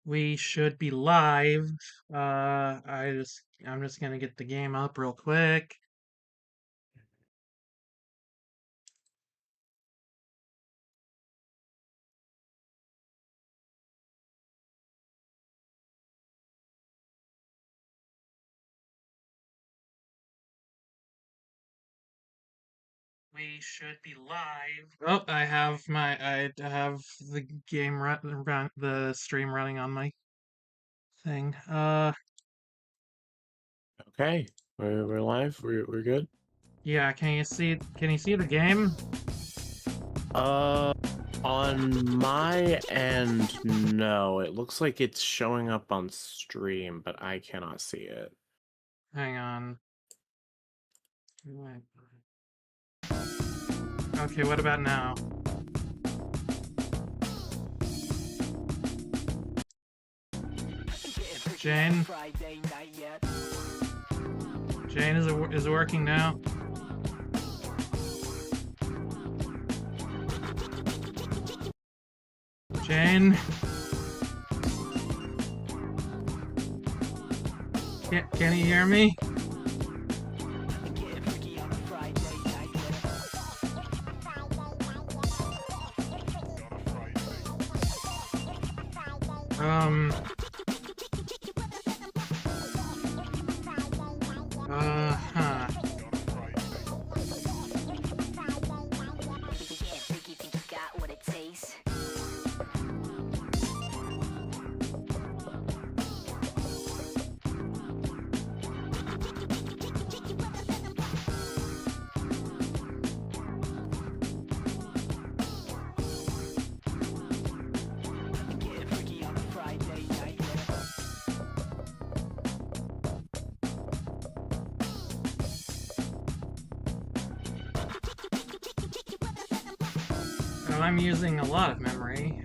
We should be live. I'm just gonna get the game up real quick. We should be live. Oh, I have the game the stream running on my thing. Okay, we're live. We're good. Yeah. Can you see the game? On my end, no. It looks like it's showing up on stream, but I cannot see it. Hang on. Okay. What about now? Jane? Jane, is it working now? Jane? Can you hear me? Huh. Well, I'm using a lot of memory.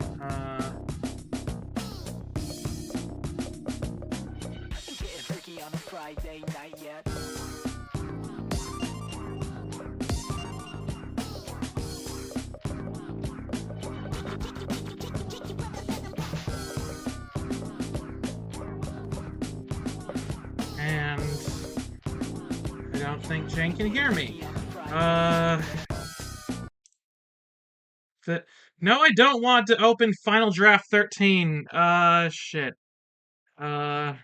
And I don't think Jane can hear me. No, I don't want to open Final Draft 13. Shit. Uh...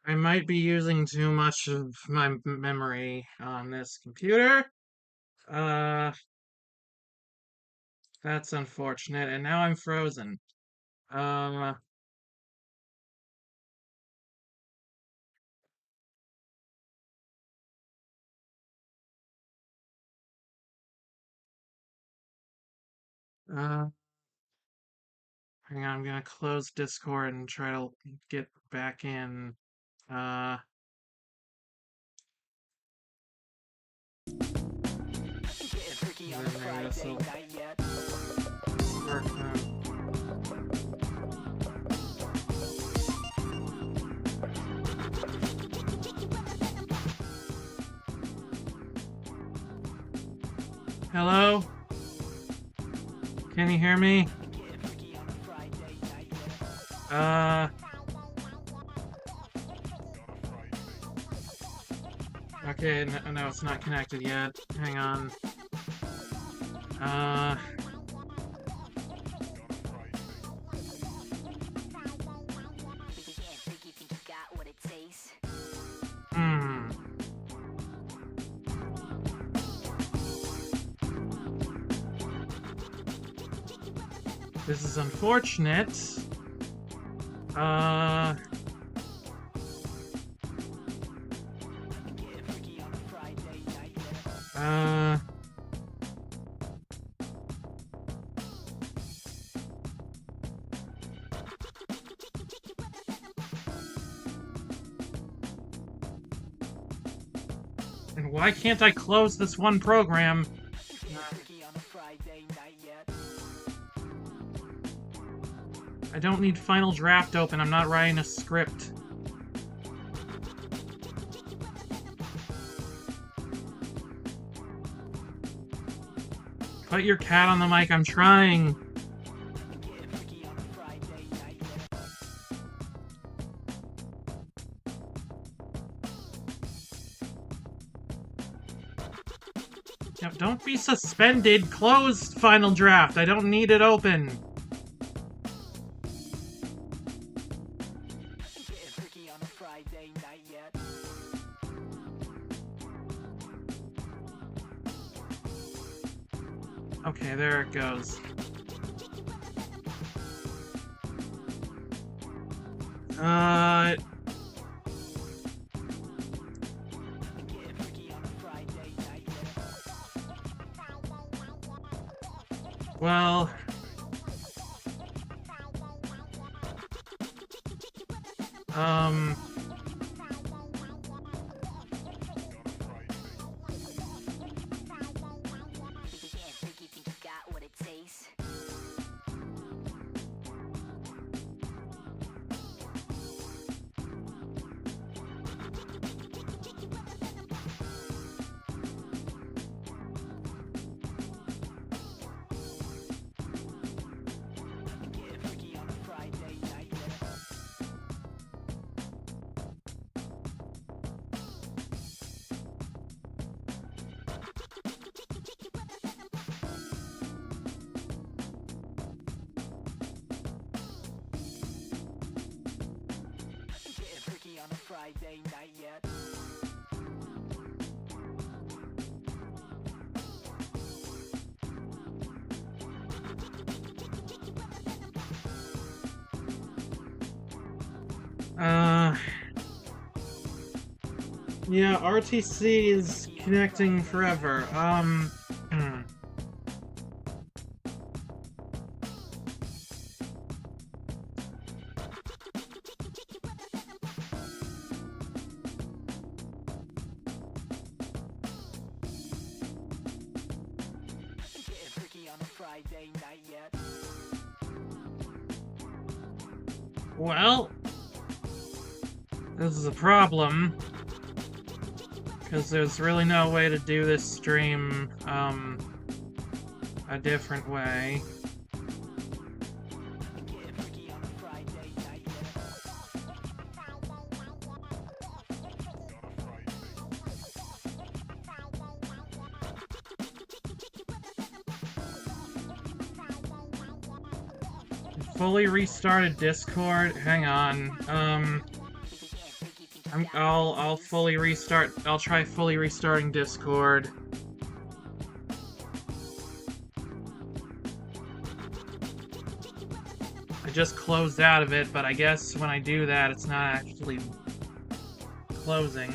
I might be using too much of my memory on this computer. Uh, that's unfortunate, and now I'm frozen. Uh, uh, Hang on, I'm gonna close Discord and try to get back in. Then maybe this'll work then. Hello? Can you hear me? Okay, no, it's not connected yet. Hang on. Hmm. This is unfortunate. And why can't I close this one program? I don't need Final Draft open, I'm not writing a script. Put your cat on the mic, I'm trying. Now, don't be suspended. Close Final Draft. I don't need it open. Okay, there it goes. Well... Yeah, RTC is connecting forever. Well, this is a problem. Because there's really no way to do this stream, a different way. Fully restarted Discord? Hang on, I'll fully restart. I'll try fully restarting Discord. I just closed out of it, but I guess when I do that, it's not actually closing.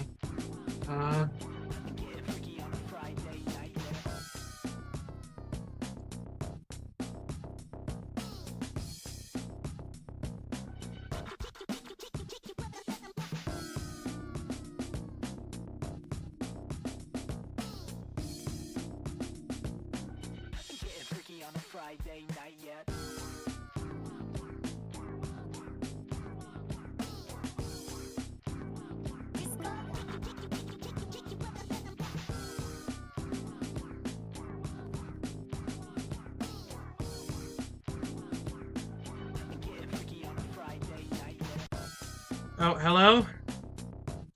Oh, hello?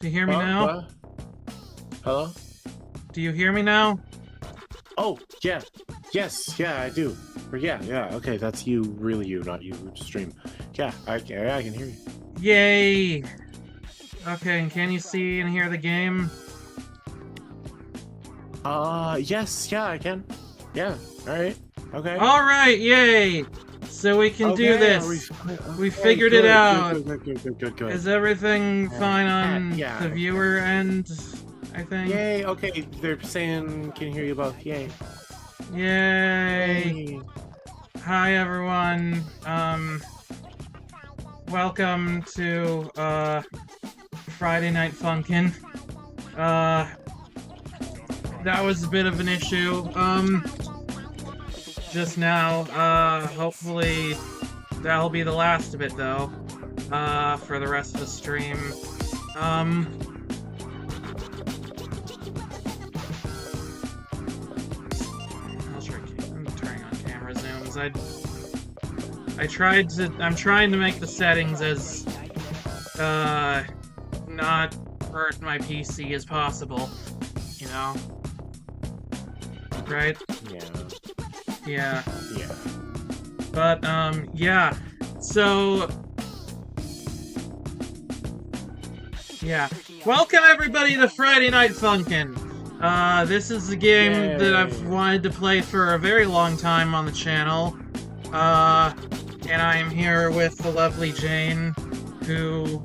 Do you hear me now? What? Hello? Do you hear me now? Oh, yeah. Yes, yeah, I do. Or yeah, okay, that's you, really you, not you, stream. Yeah, I can hear you. Yay! Okay, and can you see and hear the game? Yes, yeah, I can. Yeah, alright, okay. Alright, yay! So we can do this. We figured it out. Good. Is everything fine on the viewer end, I think? Yay, okay, they're saying can hear you both, yay. Yay! Hi everyone, welcome to, Friday Night Funkin'. that was a bit of an issue. Just now. Hopefully that'll be the last of it, though. For the rest of the stream. I'm turning on camera zooms. I'm trying to make the settings as, not hurt my PC as possible, you know? Right? Yeah. But, yeah. So... yeah. Welcome, everybody, to Friday Night Funkin'. This is a game that I've wanted to play for a very long time on the channel. And I am here with the lovely Jane, who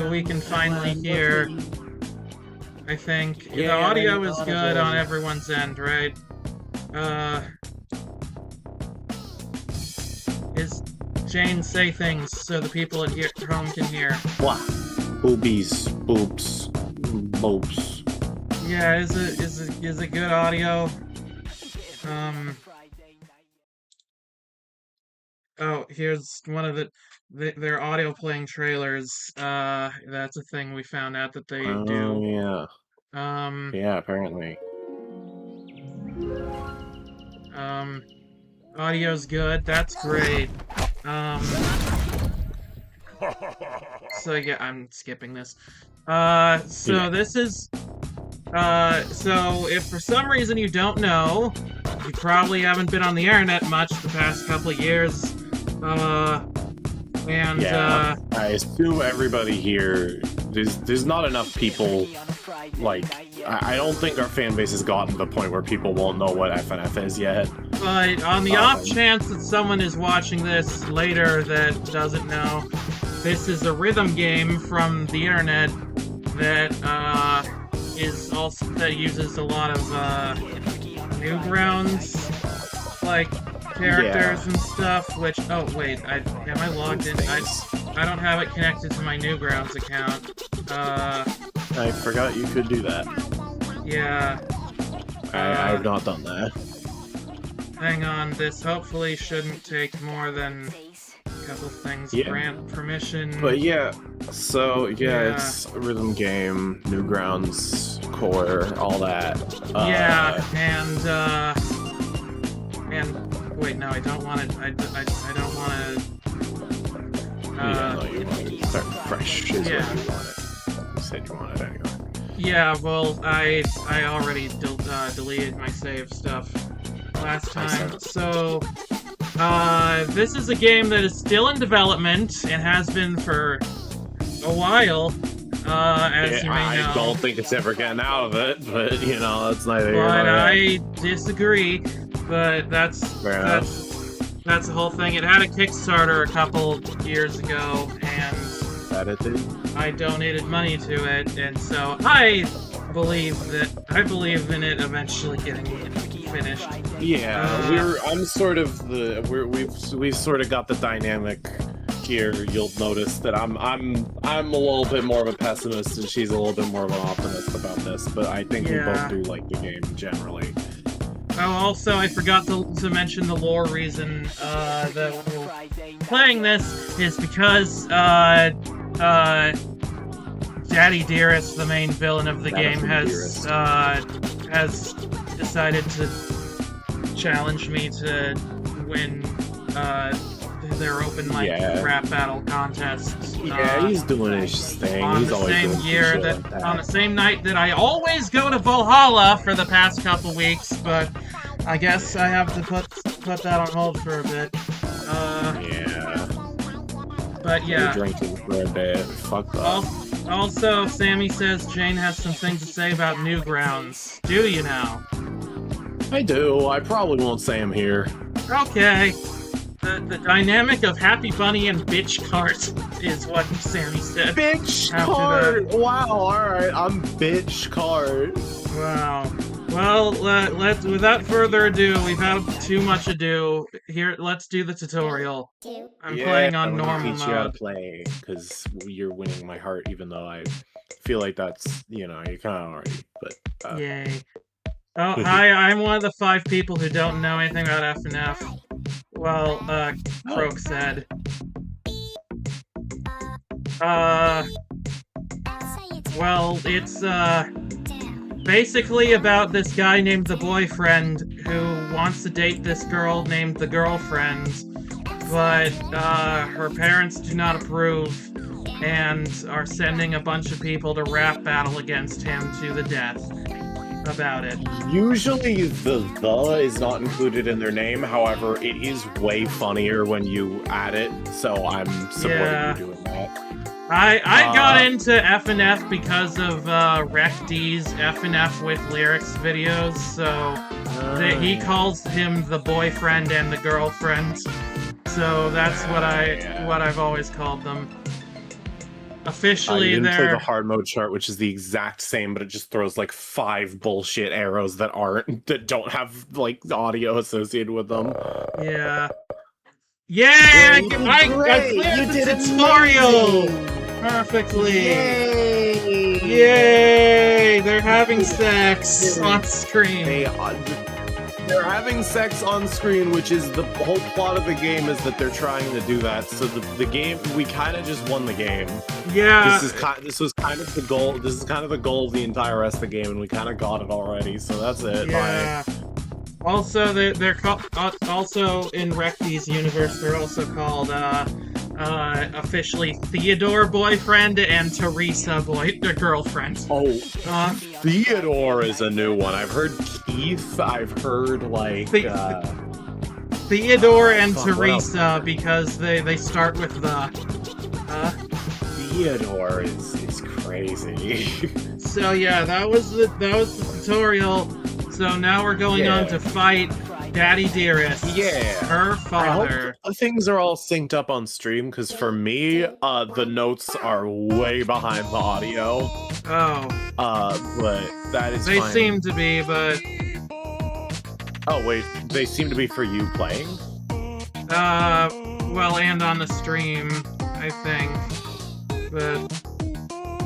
we can finally hear. I think the audio is good on everyone's end, right? Is Jane say things so the people at home can hear? Blah. Boobies, boobs, boobs. Yeah, is it good audio? Oh, here's one of their audio playing trailers. That's a thing we found out that they do. Yeah. Yeah, apparently. Audio's good. That's great. So yeah, I'm skipping this. This is, so if for some reason you don't know, you probably haven't been on the internet much the past couple of years, I assume everybody here, there's not enough people, like, I don't think our fan base has gotten to the point where people won't know what FNF is yet. But on the off chance that someone is watching this later that doesn't know, this is a rhythm game from the internet that, uses a lot of, Newgrounds, like, characters and stuff, which, oh wait, am I logged in? I don't have it connected to my Newgrounds account. I forgot you could do that. Yeah. I've not done that. Hang on, this hopefully shouldn't take more than a couple things. Grant permission. But yeah, so it's a rhythm game, Newgrounds, core, all that. And wait, no, I don't want it. I don't want to. No, you want to start fresh. Is what you want it. You said you want it anyway. Yeah, well, I already deleted my save stuff last time. So, this is a game that is still in development and has been for a while. As you may know. I don't think it's ever getting out of it, but you know, that's neither here nor there. But I disagree. But that's the whole thing. It had a Kickstarter a couple years ago, and I donated money to it, and so I believe in it eventually getting finished. Yeah, we've sort of got the dynamic here. You'll notice that I'm a little bit more of a pessimist, and she's a little bit more of an optimist about this. But I think we both do like the game generally. Oh, also, I forgot to mention the lore reason that we're playing this is because Daddy Dearest, the main villain of the game, has decided to challenge me to win their open rap battle contest. He's doing his thing. On the same night that I always go to Valhalla for the past couple weeks, but I guess I have to put that on hold for a bit. But yeah. You're drinking for a bit. Fuck off. Also, Sammy says Jane has some things to say about Newgrounds. Do you now? I do. I probably won't say them here. Okay. The dynamic of Happy Bunny and Bitch Cart is what Sammy said. Bitch Cart! Wow, alright, I'm Bitch Cart. Wow. Well, let's. Without further ado, we've had too much ado. Here, let's do the tutorial. I'm playing on normal teach mode. you how to play, because you're winning my heart, even though I feel like that's, you know, you kind of already, but... Yay. Oh, hi, I'm one of the 5 people who don't know anything about FNF. Well, Croak said. Well, it's, basically about this guy named the boyfriend who wants to date this girl named the girlfriend, but, her parents do not approve and are sending a bunch of people to rap battle against him to the death about it. Usually the is not included in their name, however, it is way funnier when you add it, so I'm supporting you doing that. I got into FNF because of RecD's FNF with lyrics videos, so he calls him the boyfriend and the girlfriend. So that's what I've always called them. Officially, you didn't play the hard mode chart, which is the exact same, but it just throws like 5 bullshit arrows that don't have like audio associated with them. Yeah. Yeah, I cleared the tutorial perfectly. Yay! Yay! They're having sex on screen. They're having sex on screen, which is the whole plot of the game, is that they're trying to do that. So the game, we kind of just won the game. Yeah. This was kind of the goal. This is kind of the goal of the entire rest of the game, and we kind of got it already. So that's it. Yeah. Bye. Also, they're also in RecD's universe. They're also called officially Theodore boyfriend and Teresa girlfriend. Oh, Theodore is a new one. I've heard Keith. I've heard like Theodore and Teresa because they start with the. Theodore is crazy. So yeah, that was the tutorial. So now we're going on to fight Daddy Dearest. Yeah. Her father. I hope things are all synced up on stream, because for me, the notes are way behind the audio. Oh. But that is They fine. seem to be, but... Oh, wait. They seem to be for you playing? Well, and on the stream, I think. But...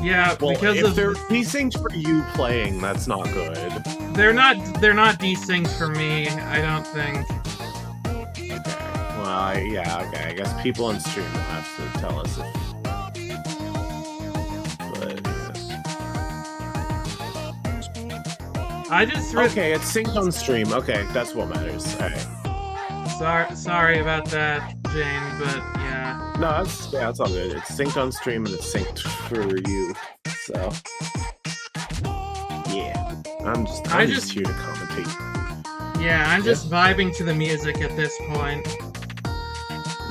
Yeah, well, because if they're desynced for you playing, that's not good. They're not desynced for me, I don't think. Okay. Well, yeah, okay. I guess people on stream will have to tell us if... But, I just... Okay, it's synced on stream. Okay, that's what matters. Alright. Sorry about that, Jane, but yeah. No, that's all good. It's synced on stream and it's synced for you. So yeah. I'm just here to commentate. Yeah, I'm just vibing to the music at this point.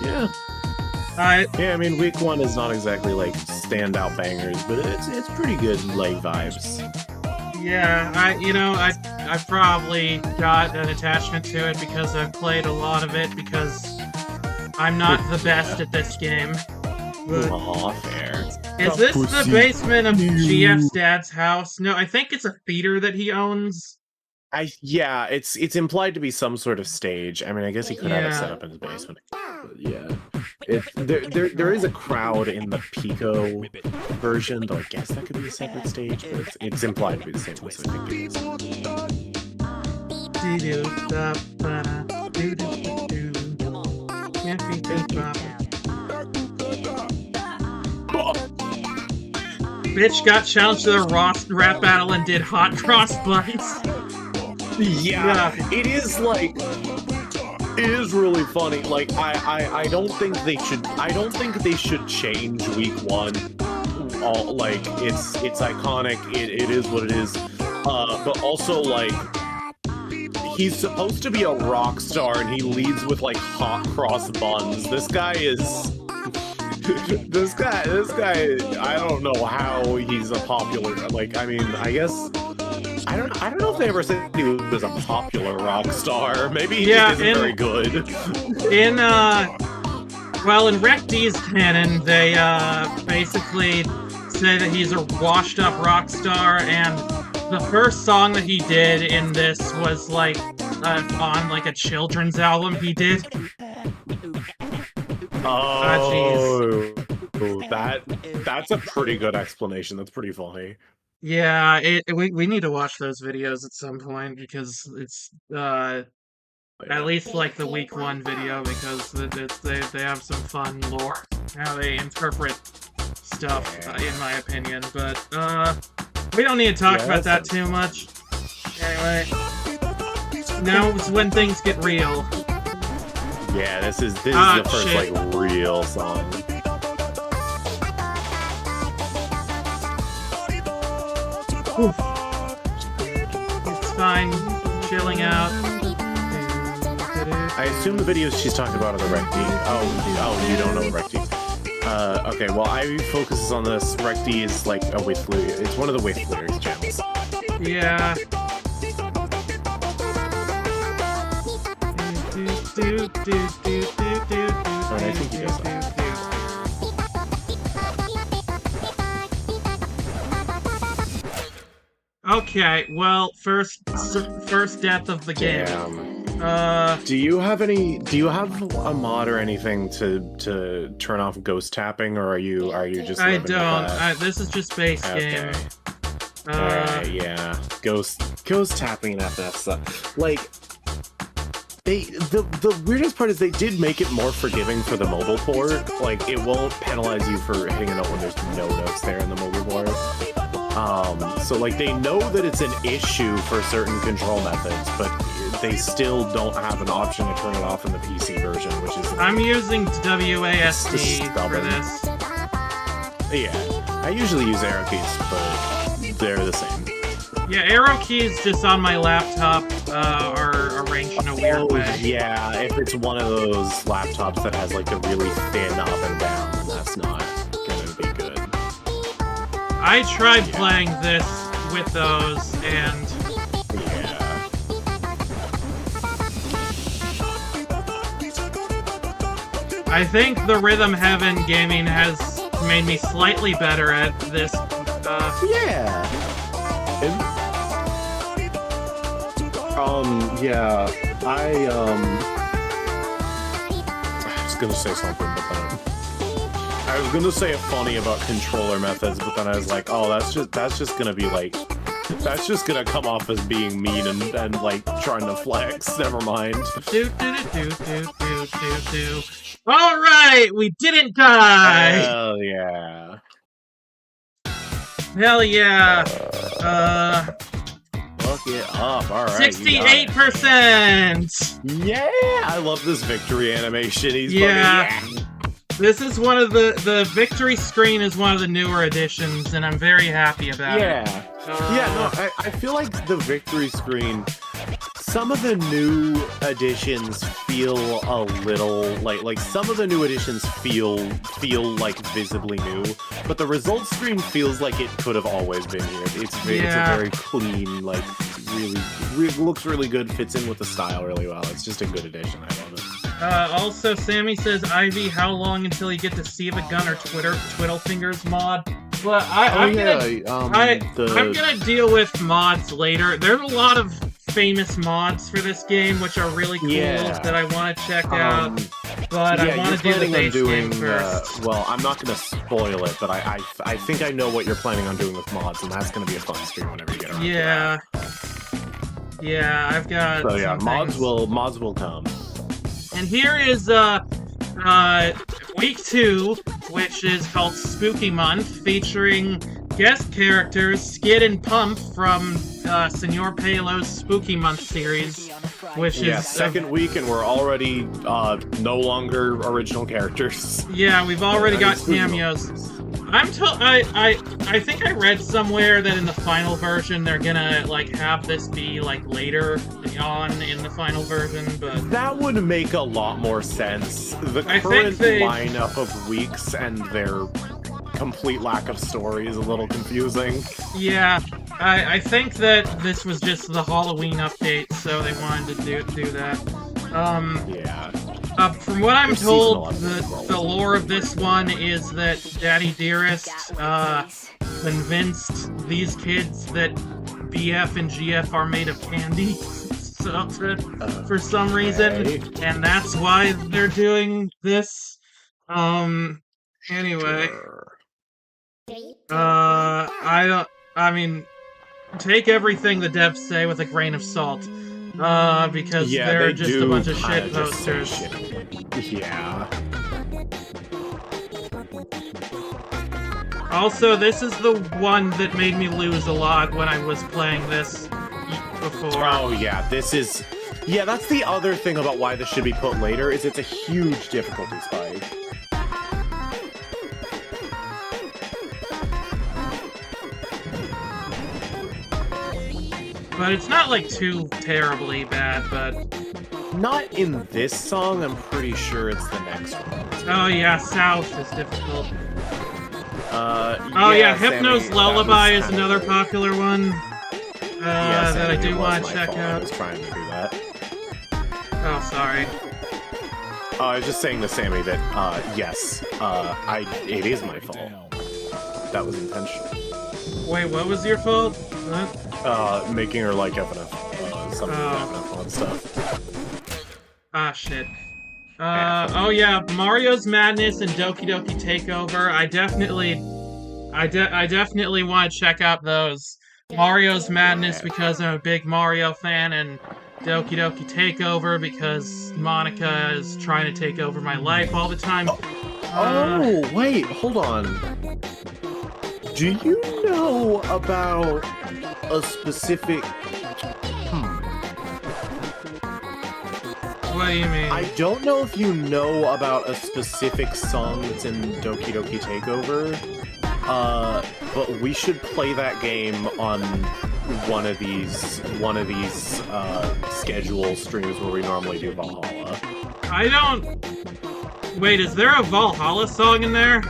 Yeah. Yeah, I mean week 1 is not exactly like standout bangers, but it's pretty good like vibes. Yeah, I probably got an attachment to it because I've played a lot of it because I'm not the best at this game. Aw, fair. Is this the basement of GF's dad's house? No, I think it's a theater that he owns. Yeah, it's implied to be some sort of stage. I mean, I guess he could have it set up in his basement. But yeah. There is a crowd in the Pico version, though I guess that could be a separate stage, but it's implied to be the same place, I think it Bitch got challenged to the rap battle and did hot cross buns. Yeah, it is like... It is really funny. Like, I don't think they should change week 1. Like, it's iconic. It is what it is. But also, like, he's supposed to be a rock star, and he leads with like hot cross buns. This guy is. This guy. I don't know how he's a popular. Like, I mean, I guess. I don't know if they ever said he was a popular rock star. Maybe he just isn't very good. Well, in RecD's canon, they basically say that he's a washed-up rock star, and the first song that he did in this was like on like a children's album he did. Oh, that's a pretty good explanation. That's pretty funny. Yeah, we need to watch those videos at some point because it's at least like the week 1 video because they have some fun lore how they interpret stuff in my opinion. But we don't need to talk about that too much. Anyway, now is when things get real. Yeah, this is the first like real song. Oof. It's fine, chilling out. I assume the videos she's talking about are the Recti. Oh, you don't know Recti. Okay, well, I focuses on this. Recti is like a with lyrics. It's one of the with lyrics channels. Yeah. Alright, I think he does that. Okay, well, first death of the game. Do you have a mod or anything to turn off ghost tapping, or are you just? I don't. This is just base game. Alright, yeah. Ghost tapping and that stuff. Like, the weirdest part is they did make it more forgiving for the mobile port. Like, it won't penalize you for hitting a note when there's no notes there in the mobile port. So like they know that it's an issue for certain control methods, but they still don't have an option to turn it off in the PC version, which is... I'm using WASD for this. Yeah, I usually use arrow keys, but they're the same. Yeah, arrow keys just on my laptop are arranged in a weird way. Yeah, if it's one of those laptops that has like the really thin up and down, then that's not gonna be good. I tried playing this with those, and... Yeah. I think the Rhythm Heaven gaming has made me slightly better at this. Yeah. Yeah, I was gonna say something, but then I was gonna say a funny about controller methods, but then I was like, oh, that's just gonna be like, that's just gonna come off as being mean and like trying to flex. Never mind. All right, we didn't die. Hell yeah. Hell yeah. Look it up. All right. 68%. Yeah, I love this victory animation. He's fucking, This is one of the victory screen is one of the newer additions, and I'm very happy about it. Yeah, no, I feel like the victory screen, some of the new additions feel a little like some of the new additions feel like visibly new, but the results screen feels like it could have always been here. It's a very clean, like really looks really good, fits in with the style really well. It's just a good addition. I love it. Also, Sammy says, Ivy, how long until you get to see the gun or Twiddle Fingers mod? Well, I'm gonna deal with mods later. There's a lot of famous mods for this game, which are really cool that I want to check out. But I want to do the base game first. Well, I'm not gonna spoil it, but I think I know what you're planning on doing with mods, and that's gonna be a fun stream whenever you get around to that. Yeah, I've got. So yeah, mods will come. And here is week 2, which is called Spooky Month, featuring guest characters Skid and Pump from Senor Palo's Spooky Month series, which is second week, and we're already no longer original characters. Yeah, we've already got cameos. I think I read somewhere that in the final version they're gonna like have this be like later on in the final version, but that would make a lot more sense. The current lineup of weeks and their complete lack of story is a little confusing. Yeah, I think that this was just the Halloween update, so they wanted to do that. From what I'm told, the lore of this one is that Daddy Dearest convinced these kids that BF and GF are made of candy. So, for some reason, and that's why they're doing this. Anyway, I mean, take everything the devs say with a grain of salt, because they're just a bunch of shit posters. Yeah. Also, this is the one that made me lose a lot when I was playing this before. Oh yeah, this is... Yeah, that's the other thing about why this should be put later, is it's a huge difficulty spike. But it's not, like, too terribly bad, but... Not in this song, I'm pretty sure it's the next one. Oh yeah, South is difficult. Oh yeah, Hypno's Lullaby is another popular one. That I do want to check out. I was trying to do that. Oh, sorry. I was just saying to Sammy that, yes, it is my fault. That was intentional. Wait, what was your fault? What? Making her like FNF, something FNF and stuff. Ah, shit. Oh yeah, Mario's Madness and Doki Doki Takeover. I definitely want to check out those. Mario's Madness because I'm a big Mario fan, and Doki Doki Takeover because Monica is trying to take over my life all the time. Oh, wait, hold on. Do you know about a specific... What do you mean? I don't know if you know about a specific song that's in Doki Doki Takeover, but we should play that game on one of these schedule streams where we normally do Valhalla. I don't... Wait, is there a Valhalla song in there?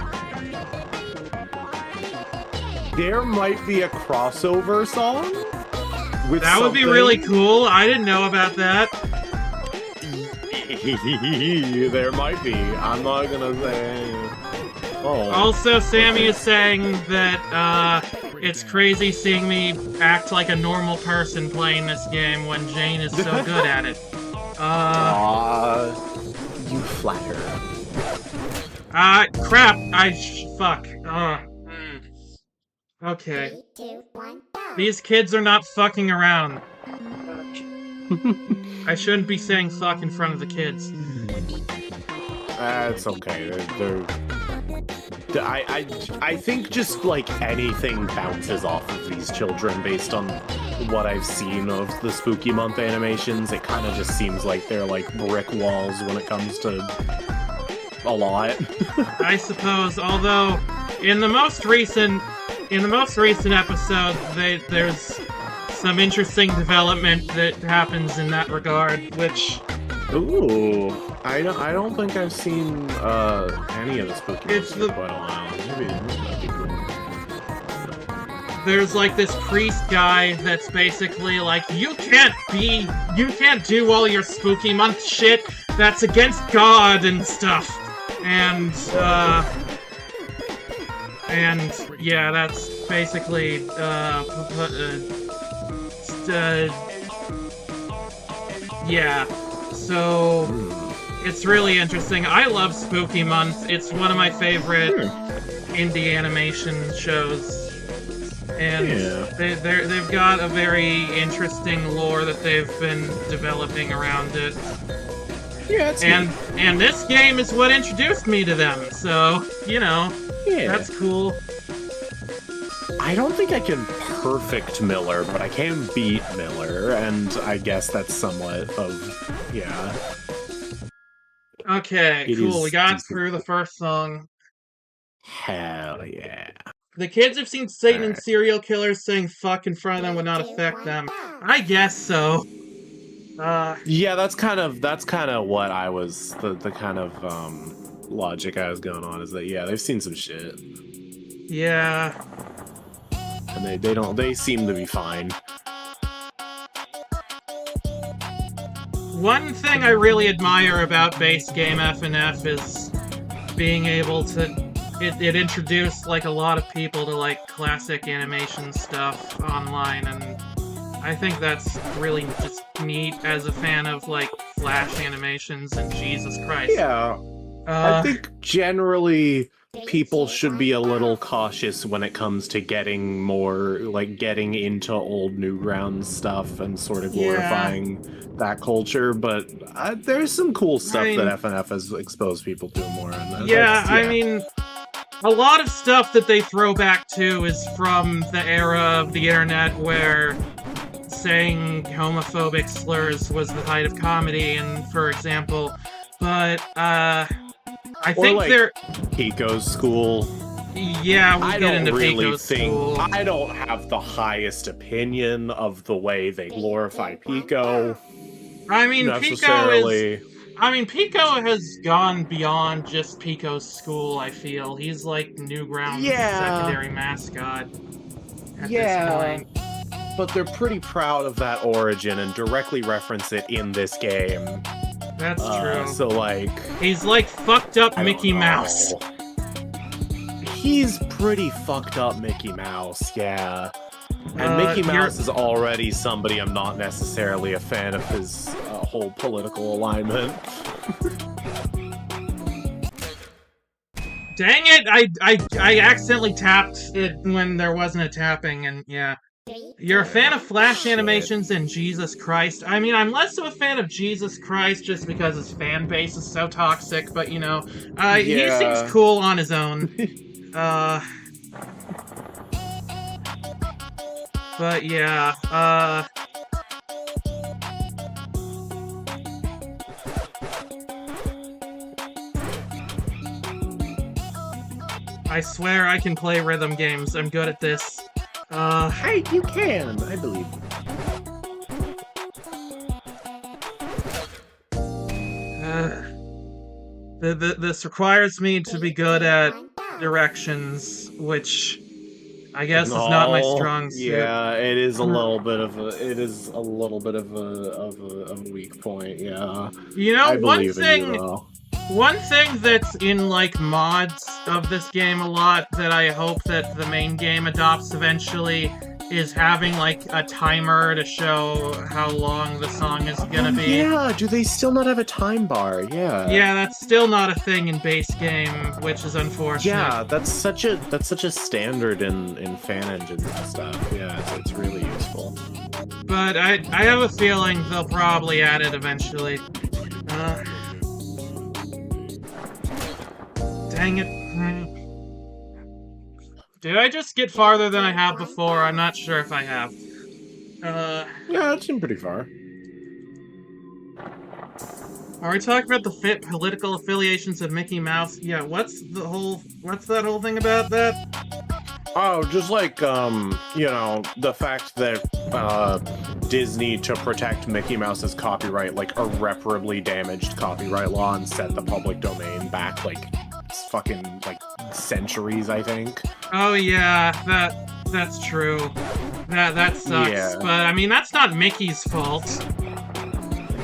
There might be a crossover song with That would be really cool. I didn't know about that. There might be. I'm not gonna say. Oh. Also, Sammy is saying that it's crazy seeing me act like a normal person playing this game when Jane is so good at it. You flatter. Crap. Fuck. Okay. 3, 2, 1, go. These kids are not fucking around. I shouldn't be saying fuck in front of the kids. It's okay. I think just like anything bounces off of these children based on what I've seen of the Spooky Month animations. It kind of just seems like they're like brick walls when it comes to a lot. I suppose, although in the most recent episode, there's some interesting development that happens in that regard, which... Ooh, I don't think I've seen any of the Spooky Months in quite a while. Maybe that'd be cool. There's like this priest guy that's basically like, you can't do all your Spooky Month shit, that's against God and stuff. And yeah, that's basically, yeah. So, it's really interesting. I love Spooky Month. It's one of my favorite indie animation shows. And they've got a very interesting lore that they've been developing around it. Yeah, and this game is what introduced me to them, so, you know, that's cool. I don't think I can perfect Miller, but I can beat Miller, and I guess that's somewhat of, yeah. Okay, cool, we got through the first song. Hell yeah. The kids have seen Satan and serial killers saying fuck in front of them would not affect them. I guess so. Yeah, that's kind of what I was, the kind of, logic I was going on, is that, yeah, they've seen some shit. Yeah. And they seem to be fine. One thing I really admire about base game FNF is being able to... It introduced, like, a lot of people to, like, classic animation stuff online, and I think that's really just neat as a fan of, like, Flash animations and Jesus Christ. Yeah. I think generally people should be a little cautious when it comes to getting more, like, getting into old Newgrounds stuff and sort of glorifying that culture, but there's some cool stuff that FNF has exposed people to more. And I mean, a lot of stuff that they throw back to is from the era of the internet where saying homophobic slurs was the height of comedy, and for example, but I think they're Pico's school. Yeah, we'll get into Pico's school. I don't have the highest opinion of the way they glorify Pico. I mean, Pico has gone beyond just Pico's school, I feel. He's like Newgrounds' secondary mascot at this point. But they're pretty proud of that origin and directly reference it in this game. That's true. So, like... He's like fucked up Mickey Mouse. He's pretty fucked up Mickey Mouse, yeah. And Mickey Mouse is already somebody I'm not necessarily a fan of his whole political alignment. Dang it! I accidentally tapped it when there wasn't a tapping, and yeah. You're a fan of Flash animations and Jesus Christ. I mean, I'm less of a fan of Jesus Christ just because his fan base is so toxic, but you know, he seems cool on his own. But yeah, I swear I can play rhythm games. I'm good at this. Hey, you can! I believe you. This requires me to be good at directions, which I guess is not my strong suit. Yeah, it is a little bit of a weak point. Yeah. You know, one thing that's in, like, mods of this game a lot that I hope that the main game adopts eventually is having, like, a timer to show how long the song is gonna be. Yeah, do they still not have a time bar? Yeah. Yeah, that's still not a thing in base game, which is unfortunate. Yeah, that's such a standard in fan engines and stuff. Yeah, it's really useful. But I have a feeling they'll probably add it eventually. Dang it. Did I just get farther than I have before? I'm not sure if I have. Yeah, it seemed pretty far. Are we talking about the political affiliations of Mickey Mouse? Yeah, what's that whole thing about that? Oh, just like, you know, the fact that, Disney, to protect Mickey Mouse's copyright, like, irreparably damaged copyright law and set the public domain back, like, fucking, like, centuries, I think. Oh yeah, that's true. That sucks. Yeah. But I mean, that's not Mickey's fault.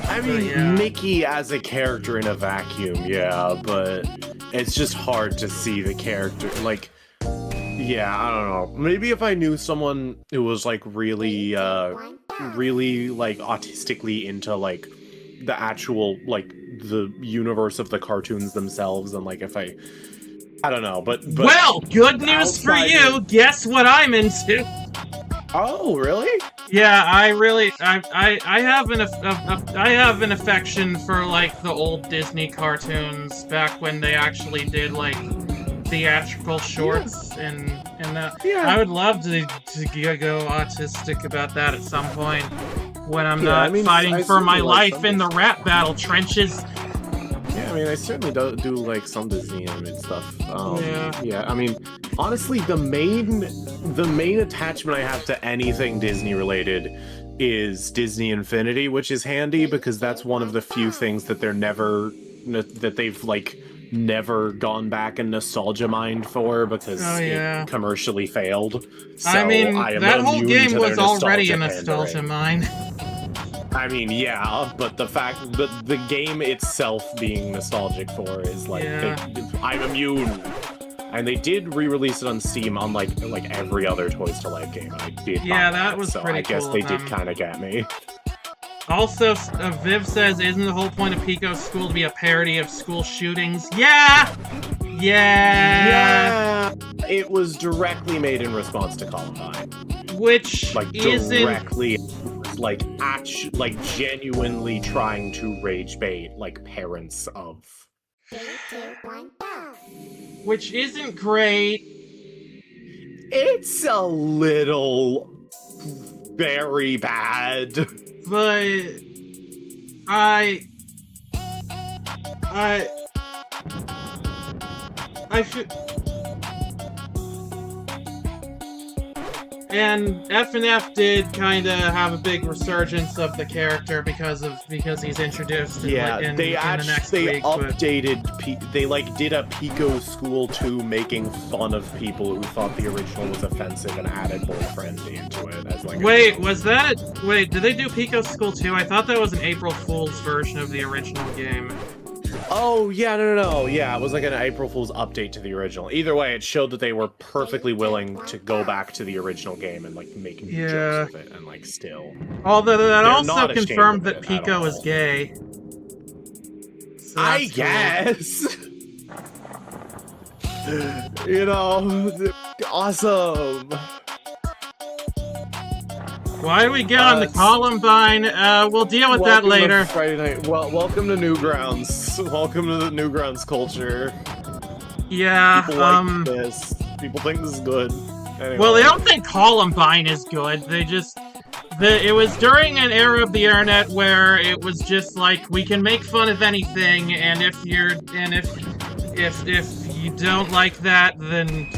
I mean, Mickey as a character in a vacuum, yeah, but it's just hard to see the character, like, yeah, I don't know. Maybe if I knew someone who was, like, really, like, autistically into, like, the actual, like, the universe of the cartoons themselves, and, like, if I don't know, but well, good news for you! Guess what I'm into? Oh, really? Yeah, I have an affection for, like, the old Disney cartoons back when they actually did, like, theatrical shorts and that. Yeah. I would love to go autistic about that at some point when I'm not fighting for my life in the rap battle trenches. Yeah, I mean, I certainly do like some Disney animated stuff. Yeah, I mean, honestly, the main attachment I have to anything Disney related is Disney Infinity, which is handy because that's one of the few things that they've like never gone back and nostalgia mined for because it commercially failed. So I mean, that whole game was already a nostalgia mine. I mean, yeah, but the game itself being nostalgic for is like, I'm immune. And they did re-release it on Steam, unlike every other Toys to Life game. I did. Yeah, that was pretty cool. So I guess they did kind of get me. Also, Viv says, isn't the whole point of Pico's School to be a parody of school shootings? Yeah! Yeah! It was directly made in response to Columbine. Which directly, genuinely trying to rage bait, parents of. 3, 2, 1, go! Which isn't great. It's a little very bad. But I should. And F&F did kind of have a big resurgence of the character because he's introduced in, in the next week. They did a Pico School 2 making fun of people who thought the original was offensive and added boyfriend into it as Wait, did they do Pico School 2? I thought that was an April Fool's version of the original game. Oh, yeah, no. Yeah, it was like an April Fool's update to the original. Either way, it showed that they were perfectly willing to go back to the original game and, make new jokes with it, and, still. Although that also confirmed that Pico is gay. So I guess! Awesome! Why do we get on the Columbine? We'll deal with that later. Friday night. Well, welcome to Newgrounds. Welcome to the Newgrounds culture. Yeah, people like this. People think this is good. Anyway. Well, they don't think Columbine is good. They just... it was during an era of the internet where it was just we can make fun of anything, and if you don't like that, then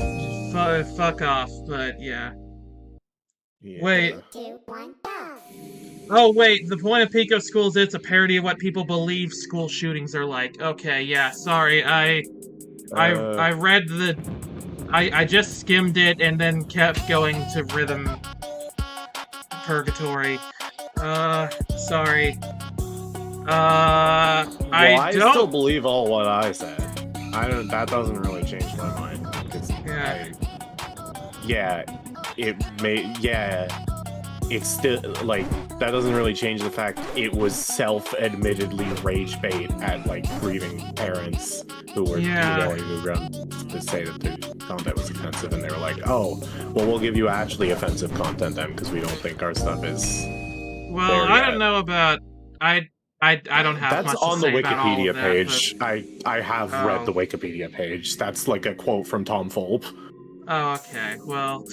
fuck off. But yeah. Wait. 2, 1, go! Oh wait, the point of Pico School is it's a parody of what people believe school shootings are like. Okay, yeah, sorry, I read I just skimmed it and then kept going to Rhythm Purgatory. Sorry. I still believe all what I said. That doesn't really change my mind. It's still, that doesn't really change the fact it was self-admittedly rage bait at, grieving parents who were going to say that the content was offensive, and they were like, oh, well, we'll give you actually offensive content then, because we don't think our stuff is Well, I don't know about... I don't have That's much to on the say about all Wikipedia of that, page. but... I have read the Wikipedia page. That's a quote from Tom Fulp. Oh, okay. Well...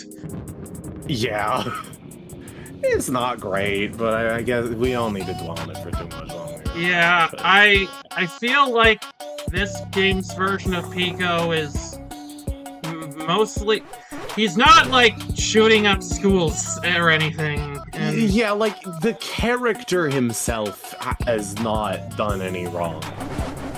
Yeah. It's not great, but I guess we don't need to dwell on it for too much longer. Yeah, I feel like this game's version of Pico is mostly... He's not, shooting up schools or anything. And... Yeah, the character himself has not done any wrong.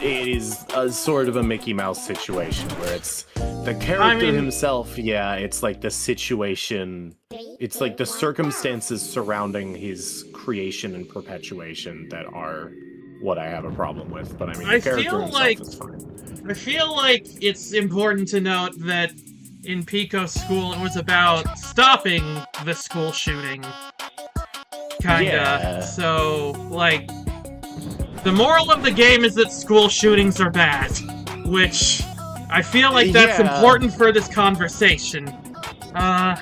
It is a sort of a Mickey Mouse situation where it's the character himself, it's the situation, it's the circumstances surrounding his creation and perpetuation that are what I have a problem with. But the character himself is fine. I feel like it's important to note that in Pico School it was about stopping the school shooting. Kinda. Yeah. So, the moral of the game is that school shootings are bad, which I feel like that's important for this conversation. But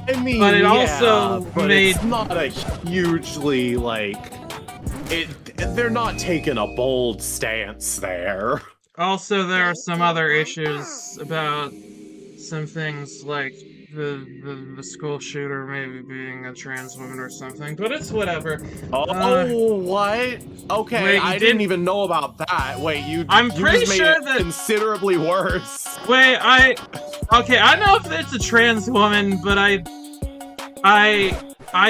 it also made... it's not a hugely, they're not taking a bold stance there. Also, there are some other issues about some things like the school shooter maybe being a trans woman or something, but it's whatever. What? Okay, wait, I didn't even know about that. Wait, I'm pretty just made sure it considerably worse. Wait, I don't know if it's a trans woman, but I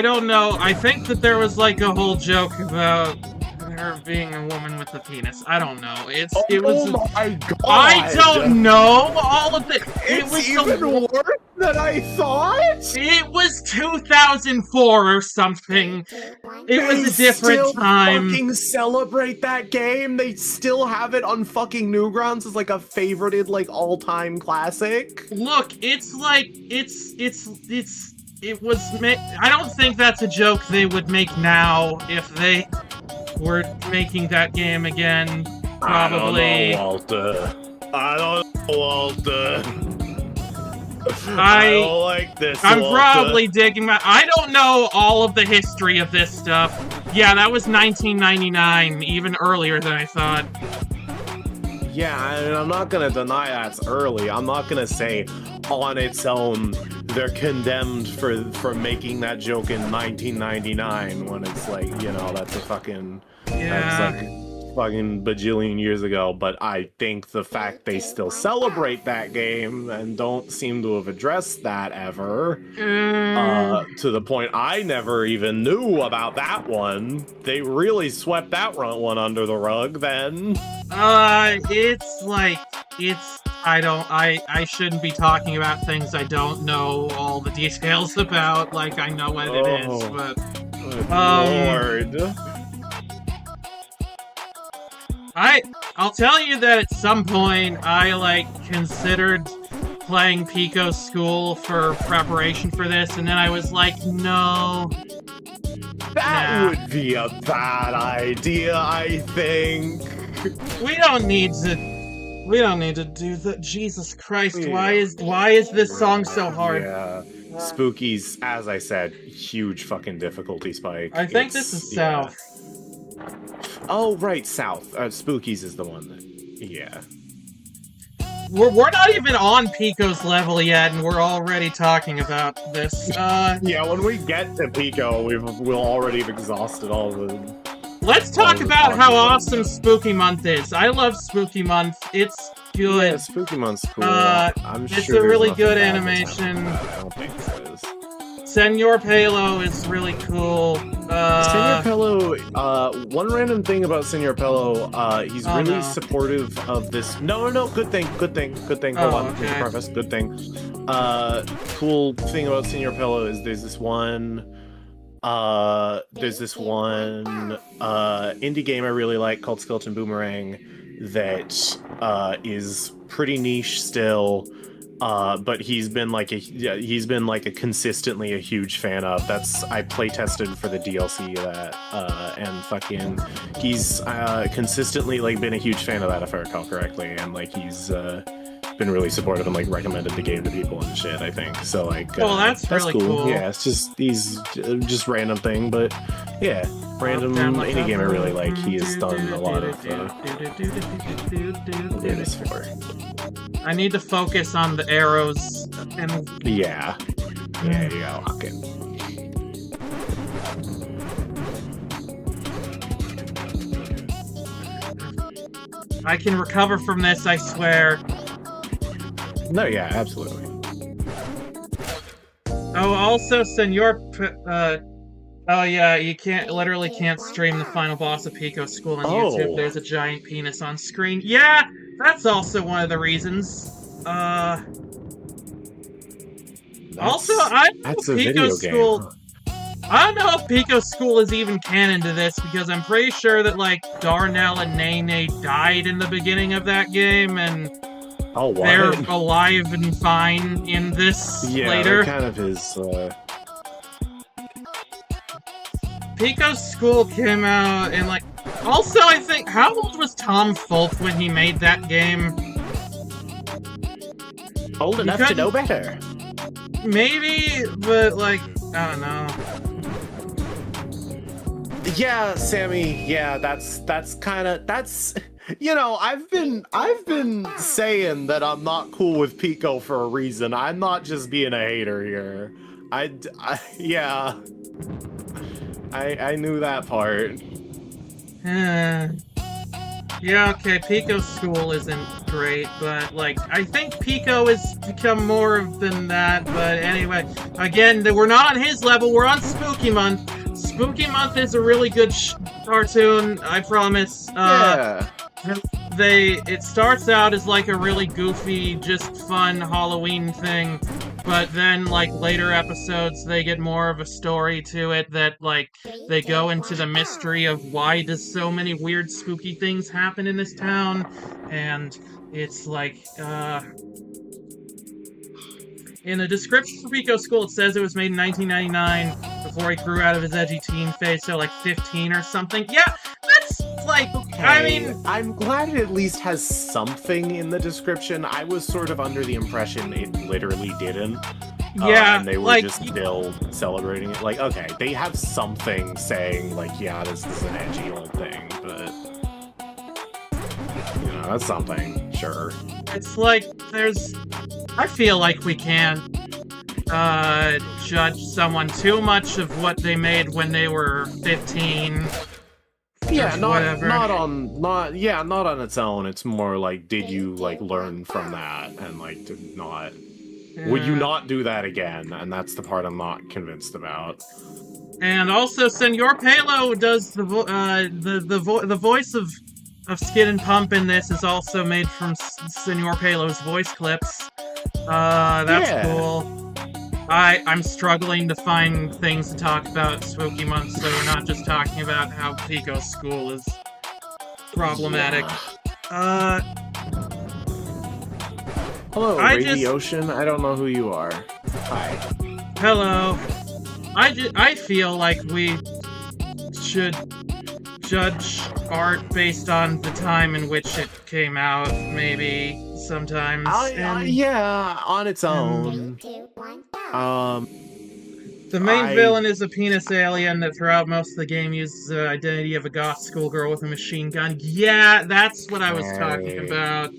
don't know. I think that there was a whole joke about Her being a woman with a penis. I don't know. It Oh was. my god! I don't know all of it. It It's was even worse than I thought. It was 2004 or something. It was a different time. They still fucking celebrate that game. They still have it on fucking Newgrounds as like a favorited, like all-time classic. Look, it's like it was. I don't think that's a joke they would make now if they were making that game again. Probably. I don't know, Walter. I don't like this. I'm Walter. probably digging my. I don't know all of the history of this stuff. Yeah, that was 1999, even earlier than I thought. Yeah, I mean, I'm not gonna deny that's early. I'm not gonna say on its own they're condemned for making that joke in 1999 when it's like, you know, that's a fucking that's like fucking bajillion years ago. But I think the fact they still celebrate that game and don't seem to have addressed that ever, to the point I never even knew about that one. They really swept that one under the rug then. It's like, I shouldn't be talking about things I don't know all the details about, like I know what it is, but... Lord. I'll tell you that at some point I, like, considered playing Pico's School for preparation for this, and then I was like, no... That would be a bad idea, I think. We don't need to do that. Jesus Christ, Yeah. why is this song so hard? Yeah. Spooky's, as I said, huge fucking difficulty spike. I think this is South. Oh, right, South. Spooky's is the one that... Yeah. We're not even on Pico's level yet, and we're already talking about this. Yeah, when we get to Pico, we'll already have exhausted all the... Let's talk about how awesome Spooky Month is. I love Spooky Month. It's good. Yeah, Spooky Month's cool. It's a really good animation. I don't think it is. Senor Pelo is really cool. Senor Pello, one random thing about Senor Pello, he's really supportive of this. No, good thing. Hold on, okay. preface, good thing. Cool thing about Senor Pello is there's this one indie game I really like called Skeleton Boomerang that is pretty niche still. But he's been consistently a huge fan of. I play tested for the DLC of that, and fucking he's consistently like been a huge fan of that, if I recall correctly, and like he's been really supportive and like recommended the game to people and shit, I think. So like, that's really cool. Yeah, it's just random thing, but yeah, random indie game I really like. He has done a lot of this for. I need to focus on the arrows and... Yeah. Yeah, you go, okay. I can recover from this, I swear. No, yeah, absolutely. Oh, also, Senor... oh yeah, you literally can't stream the final boss of Pico's School on YouTube. There's a giant penis on screen. Yeah! That's also one of the reasons. Also, I don't know if Pico's School... I don't know if Pico's School is even canon to this, because I'm pretty sure that, like, Darnell and Nene died in the beginning of that game, and they're alive and fine in this later. Yeah, kind of his, Pico's School came out in, like... Also, I think... How old was Tom Fulp when he made that game? Old enough to know better. Maybe, but, like, I don't know. Yeah, Sammy, yeah, that's you know, I've been saying that I'm not cool with Pico for a reason. I'm not just being a hater here. I knew that part. Yeah, okay, Pico's School isn't great, but, like, I think Pico has become more than that, but anyway, again, we're not on his level, we're on Spooky Month. Spooky Month is a really good cartoon, I promise. Yeah. It starts out as like a really goofy, just fun Halloween thing, but then like later episodes they get more of a story to it that like they go into the mystery of why does so many weird spooky things happen in this town, and it's like in the description for Pico School, it says it was made in 1999 before he grew out of his edgy teen phase, so like 15 or something. Yeah, that's like, okay. I mean... I'm glad it at least has something in the description. I was sort of under the impression it literally didn't. Yeah, and they were like, just still celebrating it. Like, okay, they have something saying, like, yeah, this is an edgy old thing, but... You know, that's something, sure. It's like, I feel like we can't judge someone too much of what they made when they were 15. Yeah, not on its own. It's more like, did you like learn from that and like did not? Yeah. Would you not do that again? And that's the part I'm not convinced about. And also, Senor Palo does the voice of Skid and Pump in this is also made from Senor Palo's voice clips. That's cool. I'm struggling to find things to talk about Spooky Month, so we're not just talking about how Pico School is problematic. Yeah. Hello, Ocean. I don't know who you are. Hi. Hello. I feel like we should judge art based on the time in which it came out, maybe, sometimes. Yeah, on its own. 3, 2, 1, go. The main villain is a penis alien that throughout most of the game uses the identity of a goth schoolgirl with a machine gun. Yeah, that's what I was talking about.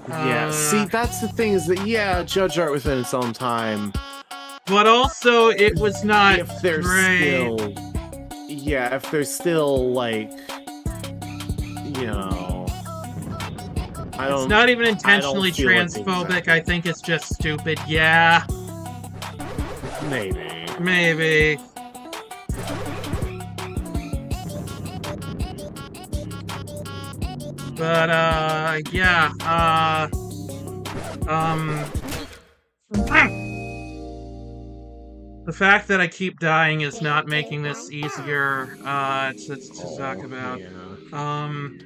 Yeah, see, that's the thing is that, yeah, judge art within its own time. But also, it was not if there's great. If there's still, like, you know... It's not even intentionally transphobic, I think it's just stupid, yeah. Maybe. But, yeah, the fact that I keep dying is not making this easier, to talk about. Yeah.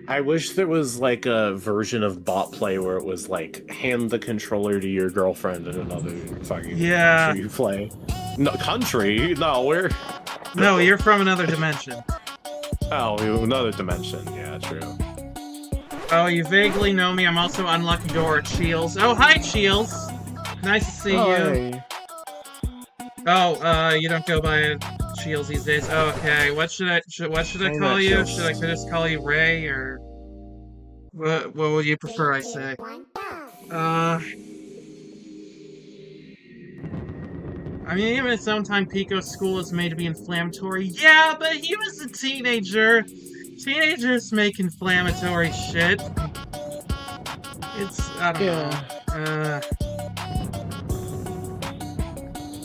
I wish there was, like, a version of bot play where it was, like, hand the controller to your girlfriend in another fucking country you play. No, country? No, we're... No, you're from another dimension. Oh, another dimension. Yeah, true. Oh, you vaguely know me. I'm also Unlucky Door at Shields. Oh, hi, Shields! Nice to see you. Hey. Oh, you don't go by Shields these days. Oh, okay. What should I call you? Should I just call you Ray, or what would you prefer I say? 3, 2, 1, go. I mean, even at some time, Pico's school is made to be inflammatory. Yeah, but he was a teenager. Teenagers make inflammatory shit. I don't know.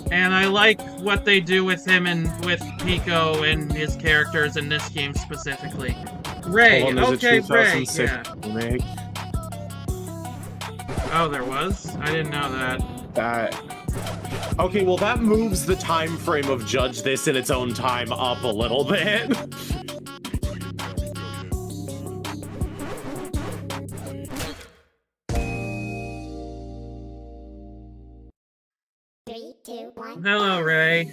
And I like what they do with him and with Pico and his characters in this game specifically. Ray, okay, Ray, yeah. Remake. Oh, there was? I didn't know that. Okay, well that moves the time frame of judge this in its own time up a little bit. 3, 2, 1. Hello, Ray.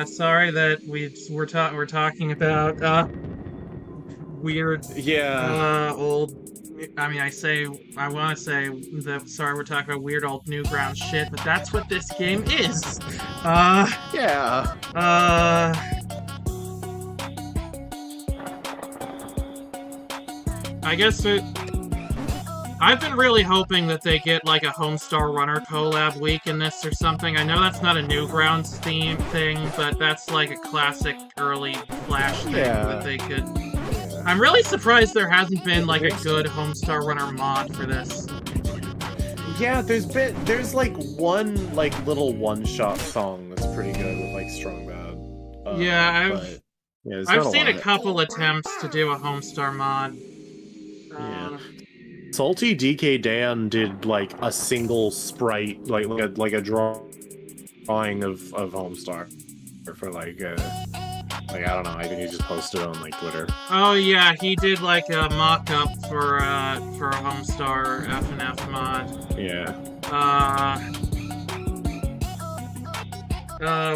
Sorry that we're talking about weird, old. I mean, I want to say that. Sorry, we're talking about weird old Newgrounds shit, but that's what this game is. Yeah. I guess I've been really hoping that they get like a Homestar Runner collab week in this or something. I know that's not a Newgrounds theme thing, but that's like a classic early Flash thing that they could. I'm really surprised there hasn't been like a good Homestar Runner mod for this. Yeah, there's like one like little one-shot song that's pretty good with like Strong Bad. Yeah, I've seen a couple attempts to do a Homestar mod. Yeah. Salty DK Dan did like a single sprite, like a drawing of Homestar for like I don't know. I think he just posted it on like Twitter. Oh yeah, he did like a mock-up for a Homestar FNF mod. Yeah.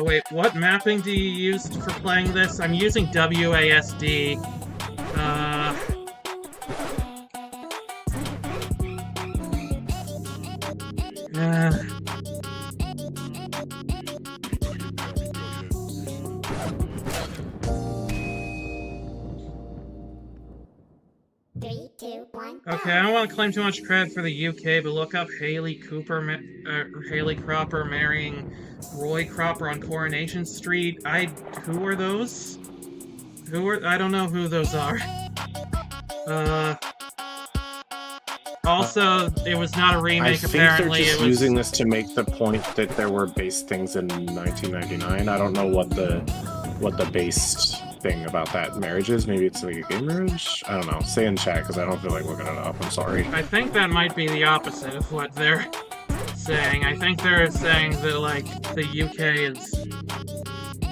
Wait, what mapping do you use for playing this? I'm using WASD. Three, two, one. Okay, I don't want to claim too much credit for the UK, but look up Haley Cropper marrying Roy Cropper on Coronation Street. Who are those? I don't know who those are. Also, it was not a remake, apparently. They're just using this to make the point that there were based things in 1999. I don't know what the based thing about that marriage is. Maybe it's like a gay marriage? I don't know. Say in chat, because I don't feel like looking it up. I'm sorry. I think that might be the opposite of what they're saying. I think they're saying that, like, the UK is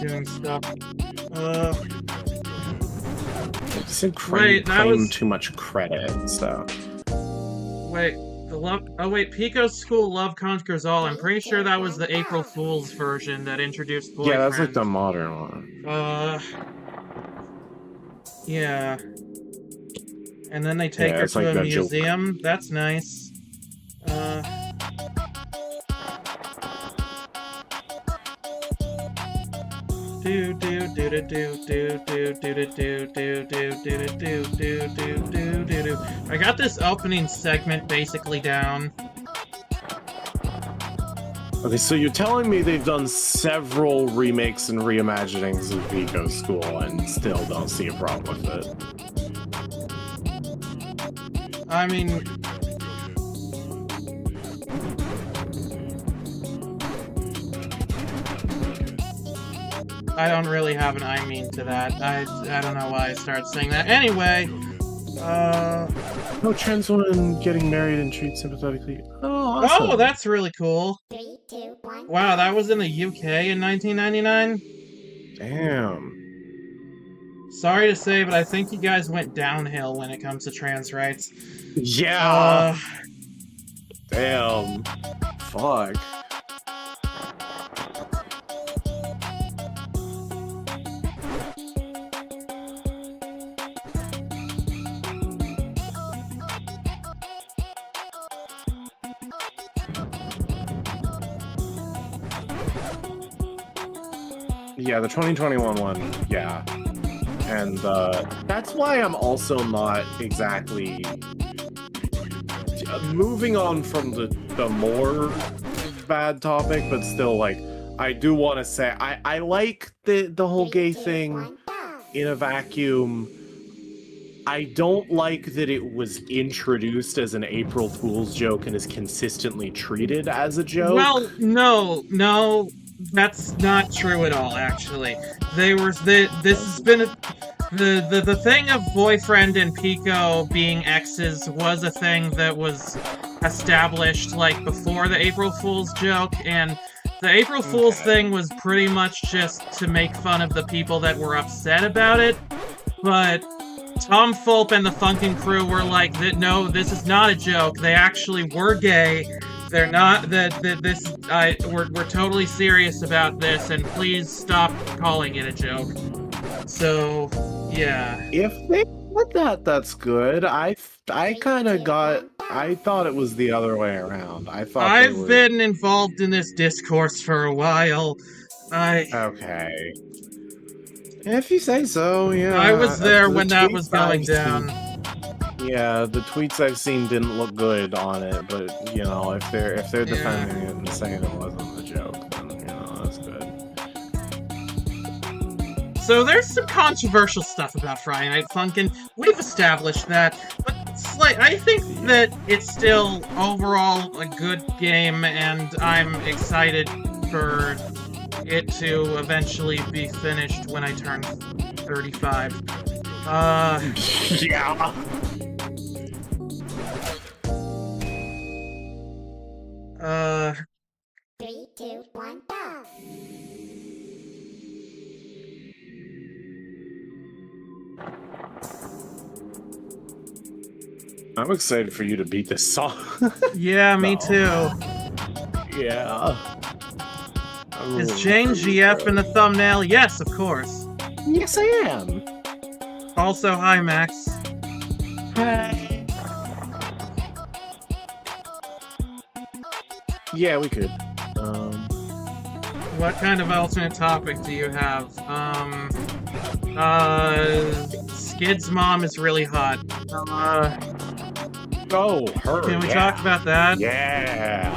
doing stuff. Wait, that was too much credit, so... Wait, Pico's School Love Conquers All. I'm pretty sure that was the April Fool's version that introduced boyfriend. Yeah, that's like the modern one. Yeah. And then they take her to a museum. That's nice. I got this opening segment basically down. Okay, so you're telling me they've done several remakes and reimaginings of Pico's School and still don't see a problem with it? I mean... I don't really have an I mean to that. I don't know why I started saying that. Anyway, no trans woman getting married and treated sympathetically. Oh, awesome. Oh, that's really cool. 3, 2, 1. Wow, that was in the UK in 1999? Damn. Sorry to say, but I think you guys went downhill when it comes to trans rights. Yeah. Damn. Fuck. Yeah, the 2021 one, yeah. And that's why I'm also not exactly... Moving on from the more bad topic, but still, like, I do want to say, I like the whole gay thing in a vacuum. I don't like that it was introduced as an April Fool's joke and is consistently treated as a joke. Well, no, that's not true at all, actually. This has been the thing of boyfriend and Pico being exes was a thing that was established, like, before the April Fool's joke, and the April Fool's thing was pretty much just to make fun of the people that were upset about it, but Tom Fulp and the Funkin crew were like, no, this is not a joke, they actually were gay. They're not, we're totally serious about this, and please stop calling it a joke. So, yeah. If they did that, that's good. I thought it was the other way around. I've been involved in this discourse for a while. Okay. If you say so, yeah. I was there when that was going down. Yeah, the tweets I've seen didn't look good on it, but you know, if they're defending it and saying it wasn't a joke, then you know, that's good. So there's some controversial stuff about Friday Night Funkin'. We've established that, but I think that it's still overall a good game, and I'm excited for it to eventually be finished when I turn 35. Yeah. Three, two, one, go. I'm excited for you to beat this song. Yeah, me too. Yeah. Is Jane GF in the thumbnail? Yes, of course. Yes, I am. Also, hi, Max. Hi. Yeah, we could. What kind of alternate topic do you have? Skid's mom is really hot. Oh, her. Can we talk about that? Yeah.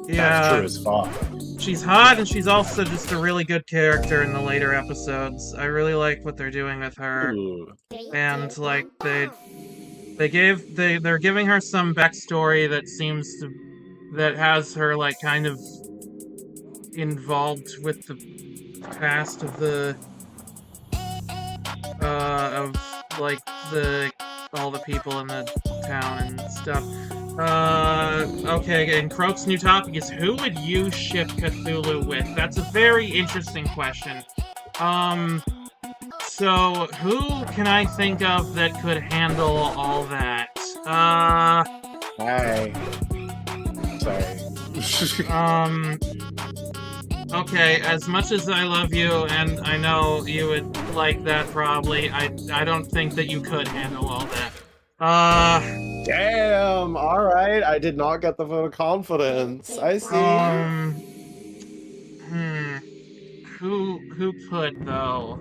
Yeah. That's true as fuck. She's hot, and she's also just a really good character in the later episodes. I really like what they're doing with her. Ooh. And, like, they're giving her some backstory that has her, like, kind of involved with the past of all the people in the town and stuff. Okay, and Croak's new topic is, who would you ship Cthulhu with? That's a very interesting question. So, who can I think of that could handle all that? Hi. Sorry. Okay, as much as I love you, and I know you would like that probably, I don't think that you could handle all that. Damn, alright, I did not get the vote of confidence. I see. Who could, though?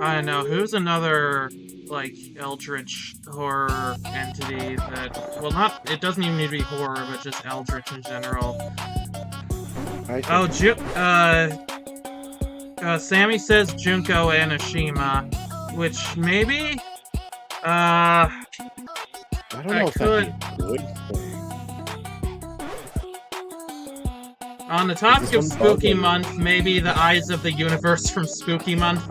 I don't know, who's another, like, eldritch horror entity that, well, it doesn't even need to be horror, but just eldritch in general. Oh, Sammy says Junko Enoshima, which maybe, I don't know if could. that'd be a good thing. On the topic of Spooky Month, maybe the Eyes of the Universe from Spooky Month.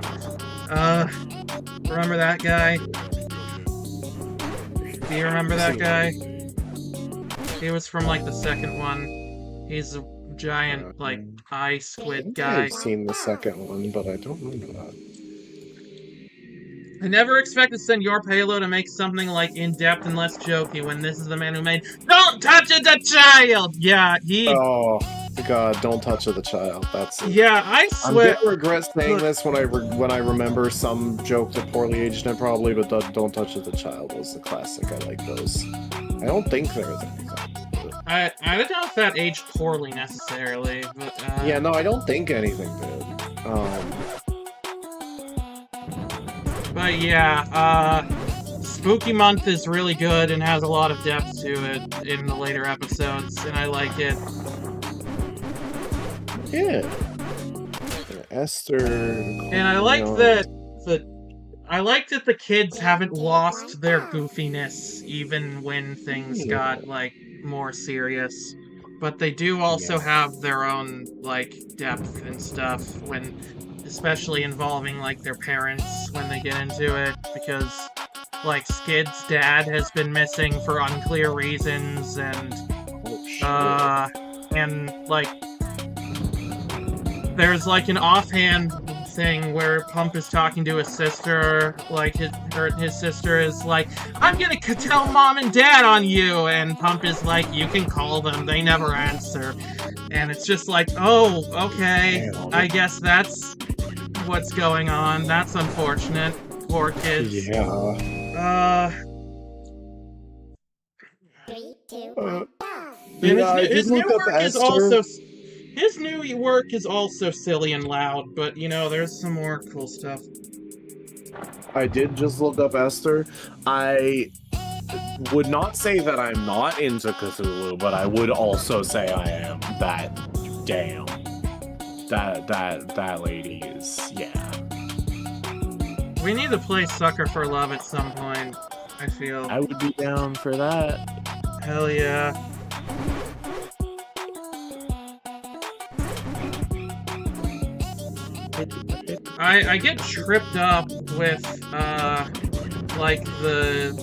Remember that guy? Do you remember that guy? He was from, like, the second one. He's a giant, like, eye squid guy. I've seen the second one, but I don't remember that. I never expected to send your payload to make something, like, in-depth and less jokey when this is the man who made Don't Touch It, the Child! Yeah, Oh, God, don't touch the child. That's it. Yeah, I swear. I'm gonna regret saying this when I remember some joke that poorly aged it probably, but don't touch the child was the classic. I like those. I don't think there's anything. I don't know if that aged poorly necessarily, but yeah, no, I don't think anything did. But yeah, Spooky Month is really good and has a lot of depth to it in the later episodes, and I like it. Yeah. Esther. And I like that the kids haven't lost their goofiness even when things got, like, more serious. But they do also have their own, like, depth and stuff especially involving, like, their parents when they get into it, because, like, Skid's dad has been missing for unclear reasons, and, like, there's, like, an offhand thing where Pump is talking to his sister, like, his sister is like, I'm gonna tell Mom and Dad on you, and Pump is like, you can call them, they never answer. And it's just like, oh, okay, I guess that's what's going on. That's unfortunate. Poor kids. Yeah. Three, two, one, go. His new work is also silly and loud, but, you know, there's some more cool stuff. I did just look up Esther. I would not say that I'm not into Cthulhu, but I would also say I am. Damn. That lady is, yeah. We need to play Sucker for Love at some point, I feel. I would be down for that. Hell yeah. I get tripped up with like the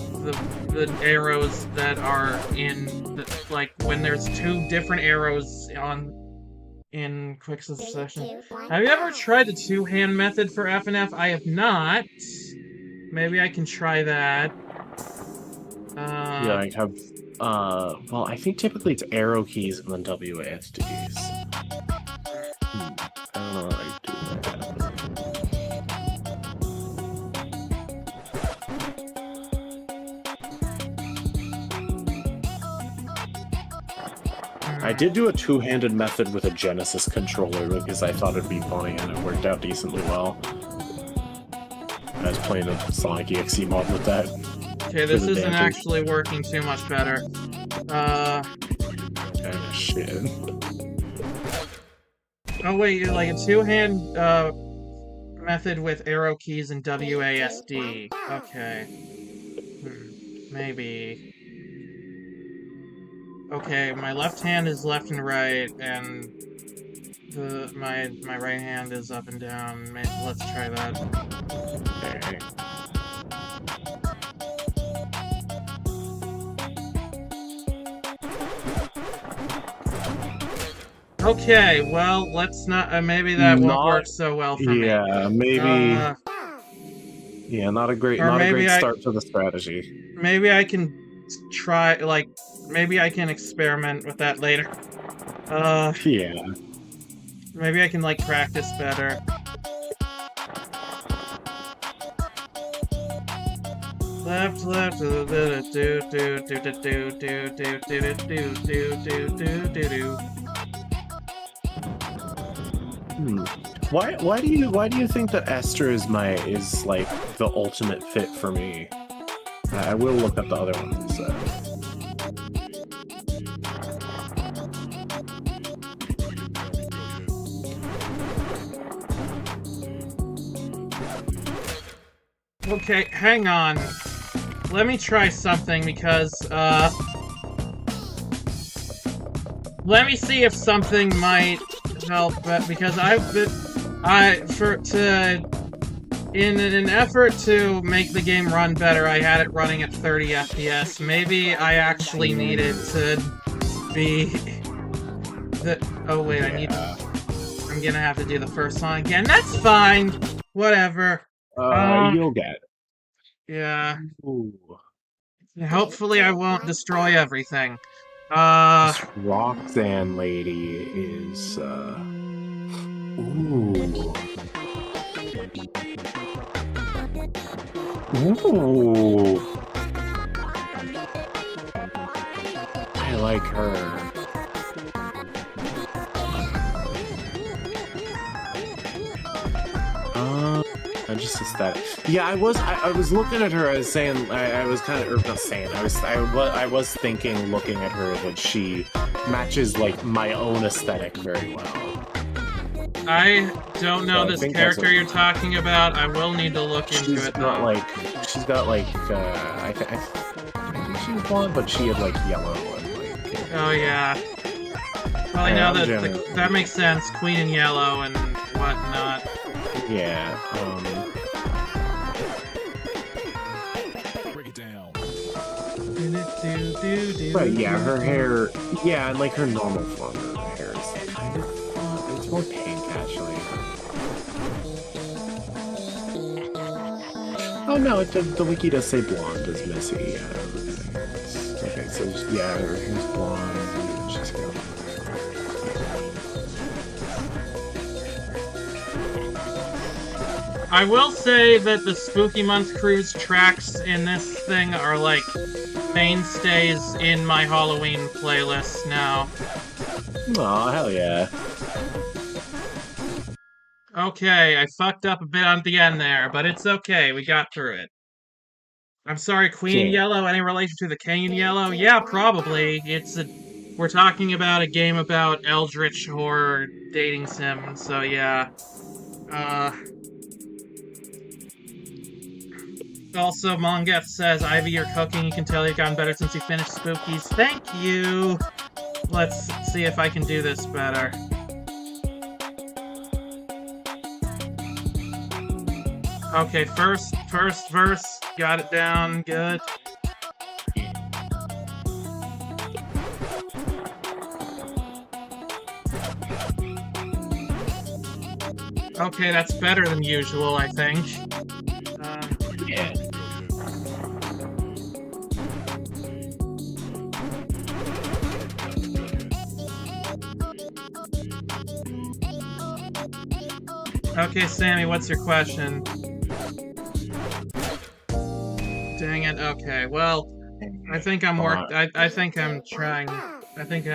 arrows that are in like when there's two different arrows in quick succession. Have you ever tried the two-hand method for FNF? I have not. Maybe I can try that. Yeah, I have. Well, I think typically it's arrow keys and then WASDs. I don't know how I do that. I did do a two-handed method with a Genesis controller because I thought it'd be funny and it worked out decently well. I was playing a Sonic EXE mod with that. Okay, this isn't actually working too much better. Shit. Oh wait, you're like a two-hand method with arrow keys and WASD. Okay. Maybe. Okay, my left hand is left and right, and my right hand is up and down. Let's try that. Okay. Okay, well, let's not. Maybe that won't work so well for me. Yeah, maybe. Yeah, not a great start to the strategy. Maybe I can try, like, maybe I can experiment with that later. Yeah. Maybe I can, like, practice better. Left, left, do do do do do do do do do do do do do do. Why do you think that Esther is like the ultimate fit for me? I will look up the other ones. Okay, hang on. Let me try something because let me see if something might help, because in an effort to make the game run better, I had it running at 30 FPS. Maybe I actually needed to be oh wait, I'm gonna have to do the first song again. That's fine. Whatever. You'll get it. Yeah. Ooh. Hopefully I won't destroy everything. This Roxanne lady is Ooh. Ooh. I like her. Just aesthetic. Yeah, I was looking at her. I was saying I was kind of, or not saying. I was thinking, looking at her, that she matches like my own aesthetic very well. I don't know this character you're talking about. I will need to look into it though. She's got like I think she's blonde, but she had like yellow and like. Oh yeah. Well, I know that makes sense. Queen in yellow and whatnot. Yeah. Break it down. But yeah, her hair, yeah, and like her normal form of her hair is kind of, it's more pink actually. Oh no, the wiki does say blonde is Missy. Okay, so yeah, her hair's blonde. And she's got. I will say that the Spooky Month Cruise tracks in this thing are like mainstays in my Halloween playlist now. Aw, hell yeah. Okay, I fucked up a bit at the end there, but it's okay, we got through it. I'm sorry, Queen in Yellow, any relation to the King in Yellow? Yeah, probably. We're talking about a game about eldritch horror dating sim, so yeah. Also, Mongeth says, Ivy, you're cooking. You can tell you've gotten better since you finished Spookies. Thank you! Let's see if I can do this better. Okay, first verse, got it down, good. Okay, that's better than usual, I think. Yeah. Okay, Sammy, what's your question? Dang it, okay, well, I think I'm I think I'm trying, I think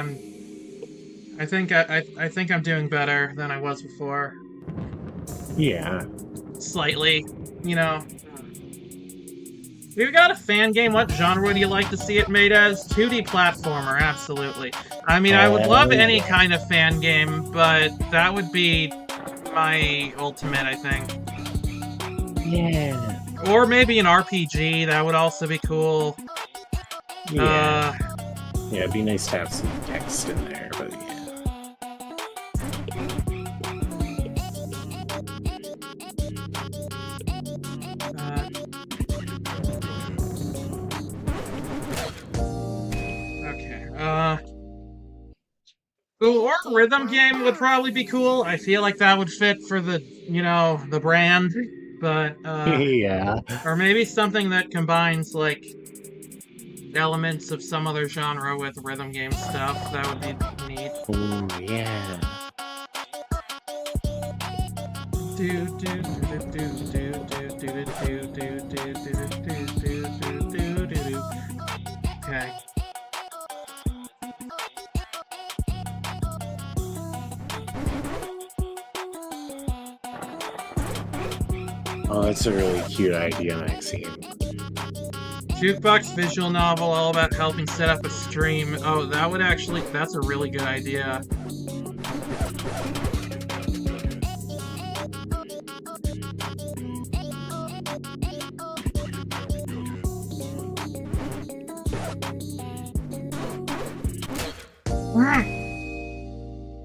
I'm doing better than I was before. Yeah. Slightly, you know. We've got a fan game. What genre do you like to see it made as? 2D platformer, absolutely. I mean, I would love any kind of fan game, but that would be my ultimate, I think. Yeah. Or maybe an RPG, that would also be cool. Yeah. Yeah, it'd be nice to have some text in there, but yeah. Ooh, or a rhythm game would probably be cool. I feel like that would fit for the, you know, the brand. But, yeah. Or maybe something that combines, like, elements of some other genre with rhythm game stuff. That would be neat. Ooh, yeah. Okay. Oh, that's a really cute idea, Maxine. JukeBox visual novel all about helping set up a stream. Oh, that would actually... That's a really good idea.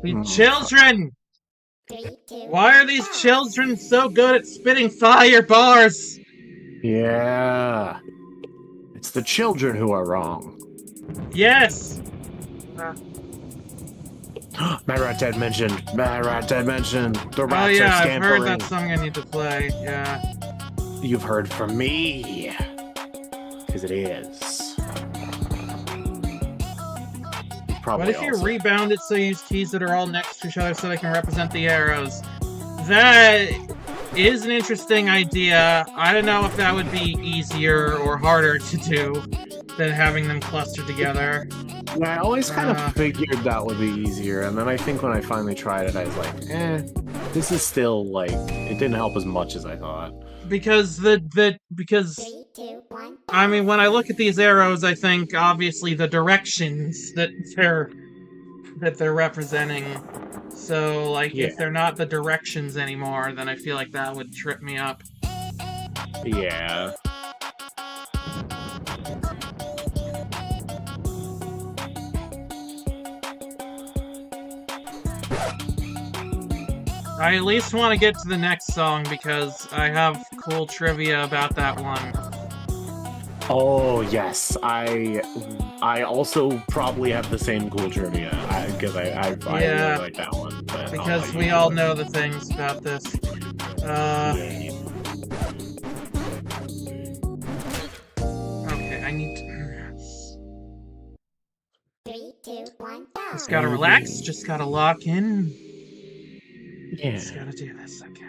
These children! 3, 2, Why are these children so good at spitting fire bars? Yeah. It's the children who are wrong. Yes! My Rat Dad mentioned. My Rat Dad mentioned. The rats Oh yeah, are I've scampering. heard that song I need to play, yeah. You've heard from me. Because it is. What if you rebound it so you use keys that are all next to each other so they can represent the arrows? That is an interesting idea. I don't know if that would be easier or harder to do than having them clustered together. Yeah, I always kind of figured that would be easier, and then I think when I finally tried it, I was like, this is still, like, it didn't help as much as I thought. Because 3, 2, 1. I mean, when I look at these arrows, I think, obviously, the directions that they're representing. So, like, if they're not the directions anymore, then I feel like that would trip me up. Yeah. I at least want to get to the next song because I have cool trivia about that one. Oh, yes. I also probly have the same cool trivia, because I really like that one. But because we all know the things about this. Okay, I need to... 3, 2, 1, go! Just gotta relax, just gotta lock in. Yeah. Just gotta do this, okay.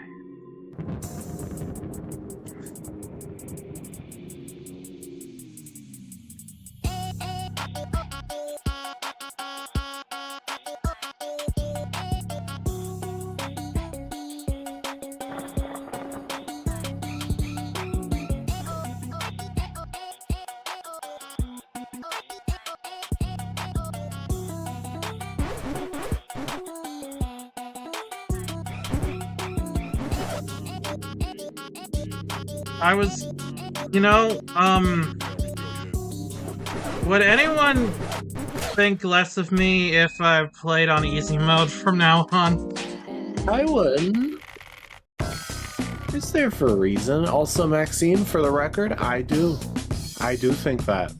I was, you know, would anyone think less of me if I played on easy mode from now on? I wouldn't. It's there for a reason. Also, Maxine, for the record, I do think that.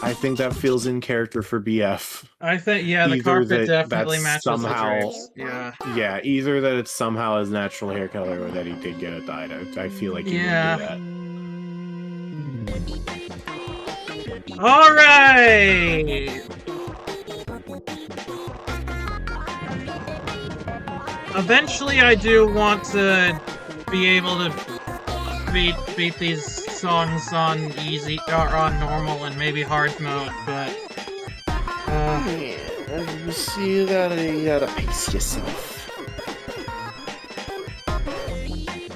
I think that feels in character for BF. I think, yeah, the carpet definitely matches somehow, the drapes. Yeah. Yeah, either that it's somehow his natural hair color or that he did get it dyed. I feel like he would do that. Alright! Eventually I do want to be able to beat these songs on easy, or on normal and maybe hard mode, but... you see, you gotta pace yourself.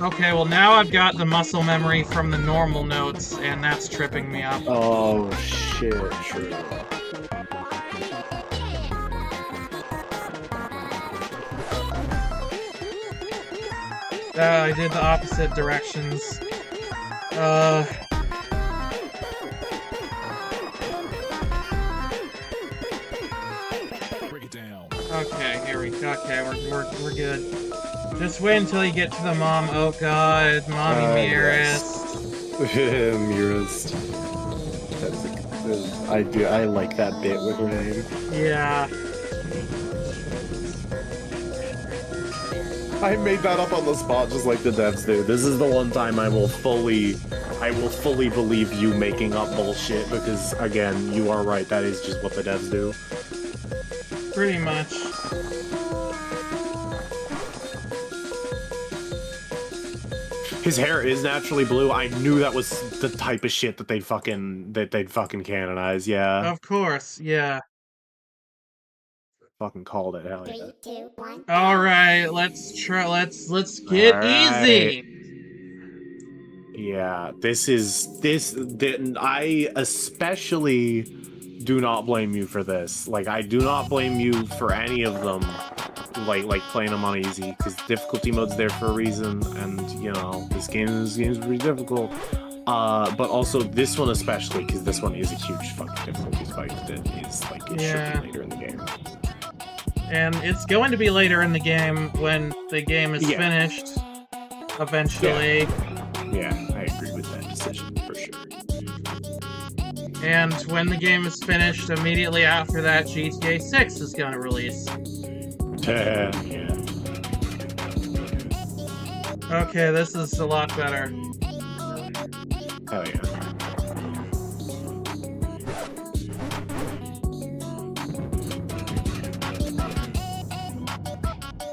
Okay, well now I've got the muscle memory from the normal notes, and that's tripping me up. Oh, shit, true. I did the opposite directions. Break it down. Okay, here we go. Okay, we're good. Just wait until you get to the mom. Oh god, mommy Dearest. Dearest. I like that bit with her name. Yeah. I made that up on the spot just like the devs do. This is the one time I will fully believe you making up bullshit because, again, you are right, that is just what the devs do. Pretty much. His hair is naturally blue. I knew that was the type of shit that they'd fucking canonize, yeah. Of course, yeah. Fucking called it, hell yeah. 3, 2, 1. Alright, let's get easy! Yeah, I especially do not blame you for this. Like, I do not blame you for any of them, like playing them on easy, because difficulty mode's there for a reason, and, you know, this game's pretty difficult. But also this one especially, because this one is a huge fucking difficulty spike that is, like, it should be later in the game. And it's going to be later in the game when the game is finished, eventually. Yeah, I agree with that decision, for sure. And when the game is finished, immediately after that, GTA 6 is going to release. Yeah. Okay, this is a lot better. Hell yeah.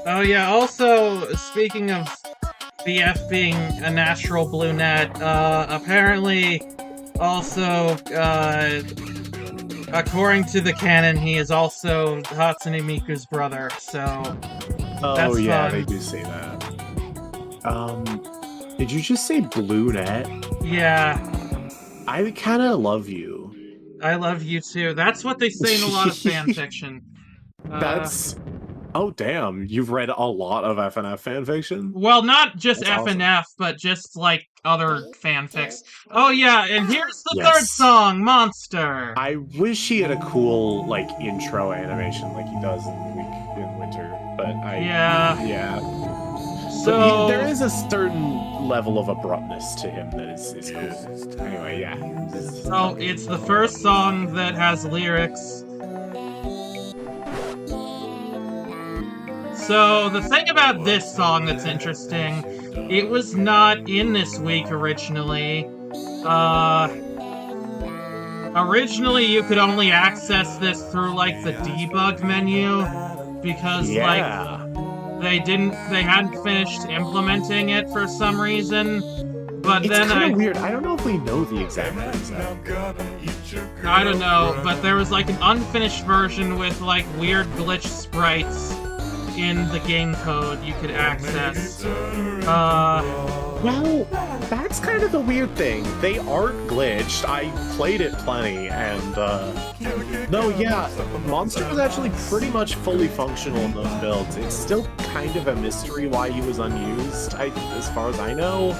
Oh yeah, also, speaking of BF being a natural brunette, apparently, also, according to the canon, he is also Hatsune Miku's brother, so that's yeah, fun. they do say that. Did you just say brunette? Yeah. I kinda love you. I love you too. That's what they say in a lot of fanfiction. That's... Oh, damn. You've read a lot of FNF fanfiction? Well, not just That's FNF, awesome. but just, like, other fanfics. Oh, yeah, and here's the third song, Monster! I wish he had a cool, like, intro animation like he does in Winter, but Yeah. So... But there is a certain level of abruptness to him that is cool. Anyway, yeah. So, it's the first song that has lyrics. So, the thing about this song that's interesting, it was not in this week originally. Originally you could only access this through, like, the debug menu, because, like, they hadn't finished implementing it for some reason, but it's kinda weird. I don't know if we know the exact reason. I don't know, but there was, like, an unfinished version with, like, weird glitch sprites in the game code you could access. Well, that's kind of the weird thing. They aren't glitched. I played it plenty, and, no, yeah, Monster was actually pretty much fully functional in those builds. It's still kind of a mystery why he was unused, as far as I know.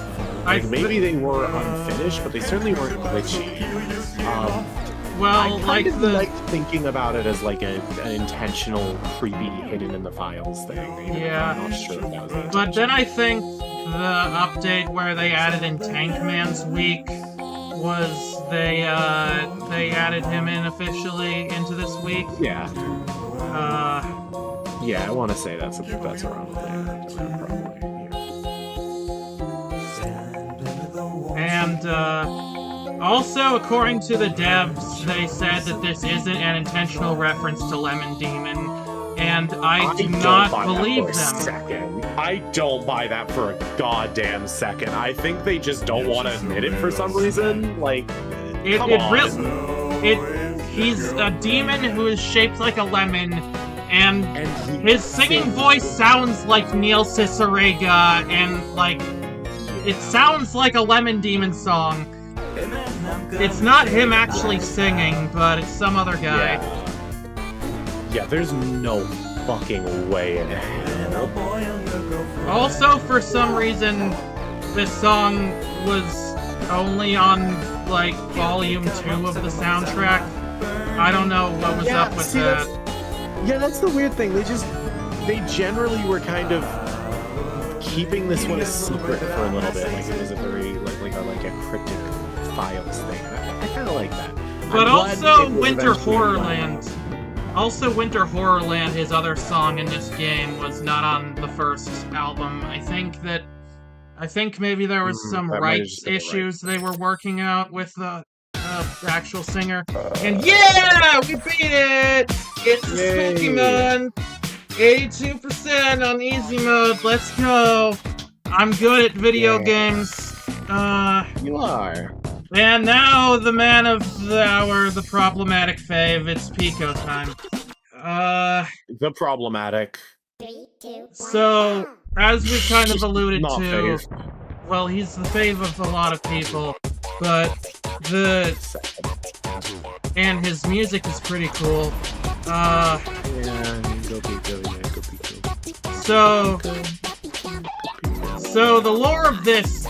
Like, maybe they were unfinished, but they certainly weren't glitchy. Well, like, thinking about it as like an intentional creepy hidden in the files thing. Even if I'm not sure if that was but then I think the update where they added in Tankman's week was they added him in officially into this week. Yeah. Yeah, I want to say that's around there. Probably. Yeah. And also, according to the devs, they said that this isn't an intentional reference to Lemon Demon, and I do not believe them. I don't buy that for a goddamn second. I think they just don't want to admit it for some reason. Like, come on. He's a demon who is shaped like a lemon, and his singing voice sounds like Neil Cicerega, and like it sounds like a Lemon Demon song. It's not him actually singing, but it's some other guy. Yeah, there's no fucking way in hell. Also, for some reason, this song was only on, like, volume 2 of the soundtrack. I don't know what was up with that. That's the weird thing. They generally were kind of keeping this one a secret for a little bit. Like, it was a very, like a cryptic files thing. I kind of like that. But also Winter Horrorland. Also Winter Horrorland, his other song in this game, was not on the first album. I think maybe there was some rights issues they were working out with the actual singer. And yeah! We beat it! It's a Spooky Mon! 82% on easy mode, let's go! I'm good at video games. You are. And now, the man of the hour, the problematic fave, it's Pico time. The problematic. 3, 2, 1, So, as we kind of alluded Not to, fave. well, he's the fave of a lot of people, but and his music is pretty cool. Yeah, go Pico, So the lore of this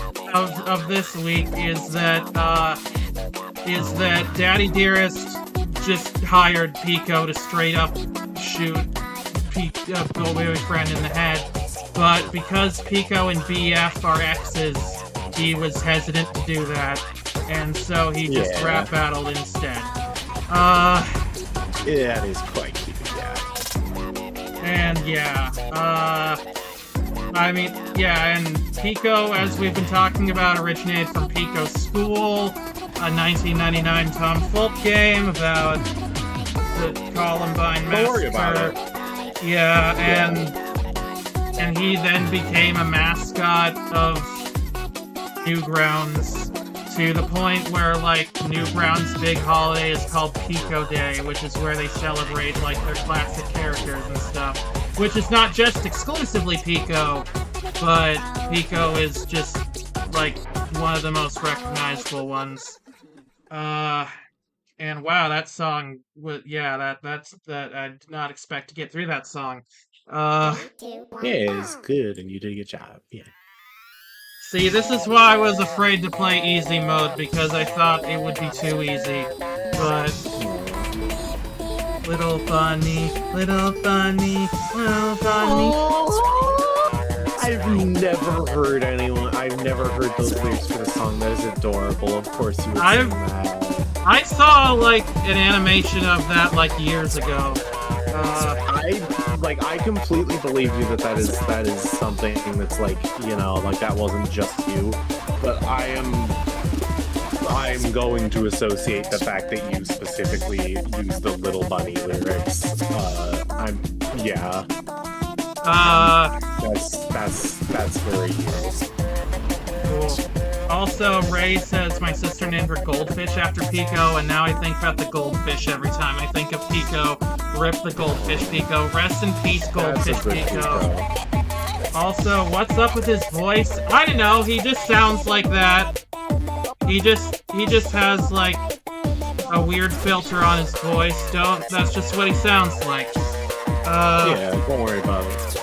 week is that Daddy Dearest just hired Pico to straight up shoot boyfriend in the head, but because Pico and BF are exes, he was hesitant to do that, and so he just rap battled instead. That is quite cute, And and Pico, as we've been talking about, originated from Pico's School, a 1999 Tom Fulp game about the Columbine massacre. And he then became a mascot of Newgrounds, to the point where, like, Newgrounds' big holiday is called Pico Day, which is where they celebrate, like, their classic characters and stuff. Which is not just exclusively Pico, but Pico is just, like, one of the most recognizable ones. And wow, that song was, that's I did not expect to get through that song. 3, 2, 1, it's good, and you did a good job, See, this is why I was afraid to play easy mode, because I thought it would be too easy, but... Little bunny, little bunny, little bunny. I've never heard those lyrics for the song. That is adorable. Of course you would sing that. I saw, like, an animation of that, like, years ago. I completely believe you that is something that's, like, you know, like, that wasn't just you. But I'm going to associate the fact that you specifically use the Little Bunny lyrics. That's very nice. Cool. Also, Ray says, my sister named her Goldfish after Pico, and now I think about the goldfish every time I think of Pico. Rip the goldfish, Pico. Rest in peace, goldfish, Pico. Also, what's up with his voice? I don't know, he just sounds like that. He just has, like, a weird filter on his voice. That's just what he sounds like. Don't worry about it.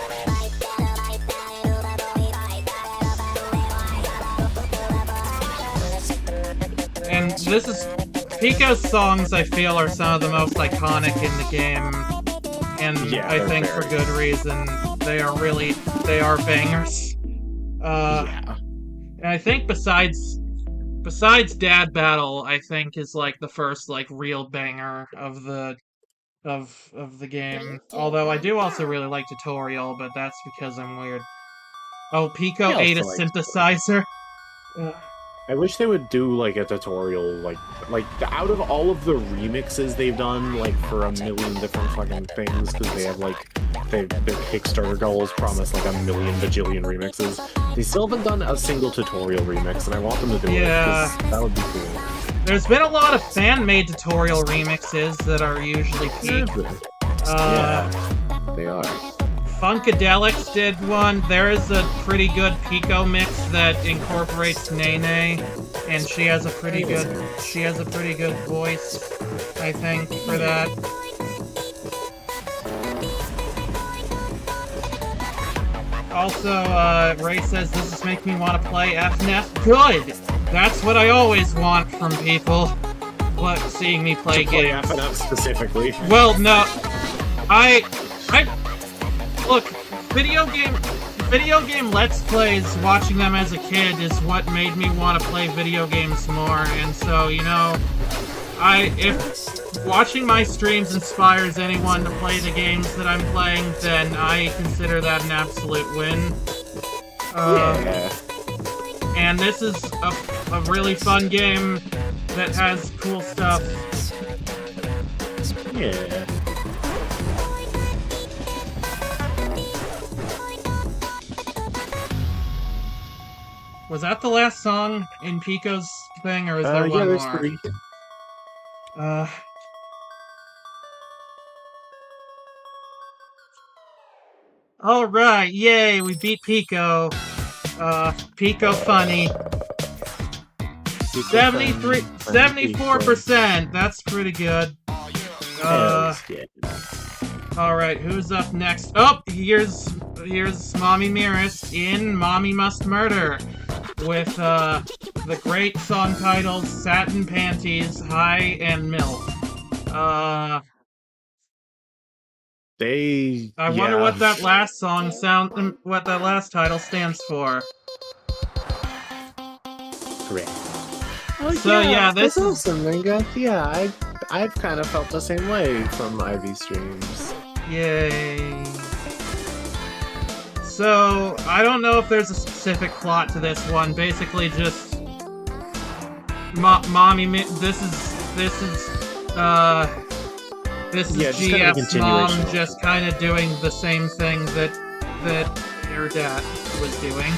And this is Pico's songs, I feel, are some of the most iconic in the game, and Yeah, I they're think for very good reason. They are bangers. Yeah. And I think besides Dad Battle, I think is like the first like real banger of the game. Although I do also really like Tutorial, but that's because I'm weird. Oh, Pico I ate a also like synthesizer. I wish they would do like a tutorial, like out of all of the remixes they've done, like for a million different fucking things, because they have like their Kickstarter goals promise like a million bajillion remixes. They still haven't done a single tutorial remix, and I want them to do it. 'Cause that would be cool. There's been a lot of fan-made tutorial remixes that are usually peak. Yeah, they are. Funkadelics did one. There is a pretty good Pico mix that incorporates Nene, and she has a pretty good voice, I think, for that. Also, Ray says, this is making me want to play FNF. Good! That's what I always want from people. What, seeing me play games. FNF specifically. Well, no. Look, video game Let's Plays, watching them as a kid is what made me want to play video games more, and so, you know, if watching my streams inspires anyone to play the games that I'm playing, then I consider that an absolute win. Yeah. And this is a really fun game that has cool stuff. Yeah. Was that the last song in Pico's thing, or is there one there's more? 3. Alright, yay, we beat Pico. Pico funny. 74%, that's pretty good. Alright, who's up next? Oh, here's Mommy Dearest in Mommy Must Murder, with the great song titles Satin Panties, High, and Milk. I wonder what that last title stands for. Correct. This is awesome, Ringa. Yeah, I've kind of felt the same way from Ivy streams. Yay. So, I don't know if there's a specific plot to this one. Basically, just this is GF's mom just kind of doing the same thing that her dad was doing.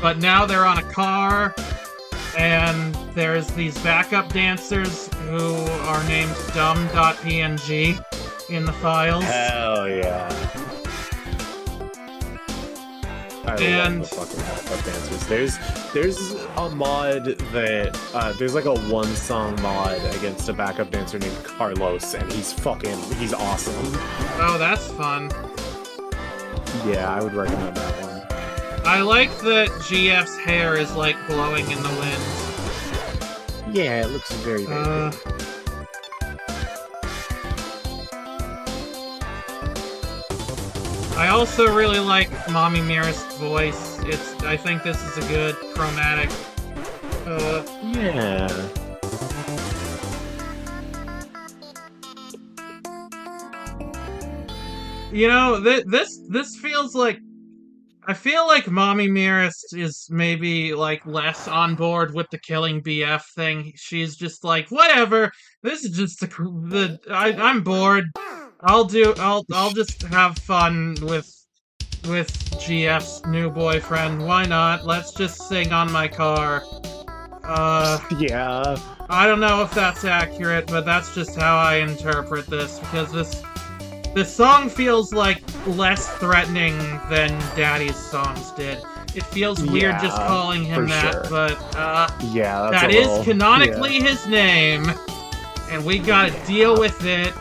But now they're on a car, and there's these backup dancers who are named dumb.png in the files. Hell yeah. I and love the fucking backup dancers. There's a mod that there's like a one song mod against a backup dancer named Carlos, and he's awesome. Oh, that's fun. Yeah, I would recommend that one. I like that GF's hair is like blowing in the wind. Yeah, it looks very good. I also really like Mommy Dearest's voice. I think this is a good chromatic. Yeah. You know, this feels like, I feel like Mommy Dearest is maybe like less on board with the killing BF thing. She's just like, whatever. This is just I'm bored. I'll just have fun with GF's new boyfriend. Why not? Let's just sing on my car. Yeah. I don't know if that's accurate, but that's just how I interpret this, because this song feels like less threatening than Daddy's songs did. It feels weird just calling him that, sure. but yeah, that is canonically his name, and we gotta deal with it.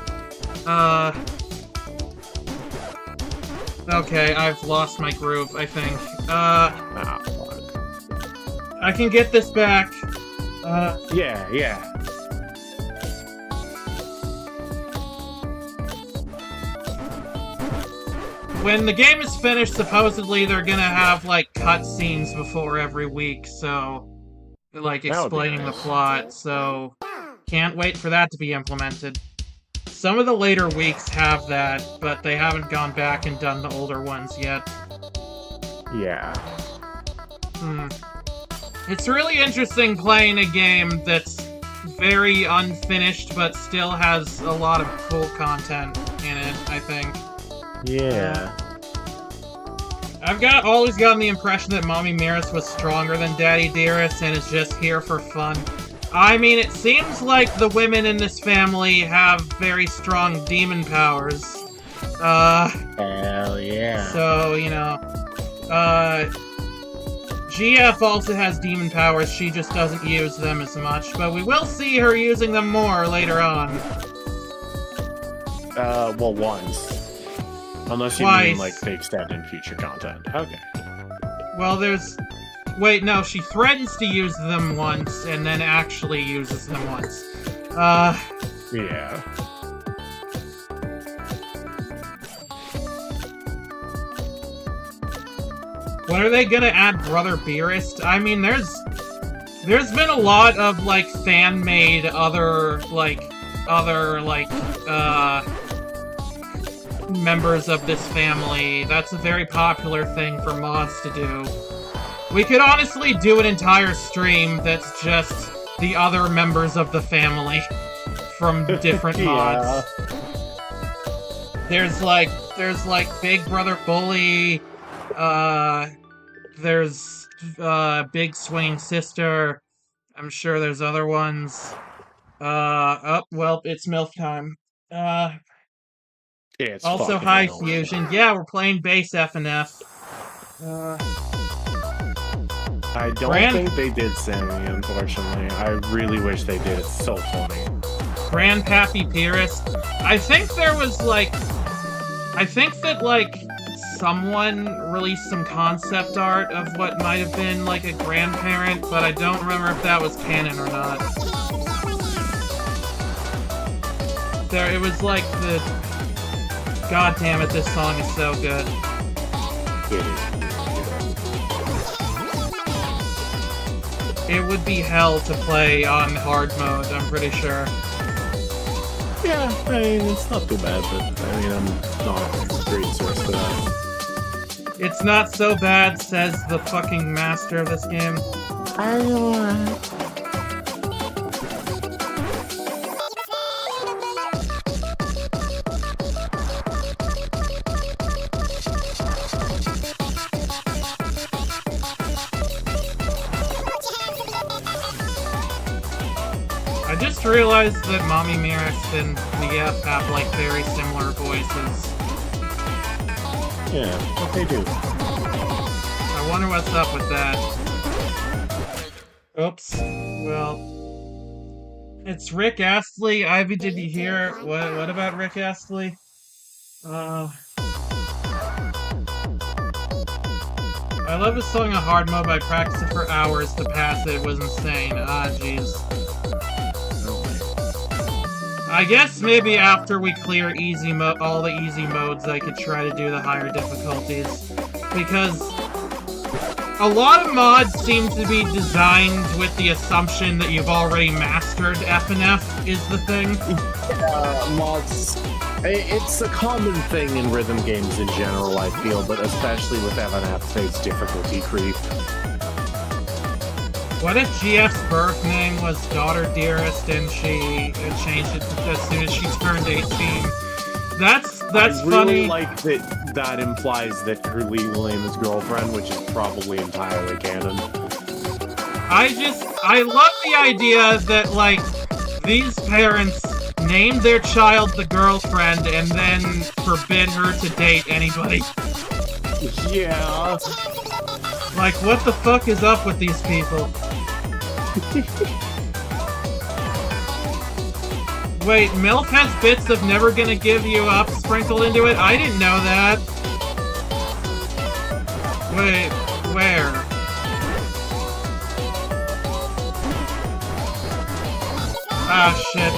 Okay, I've lost my groove, I think. I can get this back. Yeah. When the game is finished, supposedly they're gonna have, like, cutscenes before every week, so... like, explaining the plot, so... can't wait for that to be implemented. Some of the later weeks have that, but they haven't gone back and done the older ones yet. Yeah. It's really interesting playing a game that's very unfinished, but still has a lot of cool content in it, I think. Yeah. I've always gotten the impression that Mommy Dearest was stronger than Daddy Dearest and is just here for fun. I mean, it seems like the women in this family have very strong demon powers. Hell yeah. So, you know, GF also has demon powers, she just doesn't use them as much, but we will see her using them more later on. Well, once. Unless you mean, like, they extend in future content. Okay. Well, there's... wait, no, she threatens to use them once, and then actually uses them once. Yeah. When are they gonna add Brother Dearest? I mean, there's been a lot of, like, fan-made other members of this family. That's a very popular thing for mods to do. We could honestly do an entire stream that's just the other members of the family from different mods. There's like Big Brother Bully, there's Big Swinging Sister. I'm sure there's other ones. Oh, well, it's MILF time. It's also High Fusion. Yeah, we're playing base FNF. I don't think they did sing me, unfortunately. I really wish they did. It's so funny. Grandpappy Dearest. I think there was, like... I think that, like, someone released some concept art of what might have been, like, a grandparent, but I don't remember if that was canon or not. It was, like, the... God damn it, this song is so good. It would be hell to play on hard mode, I'm pretty sure. Yeah, I mean, it's not too bad, but I mean, I'm not a great source for that. It's not so bad, says the fucking master of this game. I just realized that Mommy Dearest and VF have, like, very similar voices. Yeah, what they do. I wonder what's up with that. Oops. Well... It's Rick Astley. Ivy, did you hear... What about Rick Astley? I love his song on hard mode, but I practiced it for hours to pass it. It was insane. Ah, jeez. I guess maybe after we clear all the easy modes, I could try to do the higher difficulties. Because a lot of mods seem to be designed with the assumption that you've already mastered FNF, is the thing. Mods... It's a common thing in rhythm games in general, I feel, but especially with FNF, it's difficulty creep. What if GF's birth name was Daughter Dearest and she changed it as soon as she turned 18? That's I really funny. Like that implies that her legal name is Girlfriend, which is probably entirely canon. I love the idea that, like, these parents named their child the Girlfriend and then forbid her to date anybody. Yeah. Like, what the fuck is up with these people? Wait, MILF has bits of Never Gonna Give You Up sprinkled into it? I didn't know that. Wait, where? Ah, shit.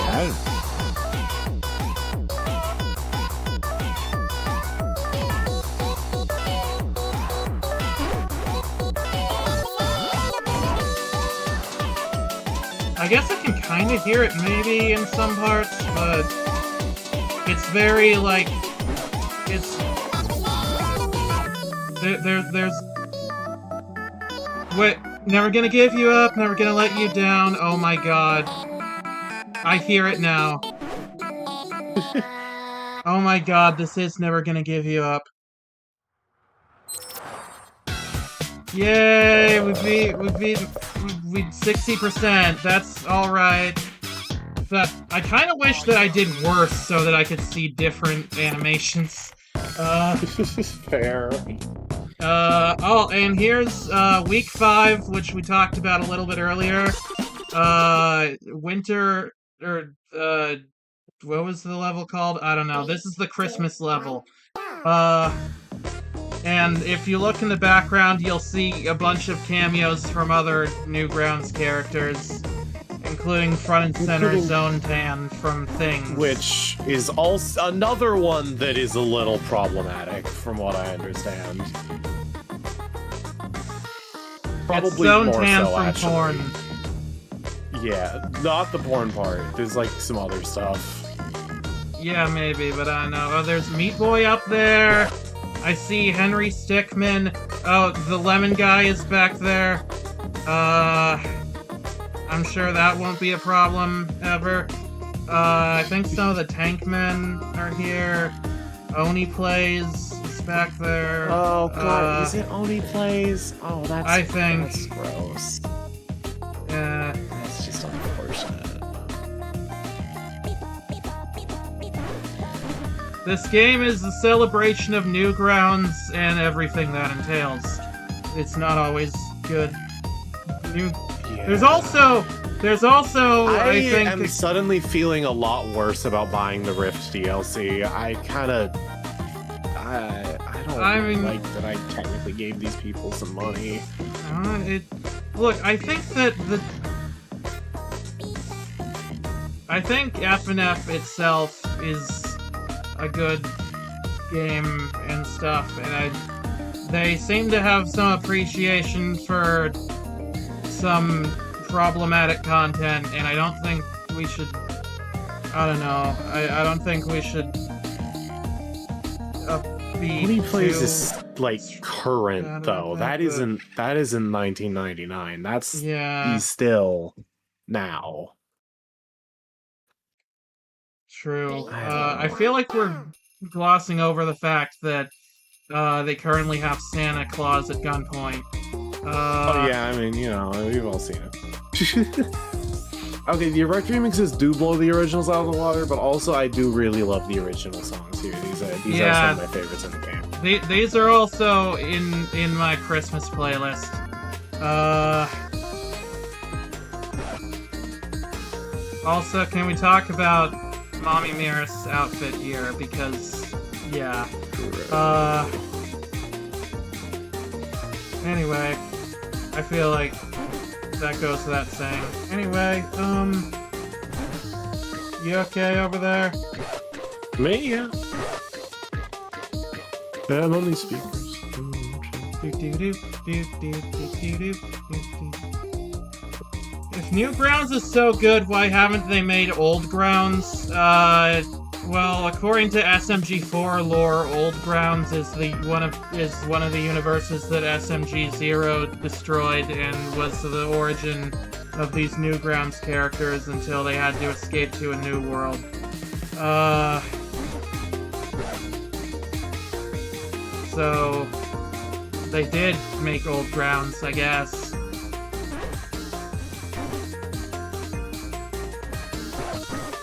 I guess I can kind of hear it maybe in some parts, but it's very, like, it's... There's... Wait, never gonna give you up, never gonna let you down, oh my god. I hear it now. Oh my god, this is never gonna give you up. Yay, we beat 60%, that's alright. I kinda wish that I did worse so that I could see different animations. Fair. Oh, and here's, week 5, which we talked about a little bit earlier. Winter, or, what was the level called? I don't know. This is the Christmas level. And if you look in the background, you'll see a bunch of cameos from other Newgrounds characters, including front and center Zone Tan from Things. Which is also another one that is a little problematic, from what I understand. Probably it's Zone more Tan so, from actually. porn. Yeah, not the porn part. There's like some other stuff. Yeah, maybe, but I don't know. Oh, there's Meat Boy up there. I see Henry Stickmin. Oh, the lemon guy is back there. I'm sure that won't be a problem, ever. I think some of the tank men are here. Oni Plays is back there. Oh god, is it Oni Plays? Oh, that's that's gross. Yeah. That's just unfortunate. This game is a celebration of Newgrounds and everything that entails. It's not always good. Yeah. There's also, I think... am suddenly feeling a lot worse about buying the Rift DLC. I don't like that I technically gave these people some money. Look, I think that I think FNF itself is a good game and stuff, and they seem to have some appreciation for some problematic content, and I don't think we should... I don't know. I don't think we should be Oni Plays too... is like current though. That is in 1999. That's he's still now. True. I feel like we're glossing over the fact that they currently have Santa Claus at gunpoint. Oh yeah, I mean, you know, we've all seen it. Okay, the Erect remixes do blow the originals out of the water, but also I do really love the original songs here. These are some of my favorites in the game. These are also in my Christmas playlist. Also, can we talk about Mommy Mirror's outfit here? Because, yeah. Anyway, I feel like that goes without saying. Anyway, you okay over there? Me, yeah. I'm on these speakers. If Newgrounds is so good, why haven't they made Old Grounds? Well, according to SMG4 lore, Old Grounds is one of the universes that SMG0 destroyed and was the origin of these Newgrounds characters until they had to escape to a new world. So they did make Old Grounds, I guess.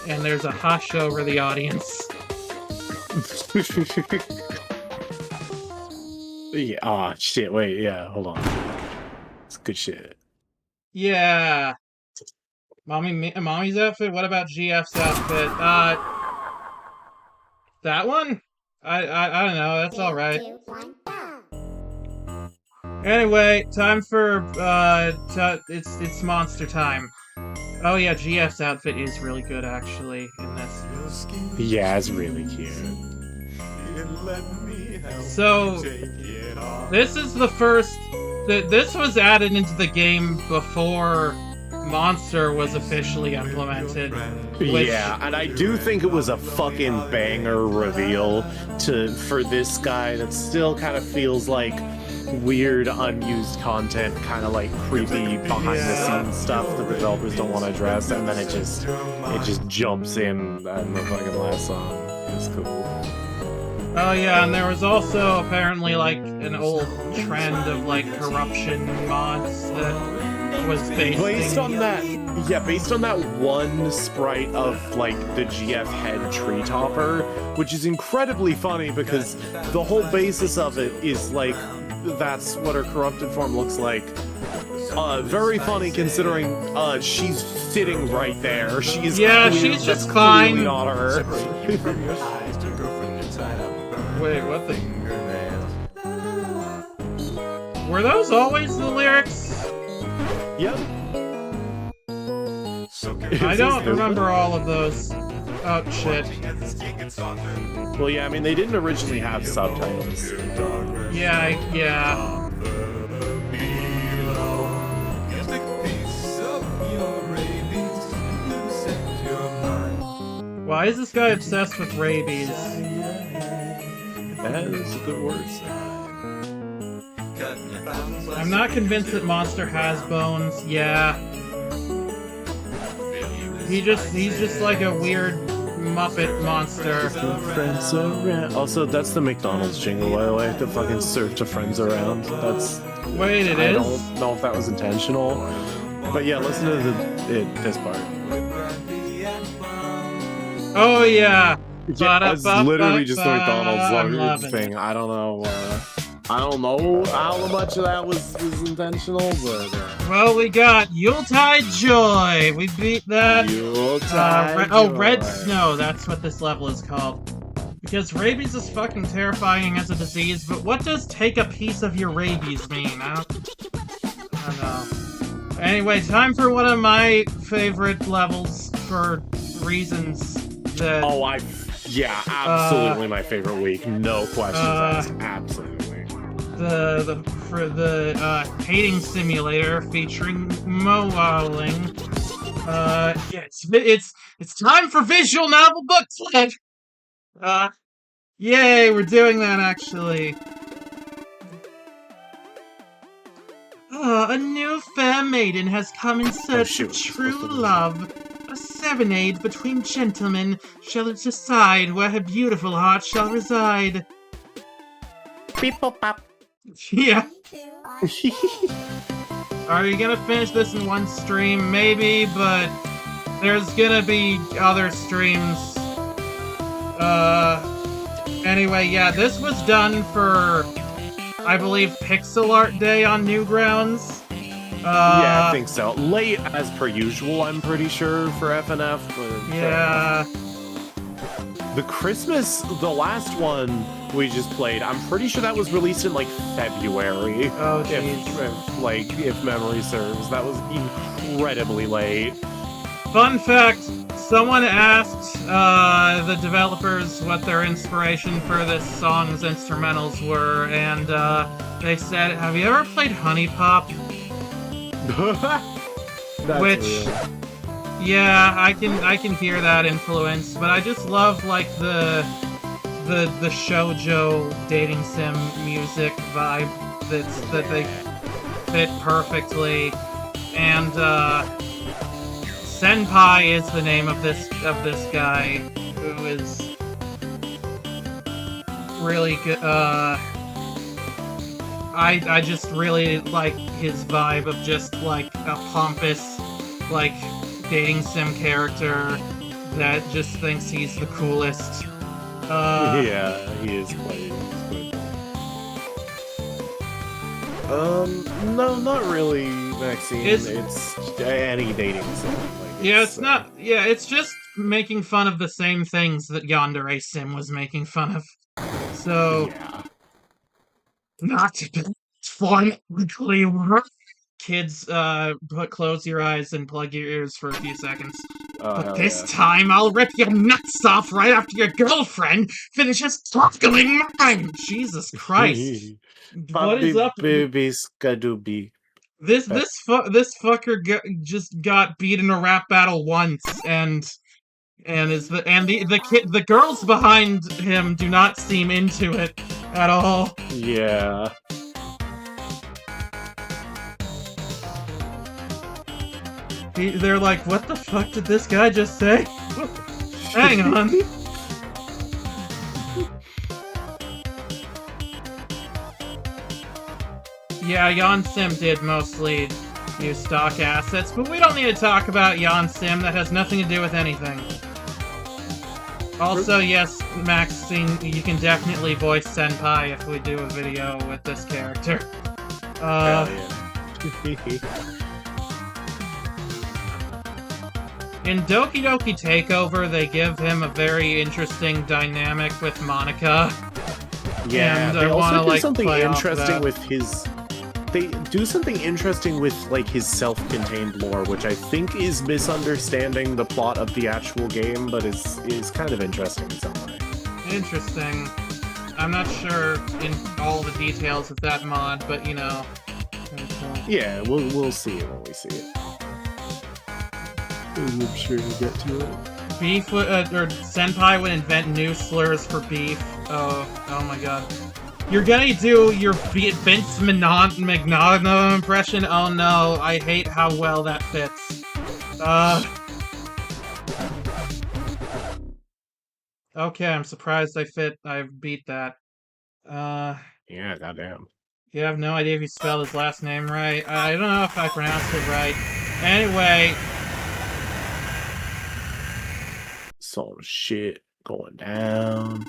And there's a hush over the audience. Yeah, aw, shit, wait, yeah, hold on. It's good shit. Yeah. Mommy's outfit? What about GF's outfit? That one? I don't know, that's alright. Anyway, time for, it's monster time. Oh yeah, GF's outfit is really good actually in this. Yeah, it's really cute. So, this is the first... This was added into the game before Monster was officially implemented. Which, yeah, and I do think it was a fucking banger reveal for this guy that still kind of feels like weird, unused content, kind of like creepy behind-the-scenes stuff that the developers don't want to address, and then it just jumps in, and the fucking last song is cool. Oh yeah, and there was also apparently like an old trend of like corruption mods that was based on that. Yeah, based on that one sprite of like the GF head tree topper, which is incredibly funny because the whole basis of it is like that's what her corrupted form looks like. Very funny considering she's sitting right there. She's she's just fine. Not her. Wait, what the? Were those always the lyrics? Yep. I don't remember all of those. Oh, shit. Well, yeah, I mean, they didn't originally have subtitles. Yeah. Why is this guy obsessed with rabies? That is a good word. I'm not convinced that Monster has bones. Yeah. He's just like a weird Muppet monster. Friends around. Also, that's the McDonald's jingle, by the way. The fucking surf to friends around. That's. Wait, it is? I don't know if that was intentional, but yeah, listen to this part. Oh yeah. Yeah, it's literally just the McDonald's thing. I don't know how much of that was intentional, but... Well, we got Yuletide Joy! We beat that! Yuletide Joy. Red Snow, that's what this level is called. Because rabies is fucking terrifying as a disease, but what does take a piece of your rabies mean? I don't know. Anyway, time for one of my favorite levels for reasons that... Yeah, absolutely my favorite week. No questions asked. Absolutely. For the hating simulator featuring mowing. It's time for visual novel book club. Yay, we're doing that actually. A new fair maiden has come in search of true love. A serenade between gentlemen shall decide where her beautiful heart shall reside. Beep-bop-bop. Yeah. Are you gonna finish this in one stream? Maybe, but there's gonna be other streams. Anyway, yeah, this was done for, I believe, Pixel Art Day on Newgrounds. Yeah, I think so. Late as per usual, I'm pretty sure, for FNF. But, yeah. The last one we just played, I'm pretty sure that was released in, like, February. Oh, jeez. If memory serves. That was incredibly late. Fun fact, someone asked the developers what their inspiration for this song's instrumentals were, and they said, have you ever played Honey Pop? Which, real. Yeah, I can hear that influence, but I just love like the shoujo dating sim music vibe that they fit perfectly, and Senpai is the name of this guy who is really good. I just really like his vibe of just like a pompous, like, dating sim character that just thinks he's the coolest. Yeah, he is quite. No, not really, Maxine. It's any dating sim. It's just making fun of the same things that Yandere Sim was making fun of. So, yeah. not to be phonetically kids, close your eyes and plug your ears for a few seconds. Oh, but this time, I'll rip your nuts off right after your girlfriend finishes suckling mine! Jesus Christ. What is up? Baby Skadooby. This fucker just got beat in a rap battle once, and the girls behind him do not seem into it at all. Yeah. They're like, what the fuck did this guy just say? Hang on. Yeah, Yon Sim did mostly use stock assets, but we don't need to talk about Yon Sim. That has nothing to do with anything. Also, yes, Maxine, you can definitely voice Senpai if we do a video with this character. Hell yeah. In Doki Doki Takeover, they give him a very interesting dynamic with Monica. Yeah, and they also do like, something interesting with his... They do something interesting with, like, his self-contained lore, which I think is misunderstanding the plot of the actual game, but is kind of interesting in some way. Interesting. I'm not sure in all the details of that mod, but, you know... Yeah, we'll see it when we see it. I'm sure you get to it. Beef or Senpai would invent new slurs for beef. Oh my god. You're gonna do your Vince Magnotta impression? Oh no, I hate how well that fits. Okay, I'm surprised I beat that. Yeah, goddamn. You have no idea if you spelled his last name right. I don't know if I pronounced it right. Anyway. Some shit going down.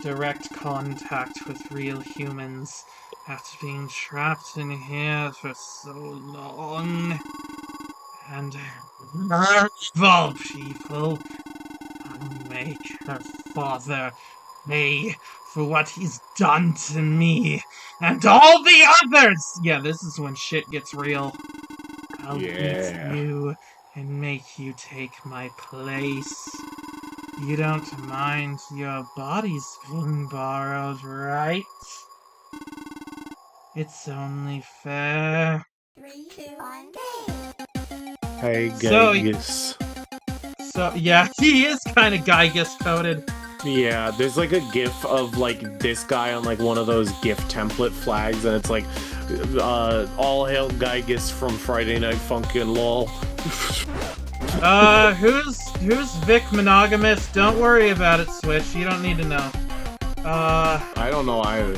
Direct contact with real humans after being trapped in here for so long. And evil people make her father pay for what he's done to me and all the others! Yeah, this is when shit gets real. I'll beat you and make you take my place. You don't mind your body's being borrowed, right? It's only fair. 3, 2, 1, game. Hey, Gaius. So yeah, he is kind of Gaius coded. Yeah, there's like a gif of like this guy on like one of those GIF template flags, and it's like, all hail Gaius from Friday Night Funkin' lol. Who's Vic Monogamous? Don't worry about it, Switch. You don't need to know. I don't know either.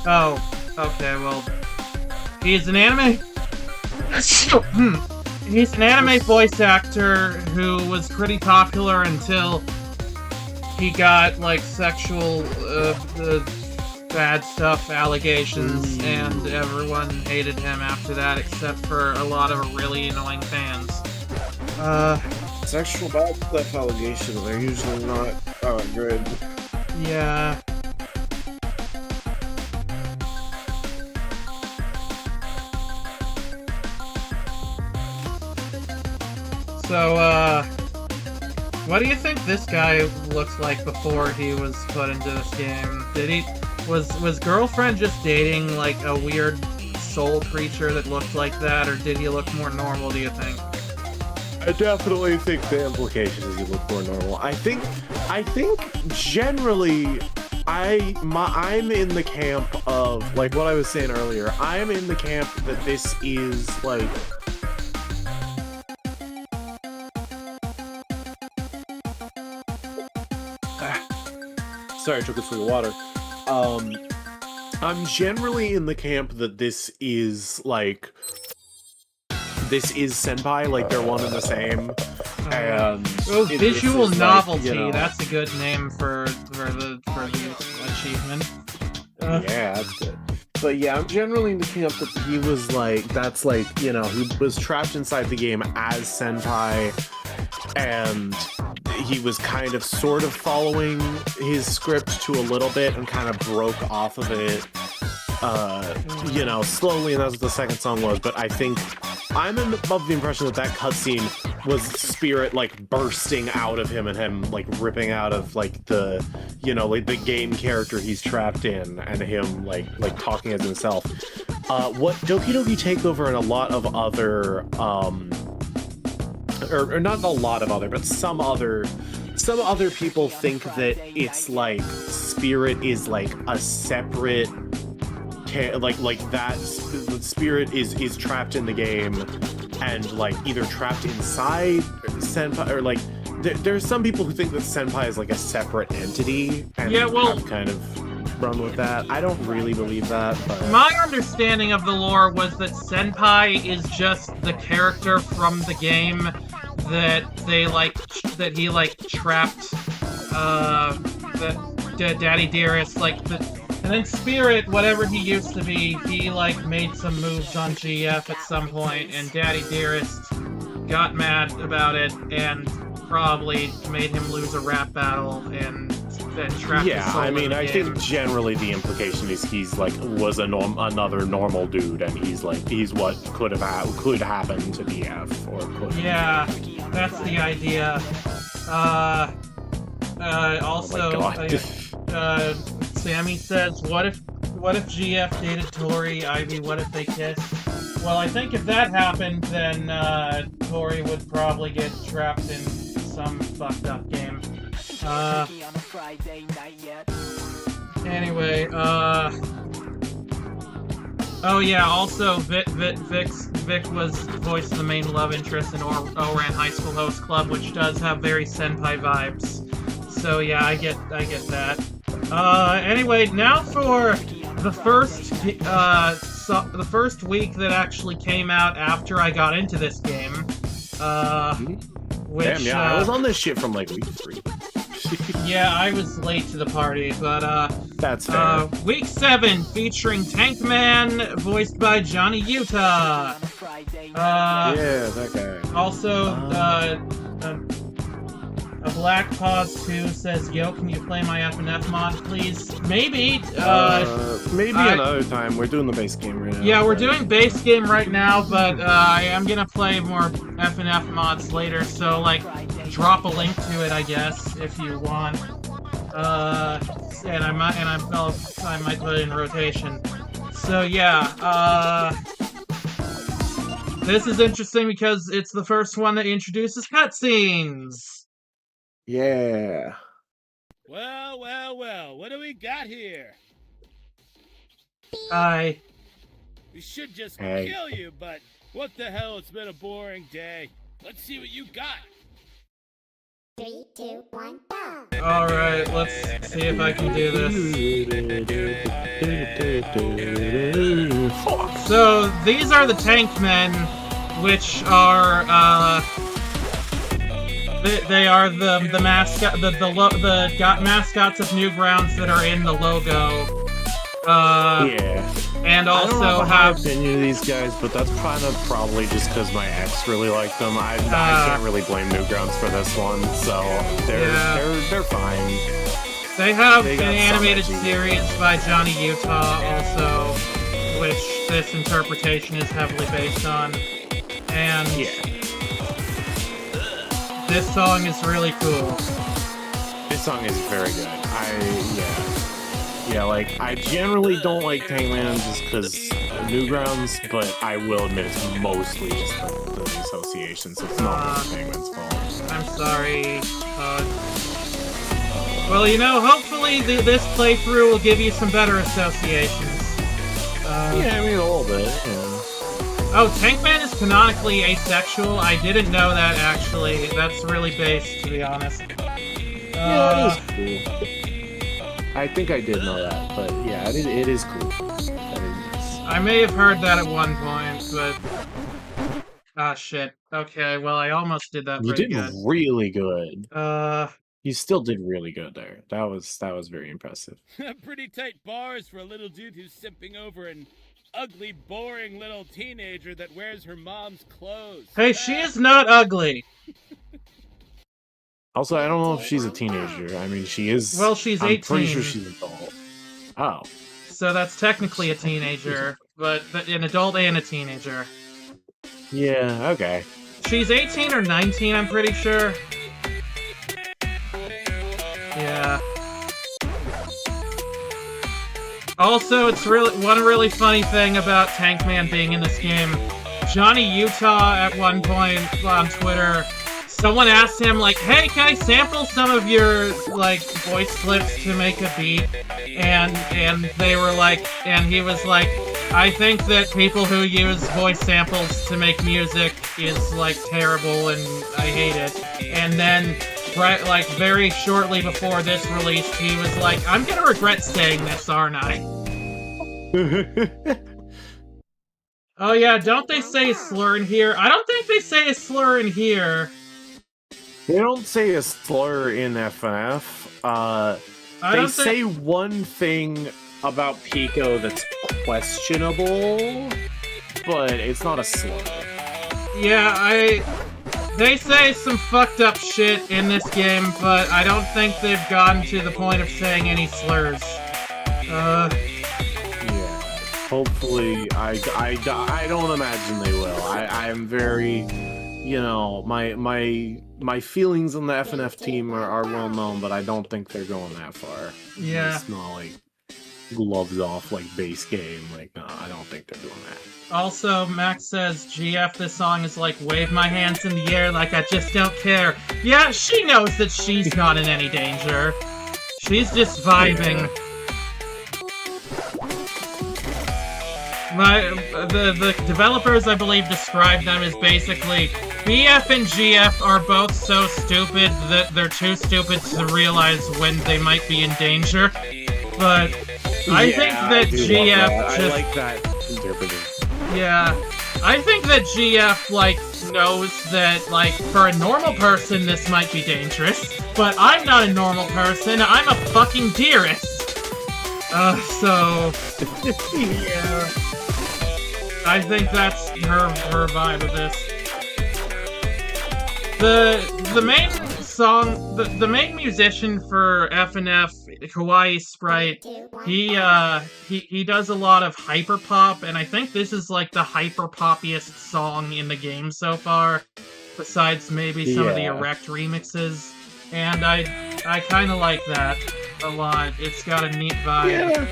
Oh, okay, well... He's an anime... He's an anime voice actor who was pretty popular until he got, like, sexual, bad stuff allegations, and everyone hated him after that, except for a lot of really annoying fans. Sexual bad stuff allegations are usually not good. Yeah. So, what do you think this guy looked like before he was put into this game? Was Girlfriend just dating, like, a weird soul creature that looked like that, or did he look more normal, do you think? I definitely think the implication is he look more normal. I think generally, I'm in the camp of, like what I was saying earlier, I'm in the camp that this is, like... Sorry, I took a swig of water. I'm generally in the camp that this is, like... This is Senpai, like they're one and the same. And visual novelty, like, you know, that's a good name for the achievement. Yeah, that's good. But yeah, I'm generally in the camp that he was like, that's like, you know, he was trapped inside the game as Senpai, and he was kind of sort of following his script to a little bit and kind of broke off of it you know, slowly, and that's what the second song was. But I think I'm of the impression that cutscene was Spirit like bursting out of him and him like ripping out of like the, you know, like the game character he's trapped in, and him like talking as himself. What Doki Doki Takeover and a lot of other or not a lot of other, but some other people think that it's like Spirit is like a separate like that Spirit is trapped in the game and like either trapped inside Senpai, or like there's some people who think that Senpai is like a separate entity, and have kind of run with that. I don't really believe that, but my understanding of the lore was that Senpai is just the character from the game that they that he trapped Daddy Dearest, and then Spirit, whatever he used to be, he made some moves on GF at some point, and Daddy Dearest got mad about it and probably made him lose a rap battle and then trapped his soul in the game. I think generally the implication is he's was another normal dude, and he's what could happen to DF or could. Yeah, that's the idea. Sammy says, what if GF dated Tori, Ivy, what if they kissed? Well, I think if that happened, then Tori would probably get trapped in some fucked up game. Anyway, oh yeah, also Vic was voiced the main love interest in Oran High School Host Club, which does have very senpai vibes. So yeah, I get that. Anyway, now for the first week that actually came out after I got into this game. Which, damn, yeah, I was on this shit from week 3. Yeah, I was late to the party, but that's fair. Week 7 featuring Tankman, voiced by Johnny Utah. Yeah, that guy. Also, a Black Pause 2 says, "Yo, can you play my FNF mod, please?" Maybe. Maybe another time. We're doing the base game right now. Yeah, we're doing base game right now, but I am gonna play more FNF mods later. So drop a link to it, I guess, if you want. And I might put it in rotation. So yeah. This is interesting because it's the first one that introduces cutscenes. Yeah. Well, what do we got here? Hi. We should just kill you, but what the hell, it's been a boring day. Let's see what you got. 3, 2, 1, go! Alright, let's see if I can do this. So, these are the Tankmen, which are, they are the mascot, the mascots of Newgrounds that are in the logo. Yeah. And also have any of these guys, but that's probably just because my ex really liked them. I can't really blame Newgrounds for this one, so they're fine. They have an animated series by Johnny Utah also, which this interpretation is heavily based on. And this song is really cool. This song is very good. I generally don't like Tankman just because Newgrounds, but I will admit it's mostly just the association, so it's not Tankman's fault. I'm sorry. Well, hopefully this playthrough will give you some better associations. A little bit, Oh, Tankman is canonically asexual? I didn't know that, actually. That's really based, to be honest. Yeah, it is cool. I think I did know that, but yeah, it is cool. I may have heard that at one point, but... Ah, shit. Okay, well, I almost did that pretty good. You did really good. You You still did really good there. That was very impressive. Pretty tight bars for a little dude who's simping over an ugly, boring little teenager that wears her mom's clothes. Hey, she is not ugly. Also, I don't know if she's a teenager. I mean, she is. Well, she's 18. I'm pretty sure she's an adult. Oh. so that's technically a teenager, but an adult and a teenager. Yeah, okay. She's 18 or 19, I'm pretty sure. Yeah. Also, it's one really funny thing about Tankman being in this game. Johnny Utah at one point on Twitter, someone asked him, like, hey, can I sample some of your, like, voice clips to make a beat? And they were like, and he was like, I think that people who use voice samples to make music is, like, terrible and I hate it. And then, right, like, very shortly before this release, he was like, I'm gonna regret saying this, aren't I? Oh yeah, don't they say a slur in here? I don't think they say a slur in here. They don't say a slur in FNF. They say one thing about Pico that's questionable, but it's not a slur. Yeah, they say some fucked up shit in this game, but I don't think they've gotten to the point of saying any slurs. Yeah. Hopefully, I don't imagine they will. I'm very, you know, my feelings on the FNF team are well known, but I don't think they're going that far. Yeah. It's not like gloves off like base game. Like, no, I don't think they're doing that. Also, Max says, GF, this song is like, wave my hands in the air like I just don't care. Yeah, she knows that she's not in any danger. She's just vibing. Yeah. The developers, I believe, described them as basically BF and GF are both so stupid that they're too stupid to realize when they might be in danger. But I think that GF just... I like that interpretation. Yeah. I think that GF, like, knows that, like, for a normal person this might be dangerous, but I'm not a normal person, I'm a fucking Dearest! So... yeah... I think that's her vibe of this. The main song, the main musician for FNF, Kawaii Sprite, he does a lot of hyperpop, and I think this is like the hyperpoppiest song in the game so far, besides maybe some of the Erect remixes. And I kind of like that a lot. It's got a neat vibe. Yeah.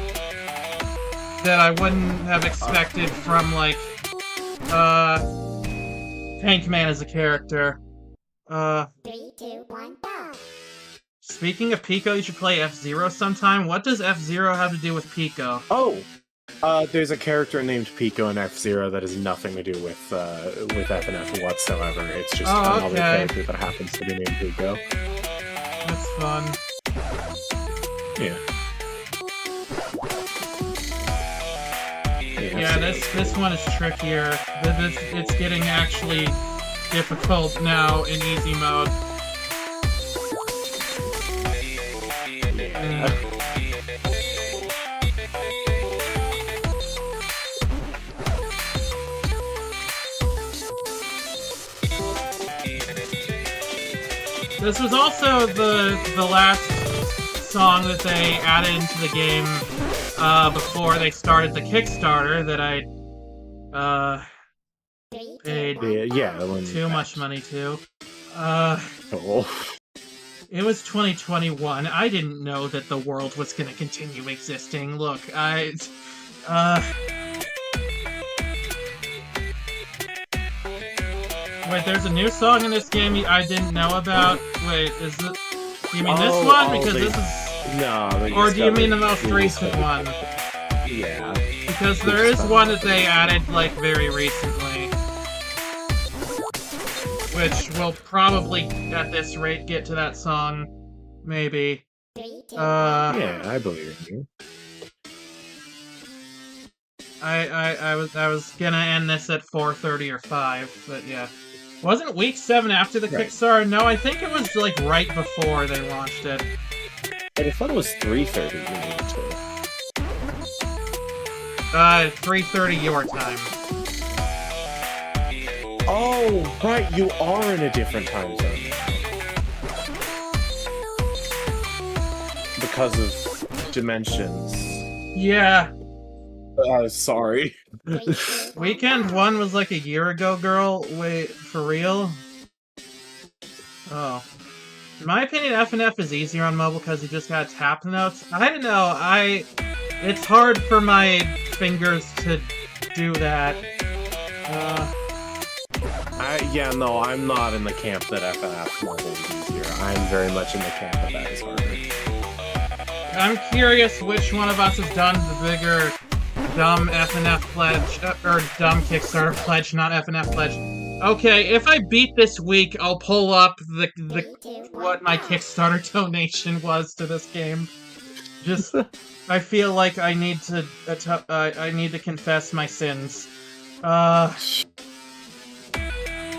That I wouldn't have expected from, like, Tankman as a character. 3, 2, 1, go! Speaking of Pico, you should play F-Zero sometime. What does F-Zero have to do with Pico? Oh! There's a character named Pico in F-Zero that has nothing to do with FNF whatsoever. It's just another character that happens to be named Pico. That's fun. Yeah. Yeah, this one is trickier. It's getting actually difficult now in easy mode. Yeah. This was also the last song that they added into the game before they started the Kickstarter that I paid too much money to. It was 2021. I didn't know that the world was gonna continue existing. Look, Wait, there's a new song in this game I didn't know about? Wait, is it... You mean this one? Because this is... No. Or do you mean the most recent one? Yeah. Because there is one that they added, like, very recently. Which will probably, at this rate, get to that song. Maybe. Yeah, I believe in you. I was gonna end this at 4:30 or 5, but yeah. Wasn't week 7 after the Kickstarter? No, I think it was, like, right before they launched it. But I thought it was 3:30 you needed to. 3:30 your time. Oh, right, you are in a different time zone. Because of dimensions. Yeah. Sorry. Weekend 1 was like a year ago, girl. Wait, for real? Oh. In my opinion, FNF is easier on mobile because you just gotta tap the notes. I don't know, it's hard for my fingers to do that. Yeah, no, I'm not in the camp that FNF mobile is easier. I'm very much in the camp that is harder. I'm curious which one of us has done the bigger dumb FNF pledge, or dumb Kickstarter pledge, not FNF pledge. Okay, if I beat this week, I'll pull up what my Kickstarter donation was to this game. Just, I feel like I need to confess my sins.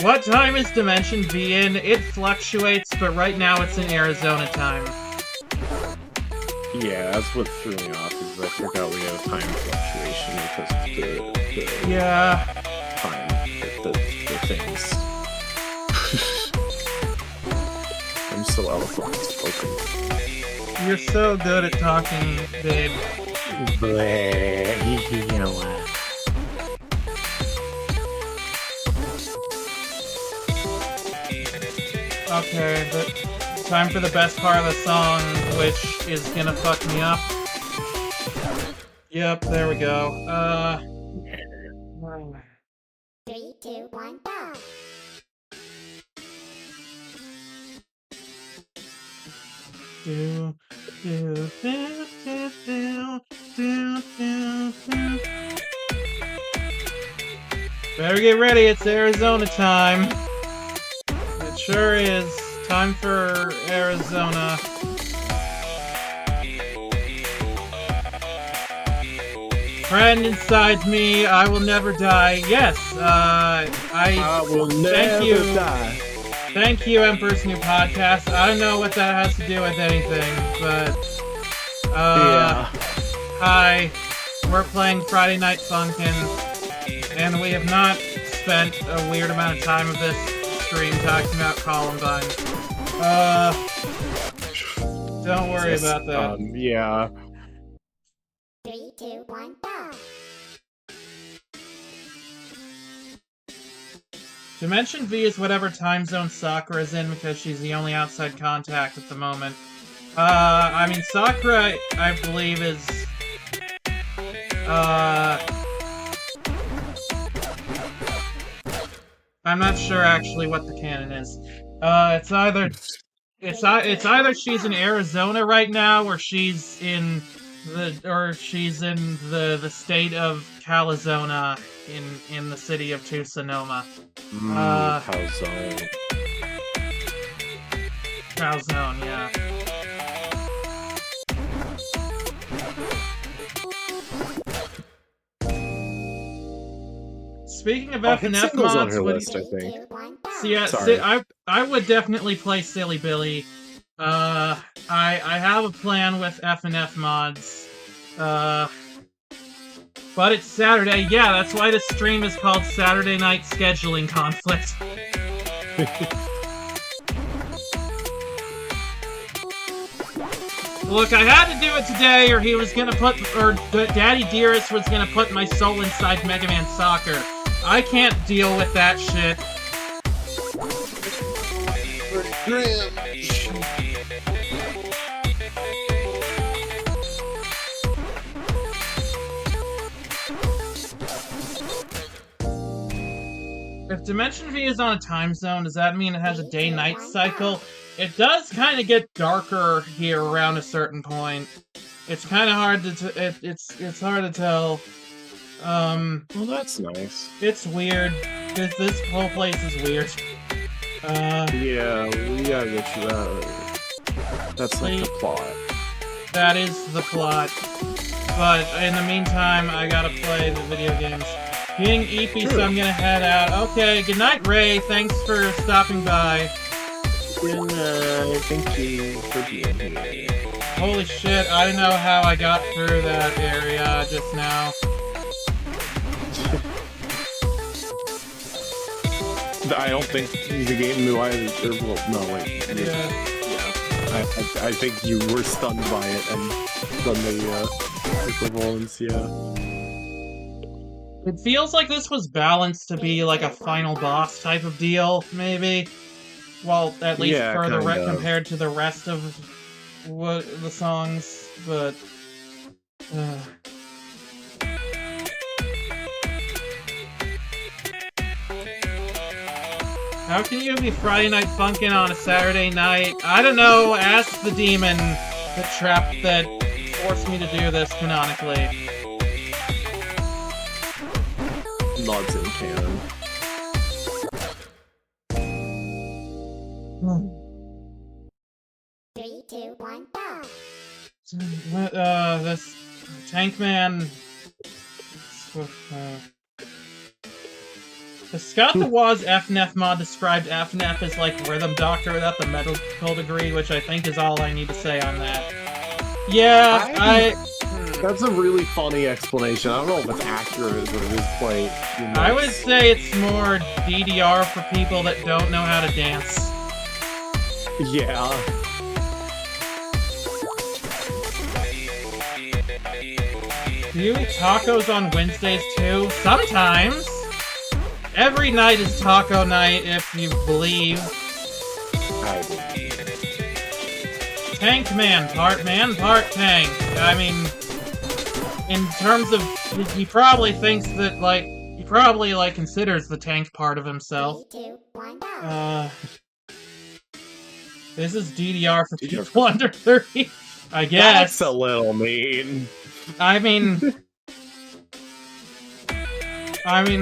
What time is Dimension V in? It fluctuates, but right now it's in Arizona time. Yeah, that's what threw me off, is I forgot we have a time fluctuation because of the yeah. time, the things. I'm so eloquent spoken. You're so good at talking, babe. You know what? Okay, but time for the best part of the song, which is gonna fuck me up. Yep, there we go. 3, 2, 1, go! Do, do, do, do, do, do, do. Better get ready, it's Arizona time. It sure is. Time for Arizona. Friend inside me, I will never die. Yes, I will never die. Thank you, Emperor's New Podcast. I don't know what that has to do with anything, but yeah. Hi. We're playing Friday Night Funkin', and we have not spent a weird amount of time of this stream talking about Columbine. Don't worry about that. Yeah. 3, 2, 1, go! Dimension V is whatever time zone Sakura is in because she's the only outside contact at the moment. I mean, Sakura, I believe, is... I'm not sure actually what the canon is. It's either she's in Arizona right now, or she's in the state of Calzona in the city of Tucson-Sonoma. Calzone. Calzone, yeah. Speaking of FNF mods, on her list, I think. So yeah, I would definitely play Silly Billy. I have a plan with FNF mods. But it's Saturday. Yeah, that's why this stream is called Saturday Night Scheduling Conflict. Look, I had to do it today, or Daddy Dearest was gonna put my soul inside Mega Man Soccer. I can't deal with that shit. If Dimension V is on a time zone, does that mean it has a day-night cycle? It does kind of get darker here around a certain point. It's kind of hard to it's hard to tell. Well, that's nice. It's weird. This whole place is weird. Yeah, we gotta get you out of here. That's like the plot. That is the plot. But in the meantime, I gotta play the video games. Being eepy, so I'm gonna head out. Okay, good night, Ray. Thanks for stopping by. Good night. Thank you for being here. Holy shit, I don't know how I got through that area just now. I don't think the game knew either. Well, no, wait. Yeah. I think you were stunned by it and done the equivalence, yeah. It feels like this was balanced to be like a final boss type of deal, maybe. Well, at least Yeah, for the kind of. compared to the rest of the songs, but. How can you be Friday Night Funkin' on a Saturday night? I don't know, ask the demon that forced me to do this canonically. Nods in canon. Three, two, one, go. This Tankman. The Scott the Woz FNF mod described FNF as like Rhythm Doctor without the medical degree, which I think is all I need to say on that. Yeah, That's a really funny explanation. I don't know if it's accurate, but it is quite humorous. I would say it's more DDR for people that don't know how to dance. Yeah. Do you eat tacos on Wednesdays too? Sometimes. Every night is taco night, if you believe. I believe. Tank man, part tank. I mean, in terms of, he probably thinks that, like, he probably, like, considers the tank part of himself. Three, two, one, go. This is DDR for people under 30, I guess. That's a little mean. I mean,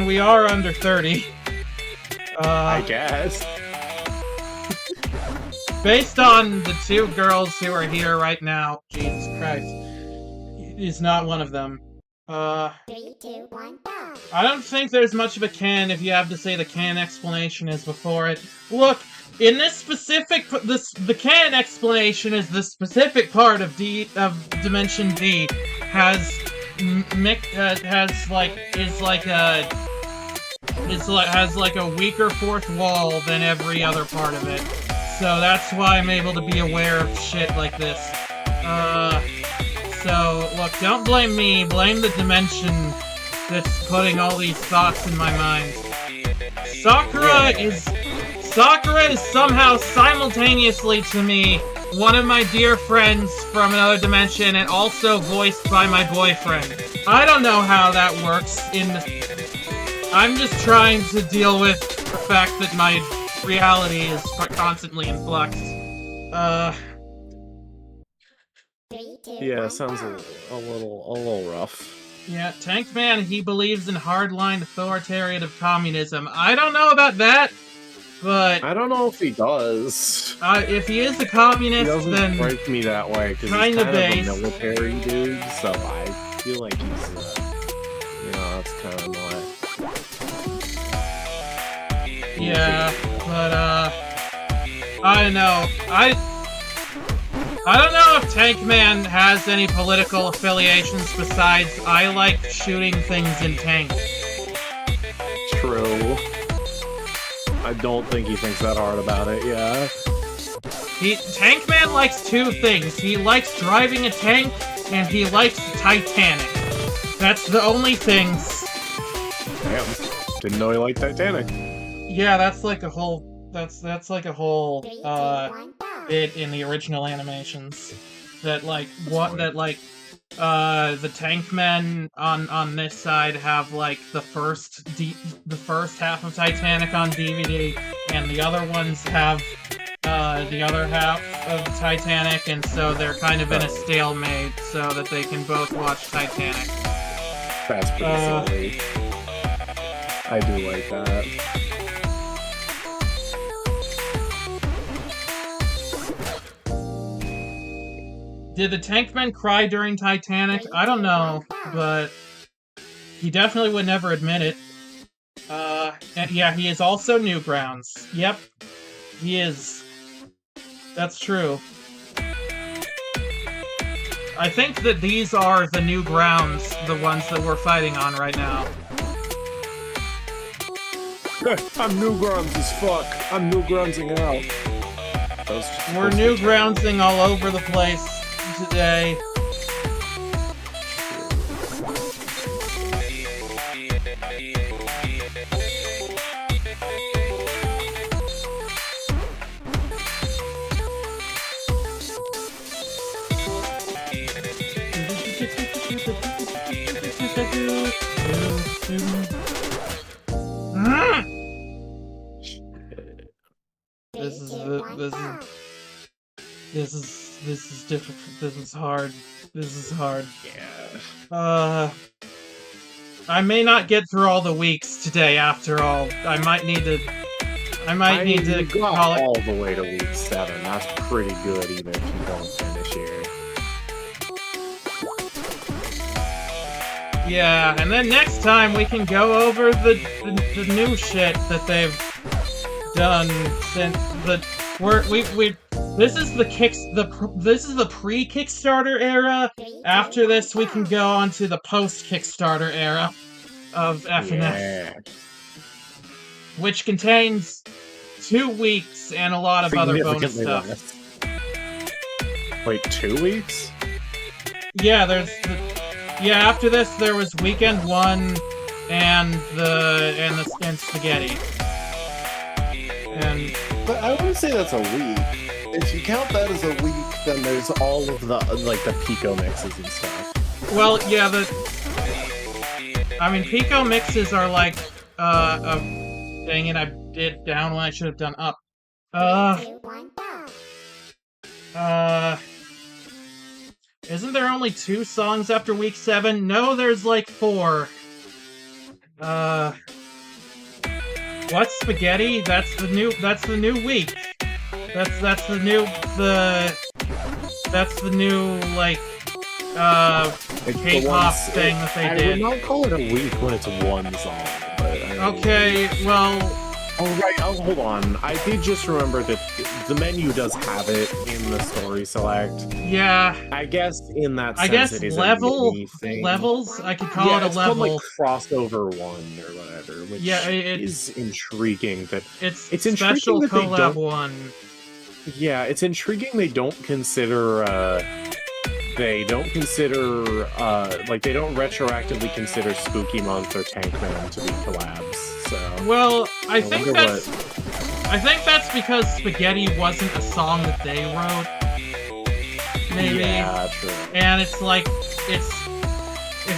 we are under 30. I guess. Based on the two girls who are here right now, Jesus Christ, he's not one of them. Three, two, one, go. I don't think there's much of a canon if you have to say the canon explanation is before it. Look, in this specific, the canon explanation is the specific part of Dimension D has a weaker fourth wall than every other part of it. So that's why I'm able to be aware of shit like this. So look, don't blame me, blame the dimension that's putting all these thoughts in my mind. Sakura is somehow simultaneously to me one of my dear friends from another dimension and also voiced by my boyfriend. I don't know how that works I'm just trying to deal with the fact that my reality is constantly in flux. Three, two, Yeah, one, sounds go. a little rough. Yeah, Tankman, he believes in hardline authoritarian communism. I don't know about that, but I don't know if he does. if he is a He communist, doesn't then strike me that way because he's kinda kind based. of a military dude, so I feel like he's, that's kind of not. yeah, but I don't know. I don't know if Tankman has any political affiliations besides I like shooting things in tanks. True. I don't think he thinks that hard about it, yeah. Tankman likes two things. He likes driving a tank, and he likes Titanic. That's the only things. Damn. Didn't know he liked Titanic. Yeah, that's like a whole. That's like a whole Three, two, one, go. bit in the original animations. That like the Tankmen on this side have like the first half of Titanic on DVD, and the other ones have the other half of Titanic, and so they're kind of in a stalemate so that they can both watch Titanic. That's pretty silly. I do like that. Did the Tankman cry during Titanic? I don't know, but he definitely would never admit it. And yeah, he is also Newgrounds. Yep, he is. That's true. I think that these are the Newgrounds, the ones that we're fighting on right now. I'm Newgrounds as fuck. I'm Newgroundsing out. We're Newgroundsing all over the place today. This is difficult. This is hard. This is hard. Yeah. I may not get through all the weeks today after all. I might need to call it all the way to week 7. That's pretty good even if you don't finish here. Yeah, and then next time we can go over the new shit that they've done since this is the pre-Kickstarter era. After this, we can go on to the post-Kickstarter era of FNF, which contains 2 weeks and a lot of other bonus stuff. Wait, 2 weeks? Yeah, after this there was Weekend 1 and Spaghetti. But I wouldn't say that's a week. If you count that as a week, then there's all of the the Pico mixes and stuff. Well, yeah, Pico mixes are like dang it, I did down when I should have done up. 3, 2, 1, go. Isn't there only 2 songs after week 7? No, there's like 4. What's Spaghetti? That's the new week. That's the new like K-pop thing that they did. I would not call it a week when it's 1 song. But okay, well. Oh right. Oh, hold on. I did just remember that the menu does have it in the story select. Yeah. I guess in that sense it is levels. I could call it a it's level. Called, like crossover 1 or whatever. Which is intriguing. That it's intriguing special that collab 1. Yeah, it's intriguing they don't consider they don't retroactively consider Spooky Month or Tankman to be collabs. So well, I think that's because Spaghetti wasn't a song that they wrote. Maybe. Yeah, true. And it's like if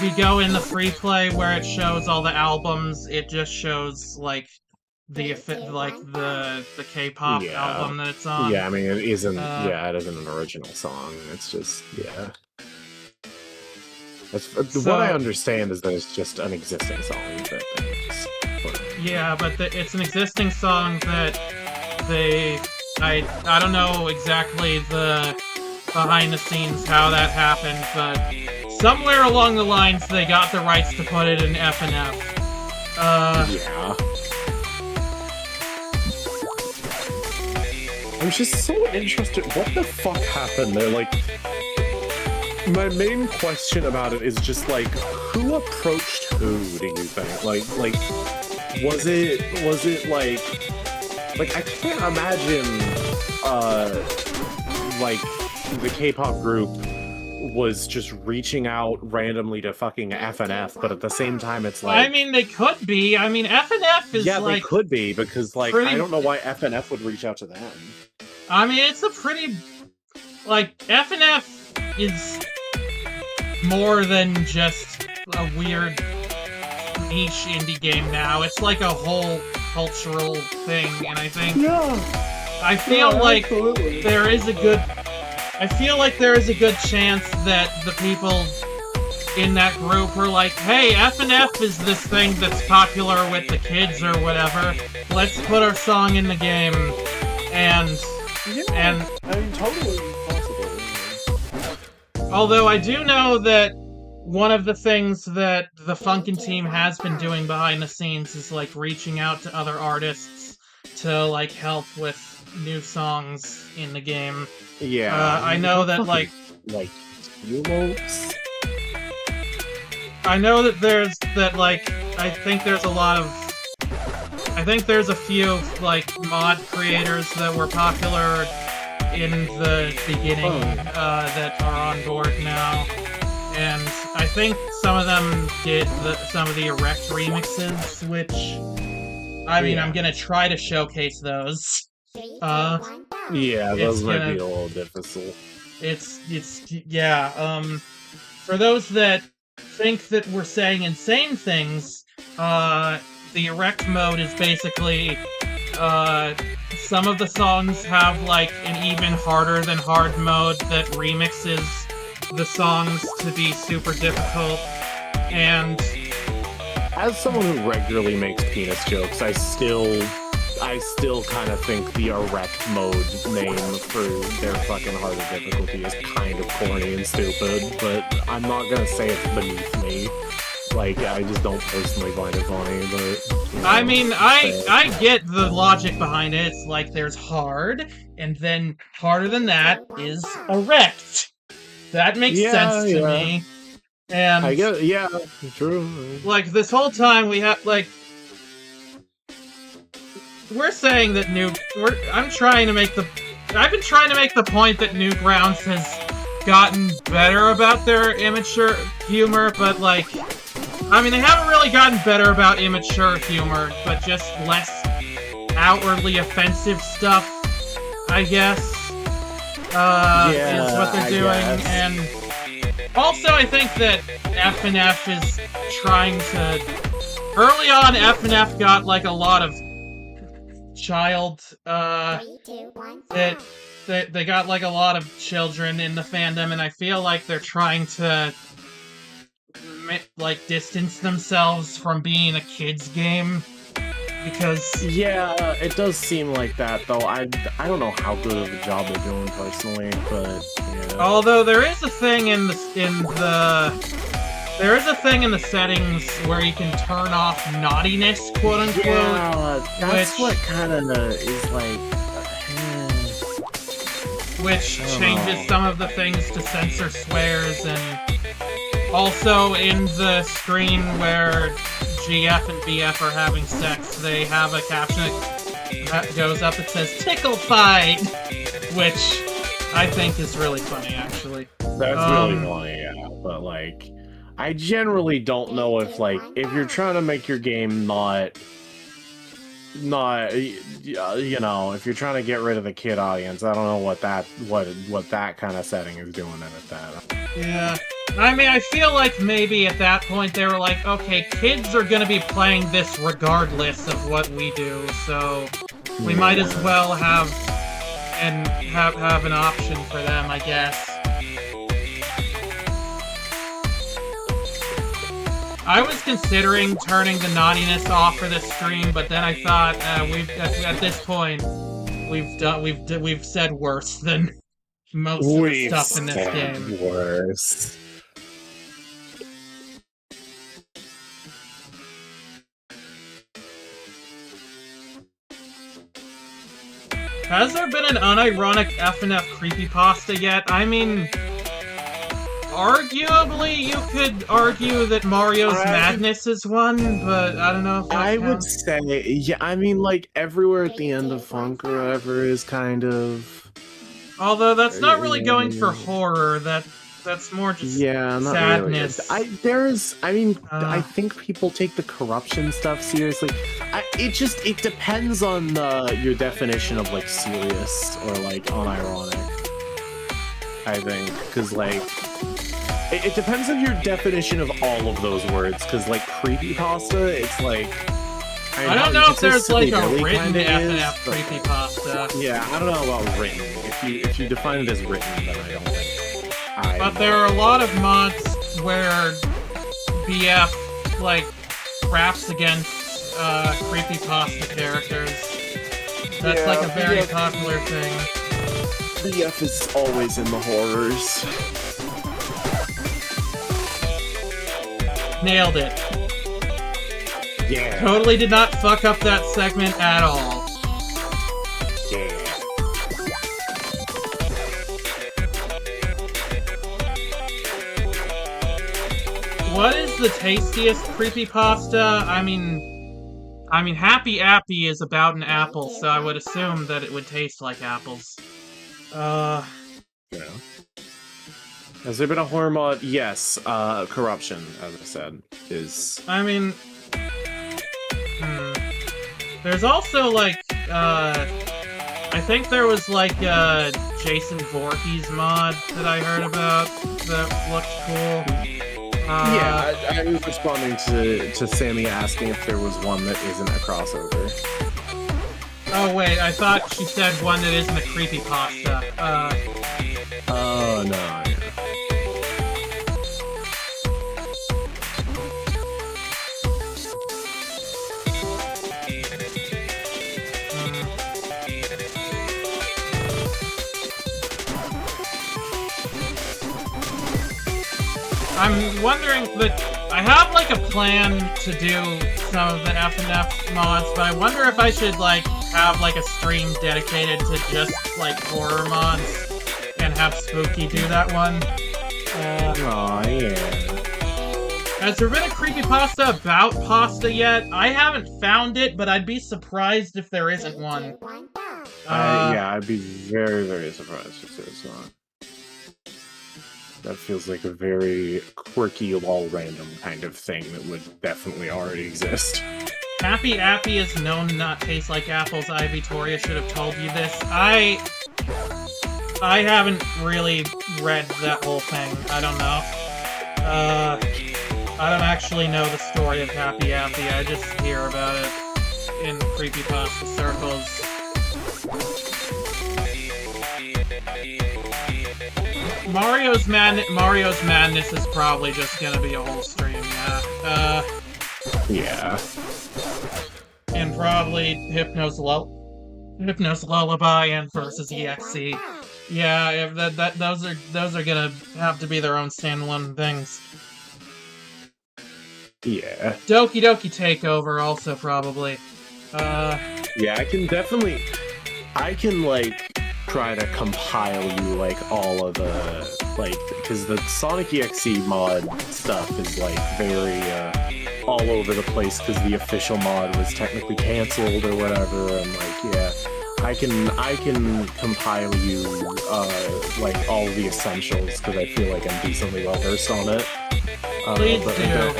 you go in the free play where it shows all the albums, it just shows like the K-pop album that it's on. Yeah, I mean it isn't. It isn't an original song. It's just what I understand is that it's just an existing song that they just put in. Yeah, but it's an existing song that I don't know exactly the behind the scenes how that happened, but somewhere along the lines they got the rights to put it in FNF. Yeah. I'm just so interested. What the fuck happened there? Like, my main question about it is just like, who approached who? Do you think? Like, was it like I can't imagine, like the K-pop group was just reaching out randomly to fucking FNF, but at the same time, it's like... I mean, they could be. I mean, FNF is yeah, they could be, because, like, I don't know why FNF would reach out to them. I mean, it's a pretty... Like, FNF is more than just a weird niche indie game now. It's like a whole cultural thing, and I think... Yeah. I feel like absolutely. there is a good chance that the people in that group were like, hey, FNF is this thing that's popular with the kids or whatever. Let's put our song in the game. And I mean, totally possible. Although I do know that one of the things that the Funkin team has been doing behind the scenes is like reaching out to other artists to like help with new songs in the game. Yeah, I know that like emotes. I know that there's I think there's a few like mod creators that were popular in the beginning that are on board now, and I think some of them did some of the Erect remixes, which I mean I'm gonna try to showcase those. Yeah, those might be a little difficult. It's yeah. For those that think that we're saying insane things, the erect mode is basically, some of the songs have, like, an even harder than hard mode that remixes the songs to be super difficult, and... As someone who regularly makes penis jokes, I still kind of think the erect mode name for their fucking harder difficulty is kind of corny and stupid, but I'm not gonna say it's beneath me. Like, I just don't personally find it funny, but... You know, I mean, I get the logic behind it. It's like there's hard, and then harder than that is erect. That makes sense to me. And I guess, yeah, true. Like, this whole time we have, like... We're saying that I've been trying to make the point that Newgrounds has gotten better about their immature humor, but, like... I mean, they haven't really gotten better about immature humor, but just less outwardly offensive stuff, I guess, is what they're doing, and also I think that FNF is trying to... Early on, FNF got, like, a lot of child, 3, 2, 1. they got, like, a lot of children in the fandom, and I feel like they're trying to... like, distance themselves from being a kid's game, because... Yeah, it does seem like that, though. I don't know how good of a job they're doing, personally, but, yeah. Although, there is a thing in the settings where you can turn off naughtiness, quote-unquote. Yeah, that's what kinda is, like... which changes some of the things to censor swears, and... Also, in the screen where GF and BF are having sex, they have a caption that goes up that says, "Tickle fight!" Which I think is really funny, actually. That's really funny, yeah. But, like, I generally don't know if, like, if you're trying to make your game not, you know, if you're trying to get rid of the kid audience, I don't know what that kind of setting is doing in it, that. Yeah. I mean, I feel like maybe at that point they were like, okay, kids are gonna be playing this regardless of what we do, so we might as well have an option for them, I guess. I was considering turning the naughtiness off for this stream, but then I thought at this point we've said worse than most of the stuff in this game. Worse. Has there been an unironic FNF creepypasta yet? I mean, arguably you could argue that Mario's Madness is one, but I don't know if that I would counts. say, yeah, I mean, like, everywhere at the end of Funk or whatever is kind of... Although that's not really going for horror, that's more just sadness. Really. I think people take the corruption stuff seriously. It depends on your definition of, like, serious or, like, unironic. I think, because, like, it depends on your definition of all of those words, because, like, creepypasta, it's like... I don't know if there's, like, a written FNF creepypasta. Yeah, I don't know about written. If you define it as written, then I don't think... But there are a lot of mods where BF, like, raps against creepypasta characters. That's like a very popular thing. BF is always in the horrors. Nailed it. Yeah. Totally did not fuck up that segment at all. Yeah. What is the tastiest creepypasta? I mean, Happy Appy is about an apple, so I would assume that it would taste like apples. Yeah. Has there been a horror mod? Yes. Corruption, as I said, is... I mean... There's also, like, I think there was, like, Jason Voorhees mod that I heard about that looked cool. Yeah, I was responding to Sammy asking if there was one that isn't a crossover. Oh wait, I thought she said one that isn't a creepypasta. Oh, no, yeah. I'm wondering, but I have like a plan to do some of the FNF mods, but I wonder if I should like have like a stream dedicated to just like horror mods and have Spooky do that one. Aw, yeah. Has there been a creepypasta about pasta yet? I haven't found it, but I'd be surprised if there isn't one. Yeah, I'd be very, very surprised if there's not. That feels like a very quirky, lol random kind of thing that would definitely already exist. Happy Appy is known to not taste like apples. I, Victoria, should have told you this. I haven't really read that whole thing. I don't know. I don't actually know the story of Happy Appy. I just hear about it in creepypasta circles. Mario's Madness is probably just gonna be a whole stream, yeah. Yeah. And probably Hypno's Lullaby and versus EXE. Yeah, if those are gonna have to be their own standalone things. Yeah. Doki Doki Takeover also probably. Yeah, I can like try to compile you like all of the because the Sonic EXE mod stuff is like very all over the place because the official mod was technically canceled or whatever, and like yeah, I can compile you like all the essentials because I feel like I'm decently well versed on it. Please do.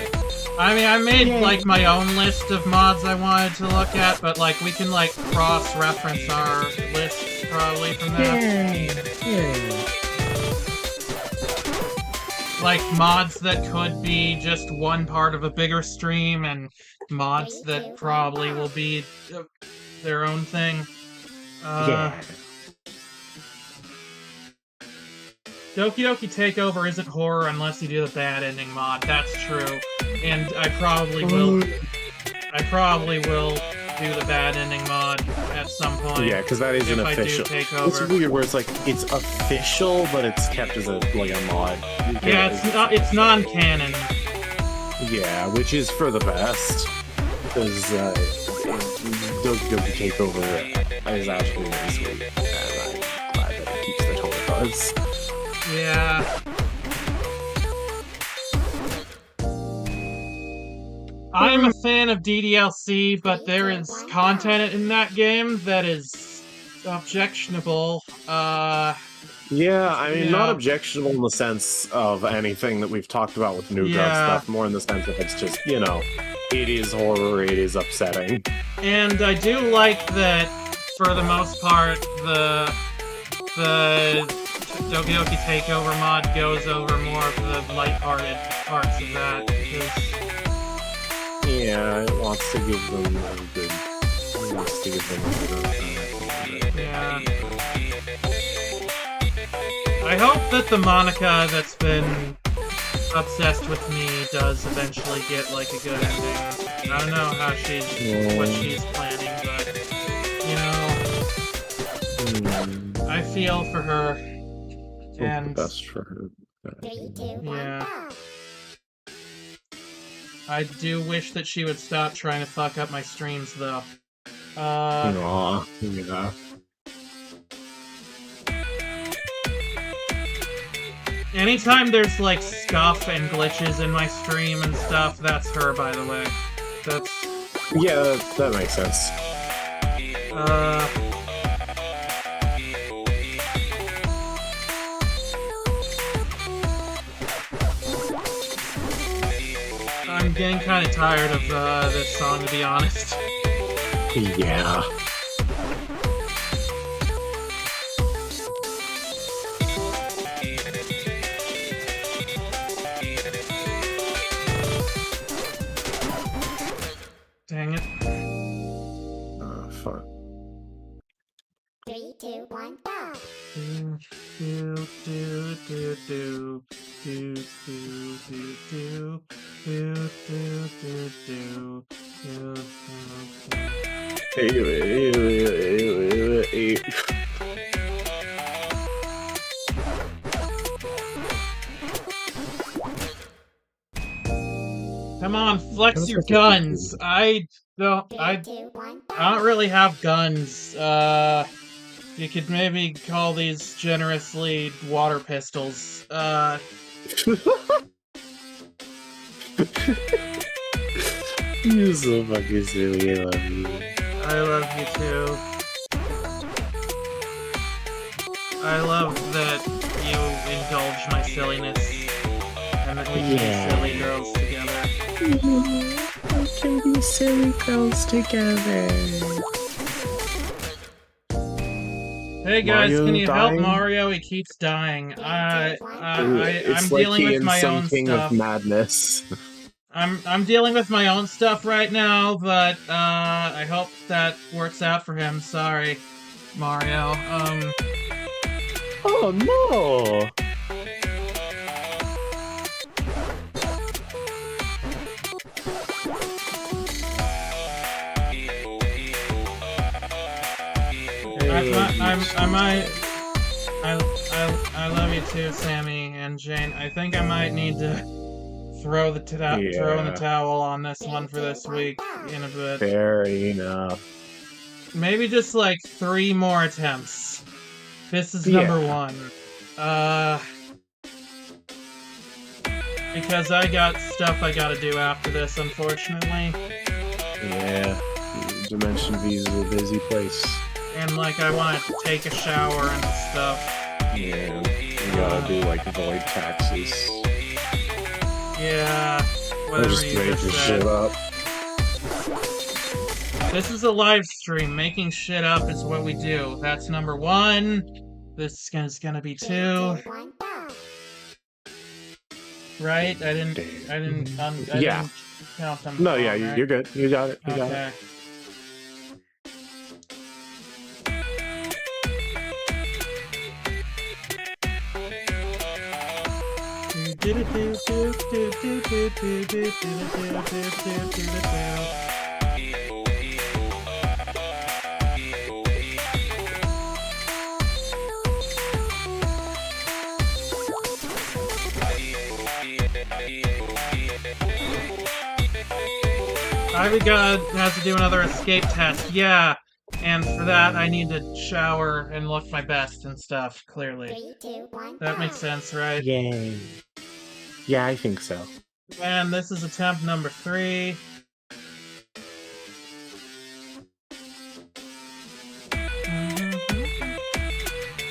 I mean, I made like my own list of mods I wanted to look at, but like we can like cross-reference our lists probably from that. Like mods that could be just one part of a bigger stream, and mods that probably will be their own thing. Yeah. Doki Doki Takeover isn't horror unless you do the bad ending mod. That's true. And I probably will do the bad ending mod at some point. Yeah, because that isn't official. It's weird where it's like it's official, but it's kept as a mod. Yeah, it's non-canon. Yeah, which is for the best. Because Doki Doki Takeover is actually very sweet, and I'm glad that it keeps the total buzz. Yeah. I'm a fan of DDLC, but there is content in that game that is objectionable. Yeah, I mean, not objectionable in the sense of anything that we've talked about with New Grub stuff, more in the sense of it's just, you know, it is horror, it is upsetting. And I do like that, for the most part, the Doki Doki Takeover mod goes over more of the lighthearted parts of that, because... Yeah, it wants to give them a good... Yeah. I hope that the Monica that's been obsessed with me does eventually get, like, a good ending. I don't know how what she's planning, but, you know... I feel for her. And the best for her. Yeah. I do wish that she would stop trying to fuck up my streams, though. Aww, yeah. Anytime there's, like, scuff and glitches in my stream and stuff, that's her, by the way. That's... Yeah, that makes sense. I'm getting kind of tired of this song, to be honest. Yeah. Come on, flex your guns. I don't really have guns. You could maybe call these generously water pistols. You're so fucking silly, I love you. I love you too. I love that you indulge my silliness and that we can be silly girls together. We can be silly girls together. Hey guys, Mario can you help dying? Mario? He keeps dying. I'm It's dealing like with my some own king stuff. of madness. I'm dealing with my own stuff right now, but I hope that works out for him. Sorry, Mario. Oh no! I love you too, Sammy and Jane. I think I might need to throw in the towel on this one for this week in a bit. Fair enough. Maybe just like 3 more attempts. This is number 1. Because I got stuff I gotta do after this, unfortunately. Yeah, Dimension V is a busy place. And like I want to take a shower and stuff. Yeah, you gotta do like void taxes. Yeah, whatever Just you make just your said. shit up. This is a live stream. Making shit up is what we do. That's number 1. This is gonna be 2. Right? I didn't count them. No, wrong, yeah, right? you're good. You got it. You got Okay. it. Ivy God has to do another escape test. Yeah. And for that, I need to shower and look my best and stuff, clearly. 3, 2, 1, That makes sense, right? Yay. Yeah, I think so. And this is attempt number 3.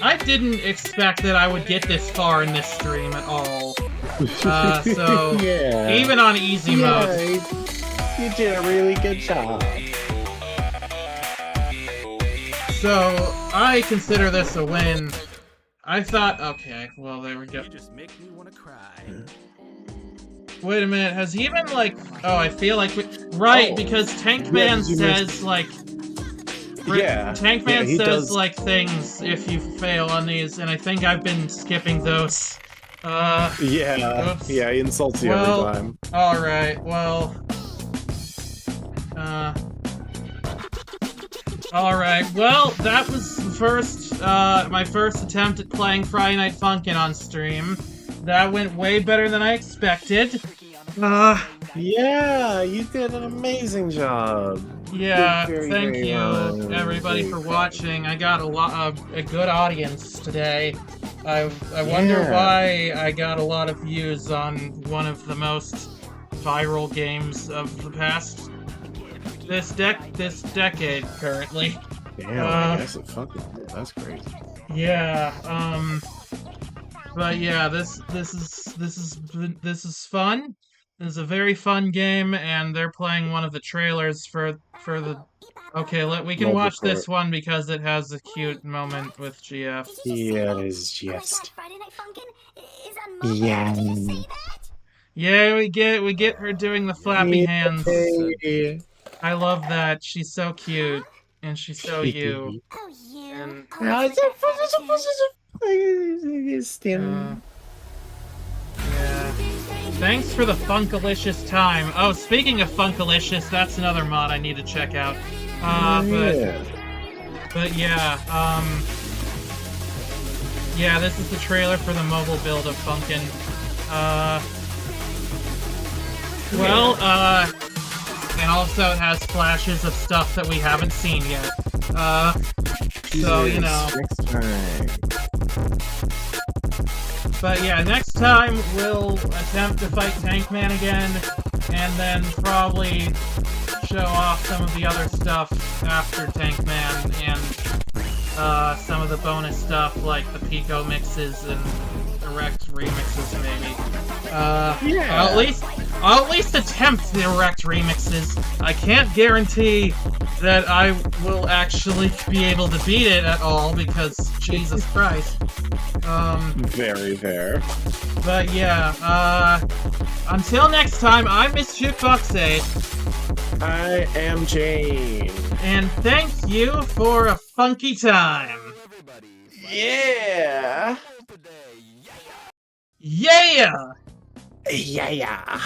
I didn't expect that I would get this far in this stream at all. So, yeah. even on easy mode. You did a really good job. So, I consider this a win. I thought, okay, well, there we go. You just make me want to cry. Wait a minute, has he even, like... Oh, I feel like... Right, because Tankman says, like... Yeah. Tankman he says, does. like, things if you fail on these, and I think I've been skipping those. Yeah. Oops. Yeah, he insults you Well, every time. Alright, well... Alright, well, that was my first attempt at playing Friday Night Funkin' on stream. That went way better than I expected. Yeah, you did an amazing job. Yeah, Very, thank very you, well. everybody, Very for well. watching. I got a good audience today. I wonder Yeah. why I got a lot of views on one of the most viral games of the past this decade currently. Damn, I guess it fucking that's crazy. Yeah, but yeah, this is fun. This is a very fun game, and they're playing one of the trailers for the. Okay, we can watch this one because it has a cute moment with GF. Yeah, it is just. Friday Night Funkin' is on Yeah. Did you see that? Yeah, we get her doing the flappy hands. Yeah. I love that. She's so cute. And she's so you. Oh, you. And yeah. Thanks for the Funkalicious time. Oh, speaking of Funkalicious, that's another mod I need to check out. But yeah, yeah, this is the trailer for the mobile build of Funkin. And also it has flashes of stuff that we haven't seen yet. So, you know. Next time. But yeah, next time we'll attempt to fight Tankman again, and then probably show off some of the other stuff after Tankman, and some of the bonus stuff like the Pico mixes and Erect remixes, maybe. I'll at least attempt the Erect remixes. I can't guarantee that I will actually be able to beat it at all, because Jesus Christ. Very fair. But yeah, until next time, I'm Miss JukeBox 8. I am Jane. And thank you for a funky time. Yeah. Yeah! Yeah.